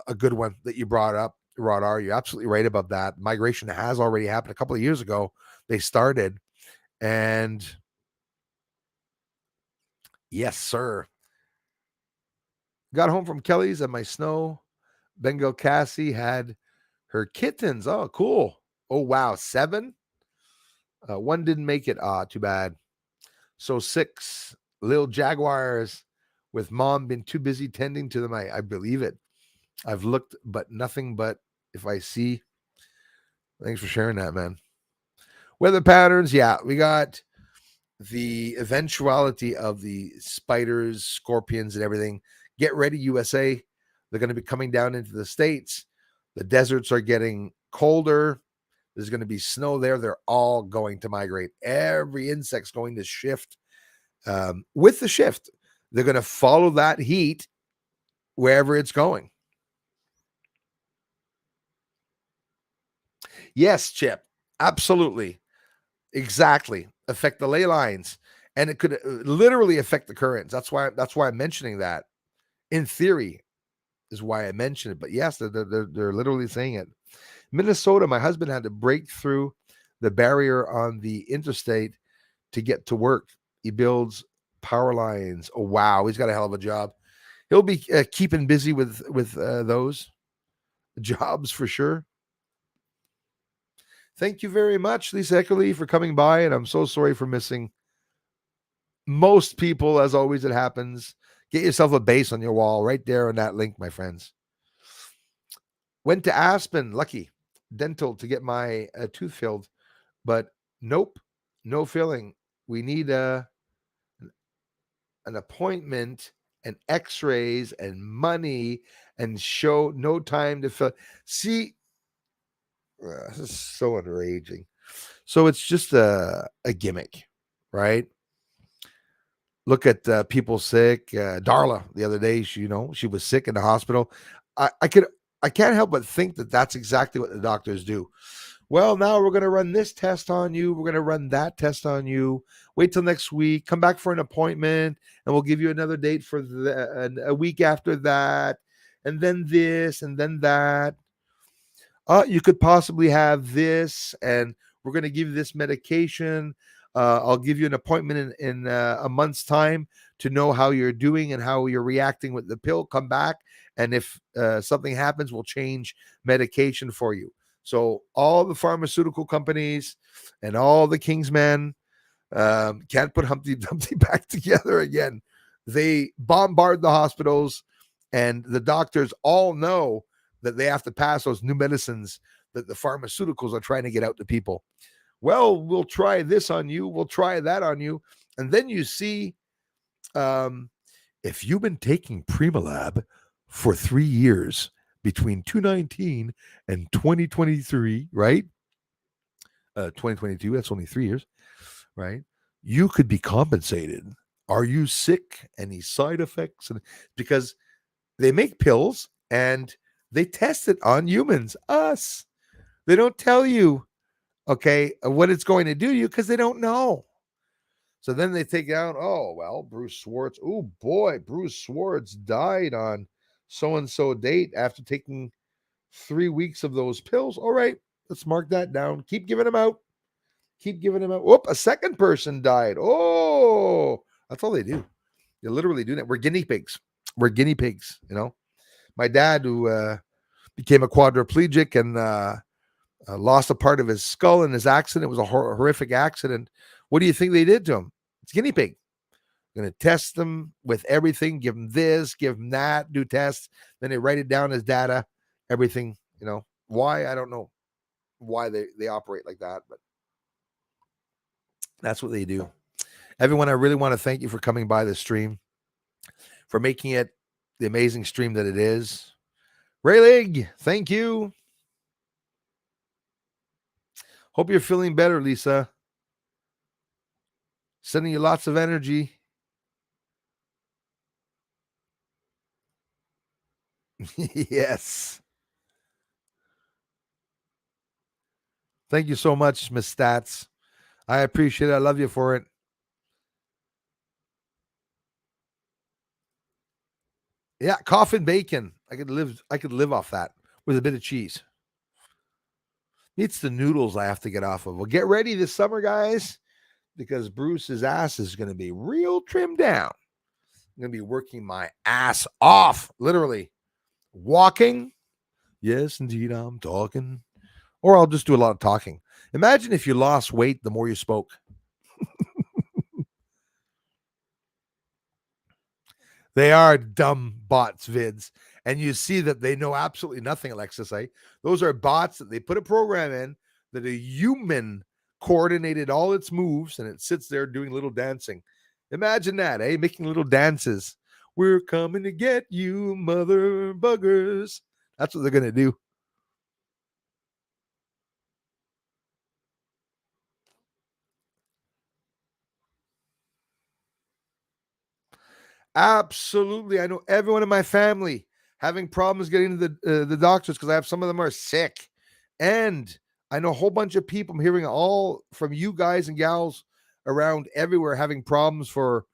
A: a good one that you brought up, Rod R. You're absolutely right about that. Migration has already happened a couple of years ago. They started, and yes, sir. Got home from Kelly's and my snow Bengal Cassie had her kittens. Oh, cool. Oh, wow. 7? One didn't make it. Ah, too bad. So 6 little jaguars with mom been too busy tending to them. I believe it. I've looked, but nothing but if I see. Thanks for sharing that, man. Weather patterns. Yeah, we got the eventuality of the spiders, scorpions, and everything. Get ready, USA. They're going to be coming down into the States. The deserts are getting colder. There's going to be snow there. They're all going to migrate. Every insect's going to shift. With the shift, they're going to follow that heat wherever it's going. Yes, Chip. Absolutely. Exactly. Affect the ley lines. And it could literally affect the currents. That's why I'm mentioning that. In theory, is why I mentioned it. But yes, they're literally saying it. Minnesota, my husband had to break through the barrier on the interstate to get to work. He builds power lines. Oh, wow. He's got a hell of a job. He'll be keeping busy with those jobs for sure. Thank you very much, Lisa Eckerly, for coming by. And I'm so sorry for missing most people. As always, it happens. Get yourself a base on your wall right there on that link, my friends. Went to Aspen, lucky, dental to get my tooth filled. But nope, no filling. We need an appointment and x-rays and money and show no time to fill. See, this is so enraging. So it's just a gimmick, right? Look at people sick. Darla the other day, she was sick in the hospital. I can't help but think that that's exactly what the doctors do. Well, now we're going to run this test on you. We're going to run that test on you. Wait till next week. Come back for an appointment, and we'll give you another date for a week after that, and then this, and then that. You could possibly have this, and we're going to give you this medication. I'll give you an appointment in a month's time to know how you're doing and how you're reacting with the pill. Come back, and if something happens, we'll change medication for you. So all the pharmaceutical companies and all the Kingsmen can't put Humpty Dumpty back together again. They bombard the hospitals, and the doctors all know that they have to pass those new medicines that the pharmaceuticals are trying to get out to people. Well, we'll try this on you. We'll try that on you. And then you see, if you've been taking Primalab for 3 years between 2019 and 2023, right? 2022. That's only 3 years, right? You could be compensated. Are you sick? Any side effects? And because they make pills and they test it on humans, us. They don't tell you, okay, what it's going to do to you because they don't know. So then they take out, oh, well, Bruce Swartz. Oh, boy, Bruce Swartz died on so and so date after taking 3 weeks of those pills. All right, let's mark that down. Keep giving them out. Keep giving them out. Whoop, a second person died. Oh, that's all they do. They literally do that. We're guinea pigs. We're guinea pigs, you know. My dad, who became a quadriplegic and lost a part of his skull in his accident. It was a horrific accident. What do you think they did to him? It's guinea pig. Going to test them with everything, give them this, give them that, do tests. Then they write it down as data, everything, you know. Why? I don't know why they operate like that, but that's what they do. Everyone, I really want to thank you for coming by the stream, for making it the amazing stream that it is. Raylig, thank you. Hope you're feeling better, Lisa. Sending you lots of energy. Yes. Thank you so much, Miss Stats. I appreciate it. I love you for it. Yeah, coffin bacon. I could live off that with a bit of cheese. It's the noodles I have to get off of. Well, get ready this summer, guys, because Bruce's ass is going to be real trimmed down. I'm going to be working my ass off, literally. Walking. Yes, indeed, I'm talking. Or I'll just do a lot of talking. Imagine if you lost weight the more you spoke. They are dumb bots vids. And you see that they know absolutely nothing, Alexis. Those are bots that they put a program in that a human coordinated all its moves and it sits there doing little dancing. Imagine that, making little dances. We're coming to get you, mother buggers. That's what they're going to do. Absolutely. I know everyone in my family having problems getting to the doctors because I have some of them are sick. And I know a whole bunch of people. I'm hearing all from you guys and gals around everywhere having problems for.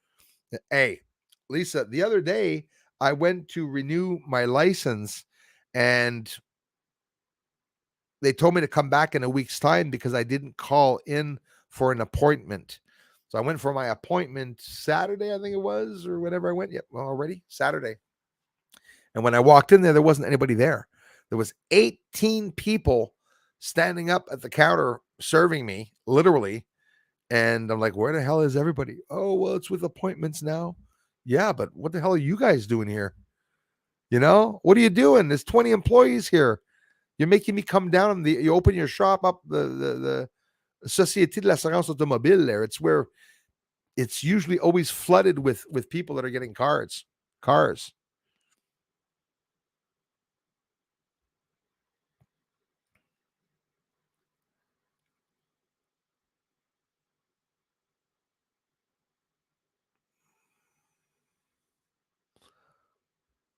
A: Hey, Lisa, the other day I went to renew my license and they told me to come back in a week's time because I didn't call in for an appointment. So I went for my appointment Saturday, I think it was, or whenever I went. Yep, well, already Saturday. And when I walked in there wasn't anybody there. There was 18 people standing up at the counter serving me, literally. And I'm like, where the hell is everybody? Oh, well, it's with appointments now. Yeah, but what the hell are you guys doing here? You know, what are you doing? There's 20 employees here. You're making me come down. You open your shop up, the Société de l'Assurance Automobile there. It's where it's usually always flooded with people that are getting cars.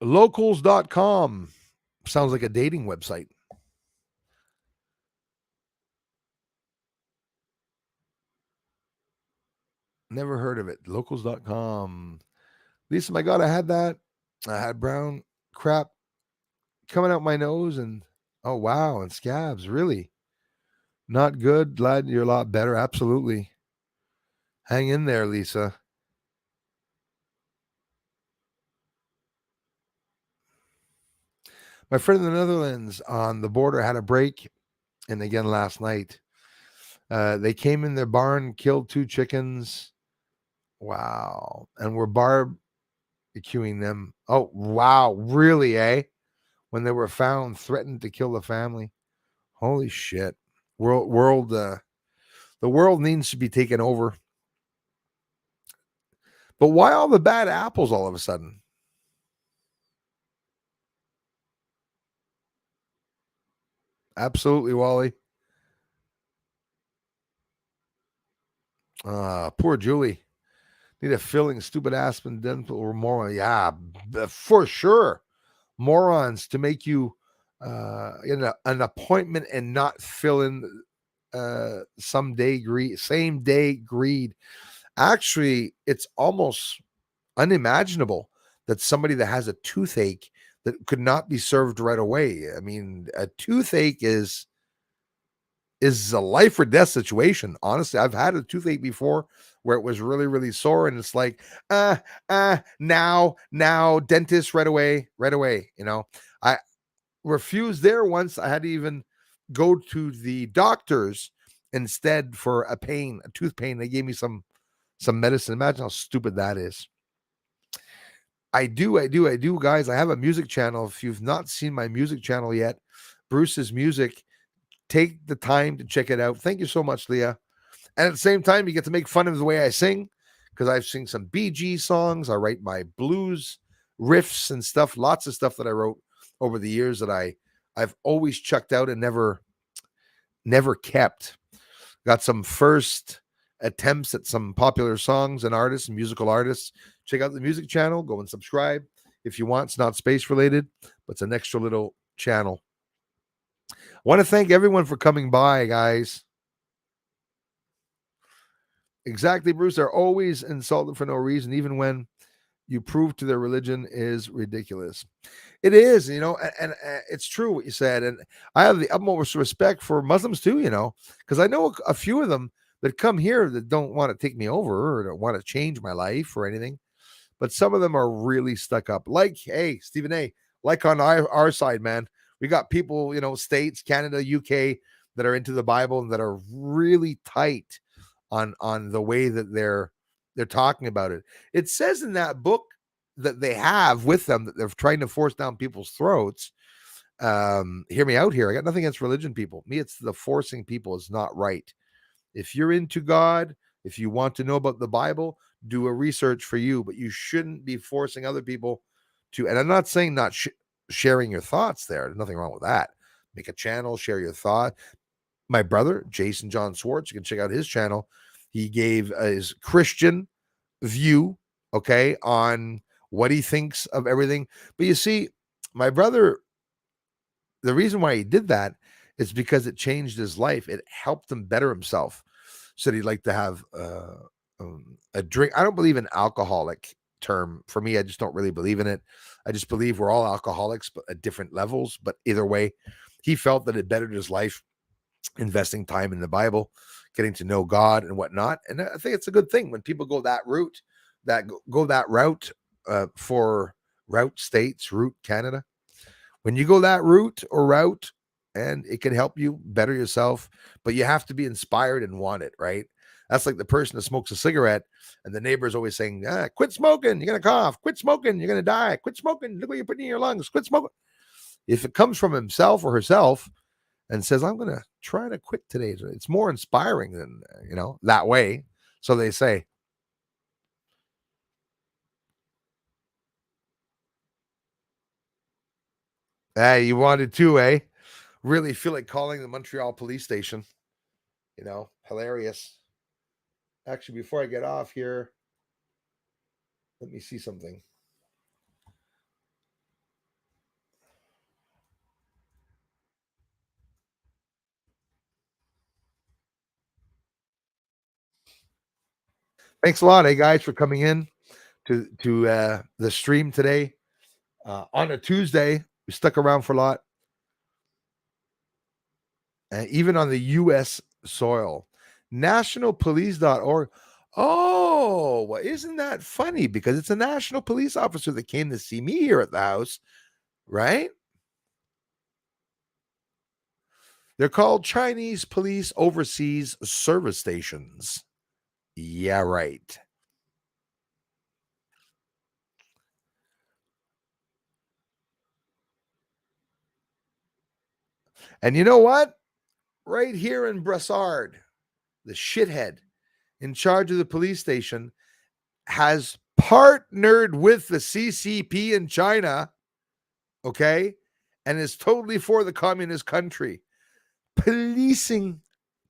A: Locals.com sounds like a dating website. Never heard of it. Locals.com. Lisa, my God, I had that. I had brown crap coming out my nose and oh wow, and scabs. Really? Not good. Glad you're a lot better. Absolutely. Hang in there, Lisa. My friend in the Netherlands on the border had a break, and again last night. They came in their barn, killed 2 chickens. Wow. And we're barbecuing them. Oh, wow. Really, eh? When they were found, threatened to kill the family. Holy shit. The world needs to be taken over. But why all the bad apples all of a sudden? Absolutely, Wally. Poor Julie. Need a filling, stupid Aspen dental or moron. Yeah, for sure. Morons to make you in an appointment and not fill in same day greed. Actually, it's almost unimaginable that somebody that has a toothache that could not be served right away. I mean, a toothache is a life or death situation. Honestly, I've had a toothache before where it was really, really sore, and it's like, now, dentist right away. I refused there once. I had to even go to the doctors instead for a tooth pain. They gave me some medicine. Imagine how stupid that is. I do, guys. I have a music channel. If you've not seen my music channel yet, Bruce's Music, take the time to check it out. Thank you so much, Leah. And at the same time, you get to make fun of the way I sing because I've sing some BG songs. I write my blues riffs and stuff, lots of stuff that I wrote over the years that I've always chucked out and never kept. Got some first attempts at some popular songs and artists and musical artists. Check out the music channel. Go and subscribe if you want. It's not space related, but it's an extra little channel. I want to thank everyone for coming by, guys. Exactly, Bruce. They're always insulted for no reason, even when you prove to their religion is ridiculous. It is, and it's true what you said. And I have the utmost respect for Muslims too, because I know a few of them that come here that don't want to take me over or don't want to change my life or anything. But some of them are really stuck up. Like, hey, Stephen A., like on our side, man, we got people, states, Canada, UK, that are into the Bible and that are really tight on the way that they're talking about it. It says in that book that they have with them that they're trying to force down people's throats. Hear me out here. I got nothing against religion people. Me, it's the forcing people is not right. If you're into God, if you want to know about the Bible, do a research for you, but you shouldn't be forcing other people to. And I'm not saying not sharing your thoughts there. There's nothing wrong with that. Make a channel, share your thought. My brother, Jason John Swartz, you can check out his channel. He gave his Christian view, okay, on what he thinks of everything. But you see, my brother, the reason why he did that is because it changed his life. It helped him better himself. Said he'd like to have a drink. I don't believe in alcoholic term. For me, I just don't really believe in it. I just believe we're all alcoholics, but at different levels. But either way, he felt that it bettered his life, investing time in the Bible, getting to know God and whatnot. And I think it's a good thing when people go that route, go that route for route states, route Canada. When you go that route, and it can help you better yourself, but you have to be inspired and want it, right? That's like the person that smokes a cigarette and the neighbor's always saying, quit smoking, you're going to cough, quit smoking, you're going to die, quit smoking, look what you're putting in your lungs, quit smoking. If it comes from himself or herself and says, I'm going to try to quit today, it's more inspiring than, that way. So they say. Hey, you wanted to, eh? Really feel like calling the Montreal police station. Hilarious. Actually, before I get off here, let me see something. Thanks a lot, hey guys, for coming in to the stream today on a Tuesday. We stuck around for a lot, even on the U.S. soil. Nationalpolice.org. Oh, well, isn't that funny? Because it's a national police officer that came to see me here at the house, right? They're called Chinese Police Overseas Service Stations. Yeah, right. And you know what? Right here in Brassard, the shithead in charge of the police station has partnered with the CCP in China, okay, and is totally for the communist country. Policing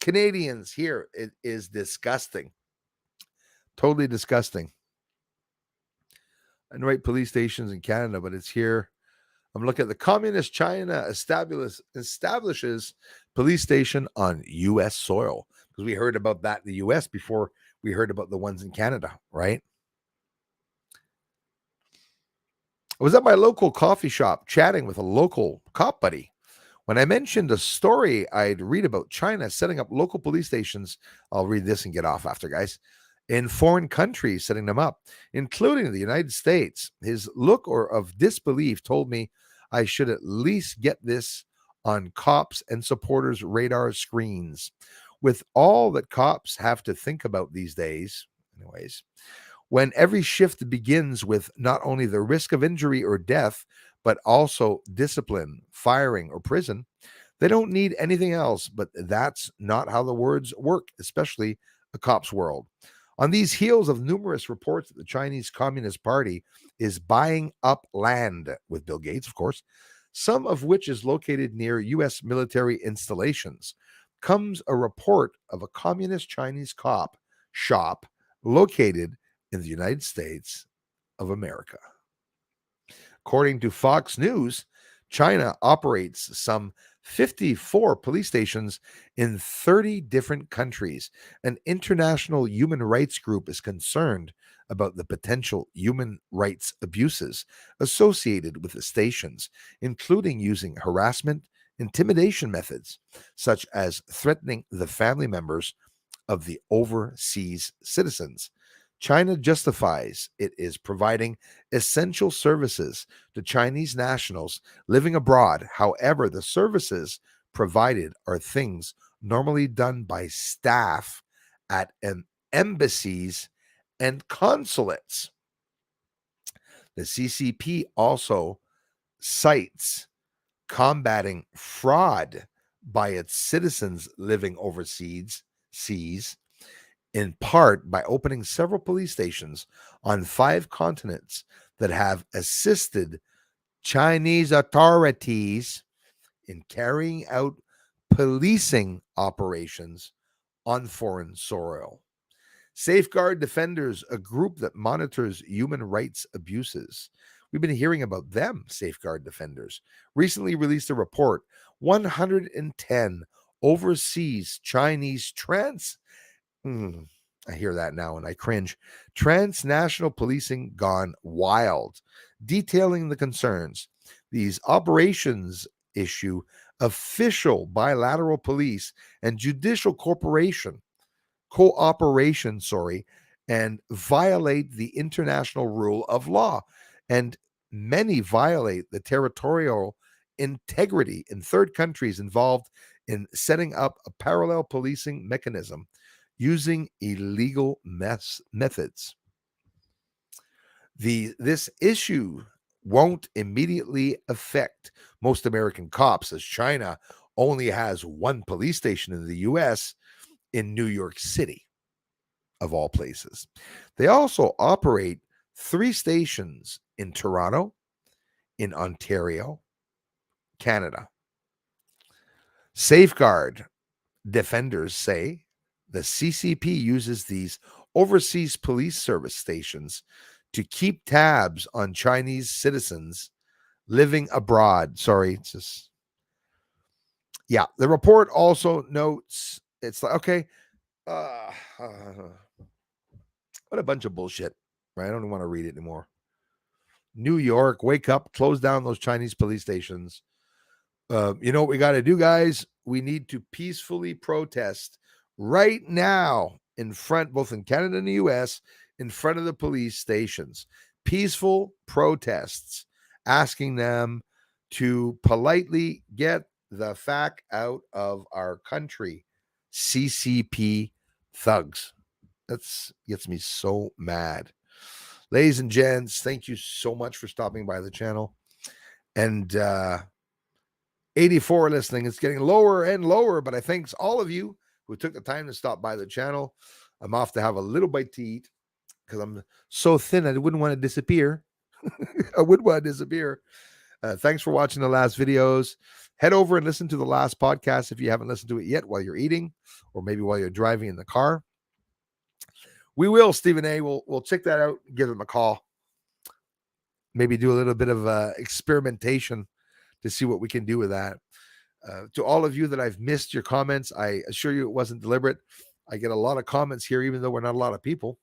A: Canadians here, it is disgusting. Totally disgusting. And right, police stations in Canada, but it's here. I'm looking at the communist China establishes police station on U.S. soil, because we heard about that in the U.S. before we heard about the ones in Canada, right? I was at my local coffee shop chatting with a local cop buddy when I mentioned a story I'd read about China setting up local police stations. I'll read this and get off after, guys. In foreign countries, setting them up, including the United States. His look of disbelief told me I should at least get this on cops and supporters' radar screens. With all that cops have to think about these days, anyways, when every shift begins with not only the risk of injury or death, but also discipline, firing, or prison, they don't need anything else. But that's not how the words work, especially a cop's world. On these heels of numerous reports that the Chinese Communist Party is buying up land with Bill Gates, of course, some of which is located near U.S. military installations, comes a report of a communist Chinese cop shop located in the United States of America. According to Fox News, China operates some 54 police stations in 30 different countries. An international human rights group is concerned about the potential human rights abuses associated with the stations, including using harassment, intimidation methods, such as threatening the family members of the overseas citizens. China justifies it is providing essential services to Chinese nationals living abroad. However, the services provided are things normally done by staff at embassies and consulates. The CCP also cites combating fraud by its citizens living overseas seas, in part by opening several police stations on 5 continents that have assisted Chinese authorities in carrying out policing operations on foreign soil. Safeguard Defenders, a group that monitors human rights abuses. We've been hearing about them, Safeguard Defenders. Recently released a report 110 overseas Chinese I hear that now and I cringe. Transnational policing gone wild, detailing the concerns. These operations issue official bilateral police and judicial cooperation, and violate the international rule of law. And many violate the territorial integrity in third countries involved in setting up a parallel policing mechanism using illegal methods. This issue won't immediately affect most American cops, as China only has one police station in the U.S. in New York City, of all places. They also operate 3 stations in Toronto, in Ontario, Canada. Safeguard Defenders say the CCP uses these overseas police service stations to keep tabs on Chinese citizens living abroad. The report also notes it's like, okay, what a bunch of bullshit, right? I don't even want to read it anymore. New York, wake up, close down those Chinese police stations. You know what we got to do, guys? We need to peacefully protest right now in front, both in Canada and the US, in front of the police stations. Peaceful protests, asking them to politely get the fuck out of our country. CCP thugs. That gets me so mad. Ladies and gents, thank you so much for stopping by the channel. And 84 listening. It's getting lower and lower, but I thanks all of you who took the time to stop by the channel. I'm off to have a little bite to eat because I'm so thin I wouldn't want to disappear. I wouldn't want to disappear. Thanks for watching the last videos. Head over and listen to the last podcast if you haven't listened to it yet while you're eating, or maybe while you're driving in the car. We will, Stephen A. We'll check that out, give him a call. Maybe do a little bit of experimentation to see what we can do with that. To all of you that I've missed your comments, I assure you it wasn't deliberate. I get a lot of comments here, even though we're not a lot of people.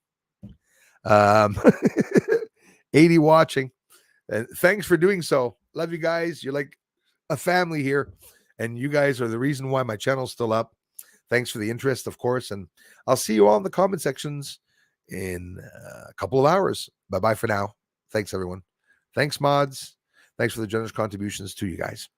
A: 80 watching. And thanks for doing so. Love you guys. You're like a family here. And you guys are the reason why my channel's still up. Thanks for the interest, of course. And I'll see you all in the comment sections in a couple of hours. Bye-bye for now. Thanks, everyone. Thanks, mods. Thanks for the generous contributions to you guys.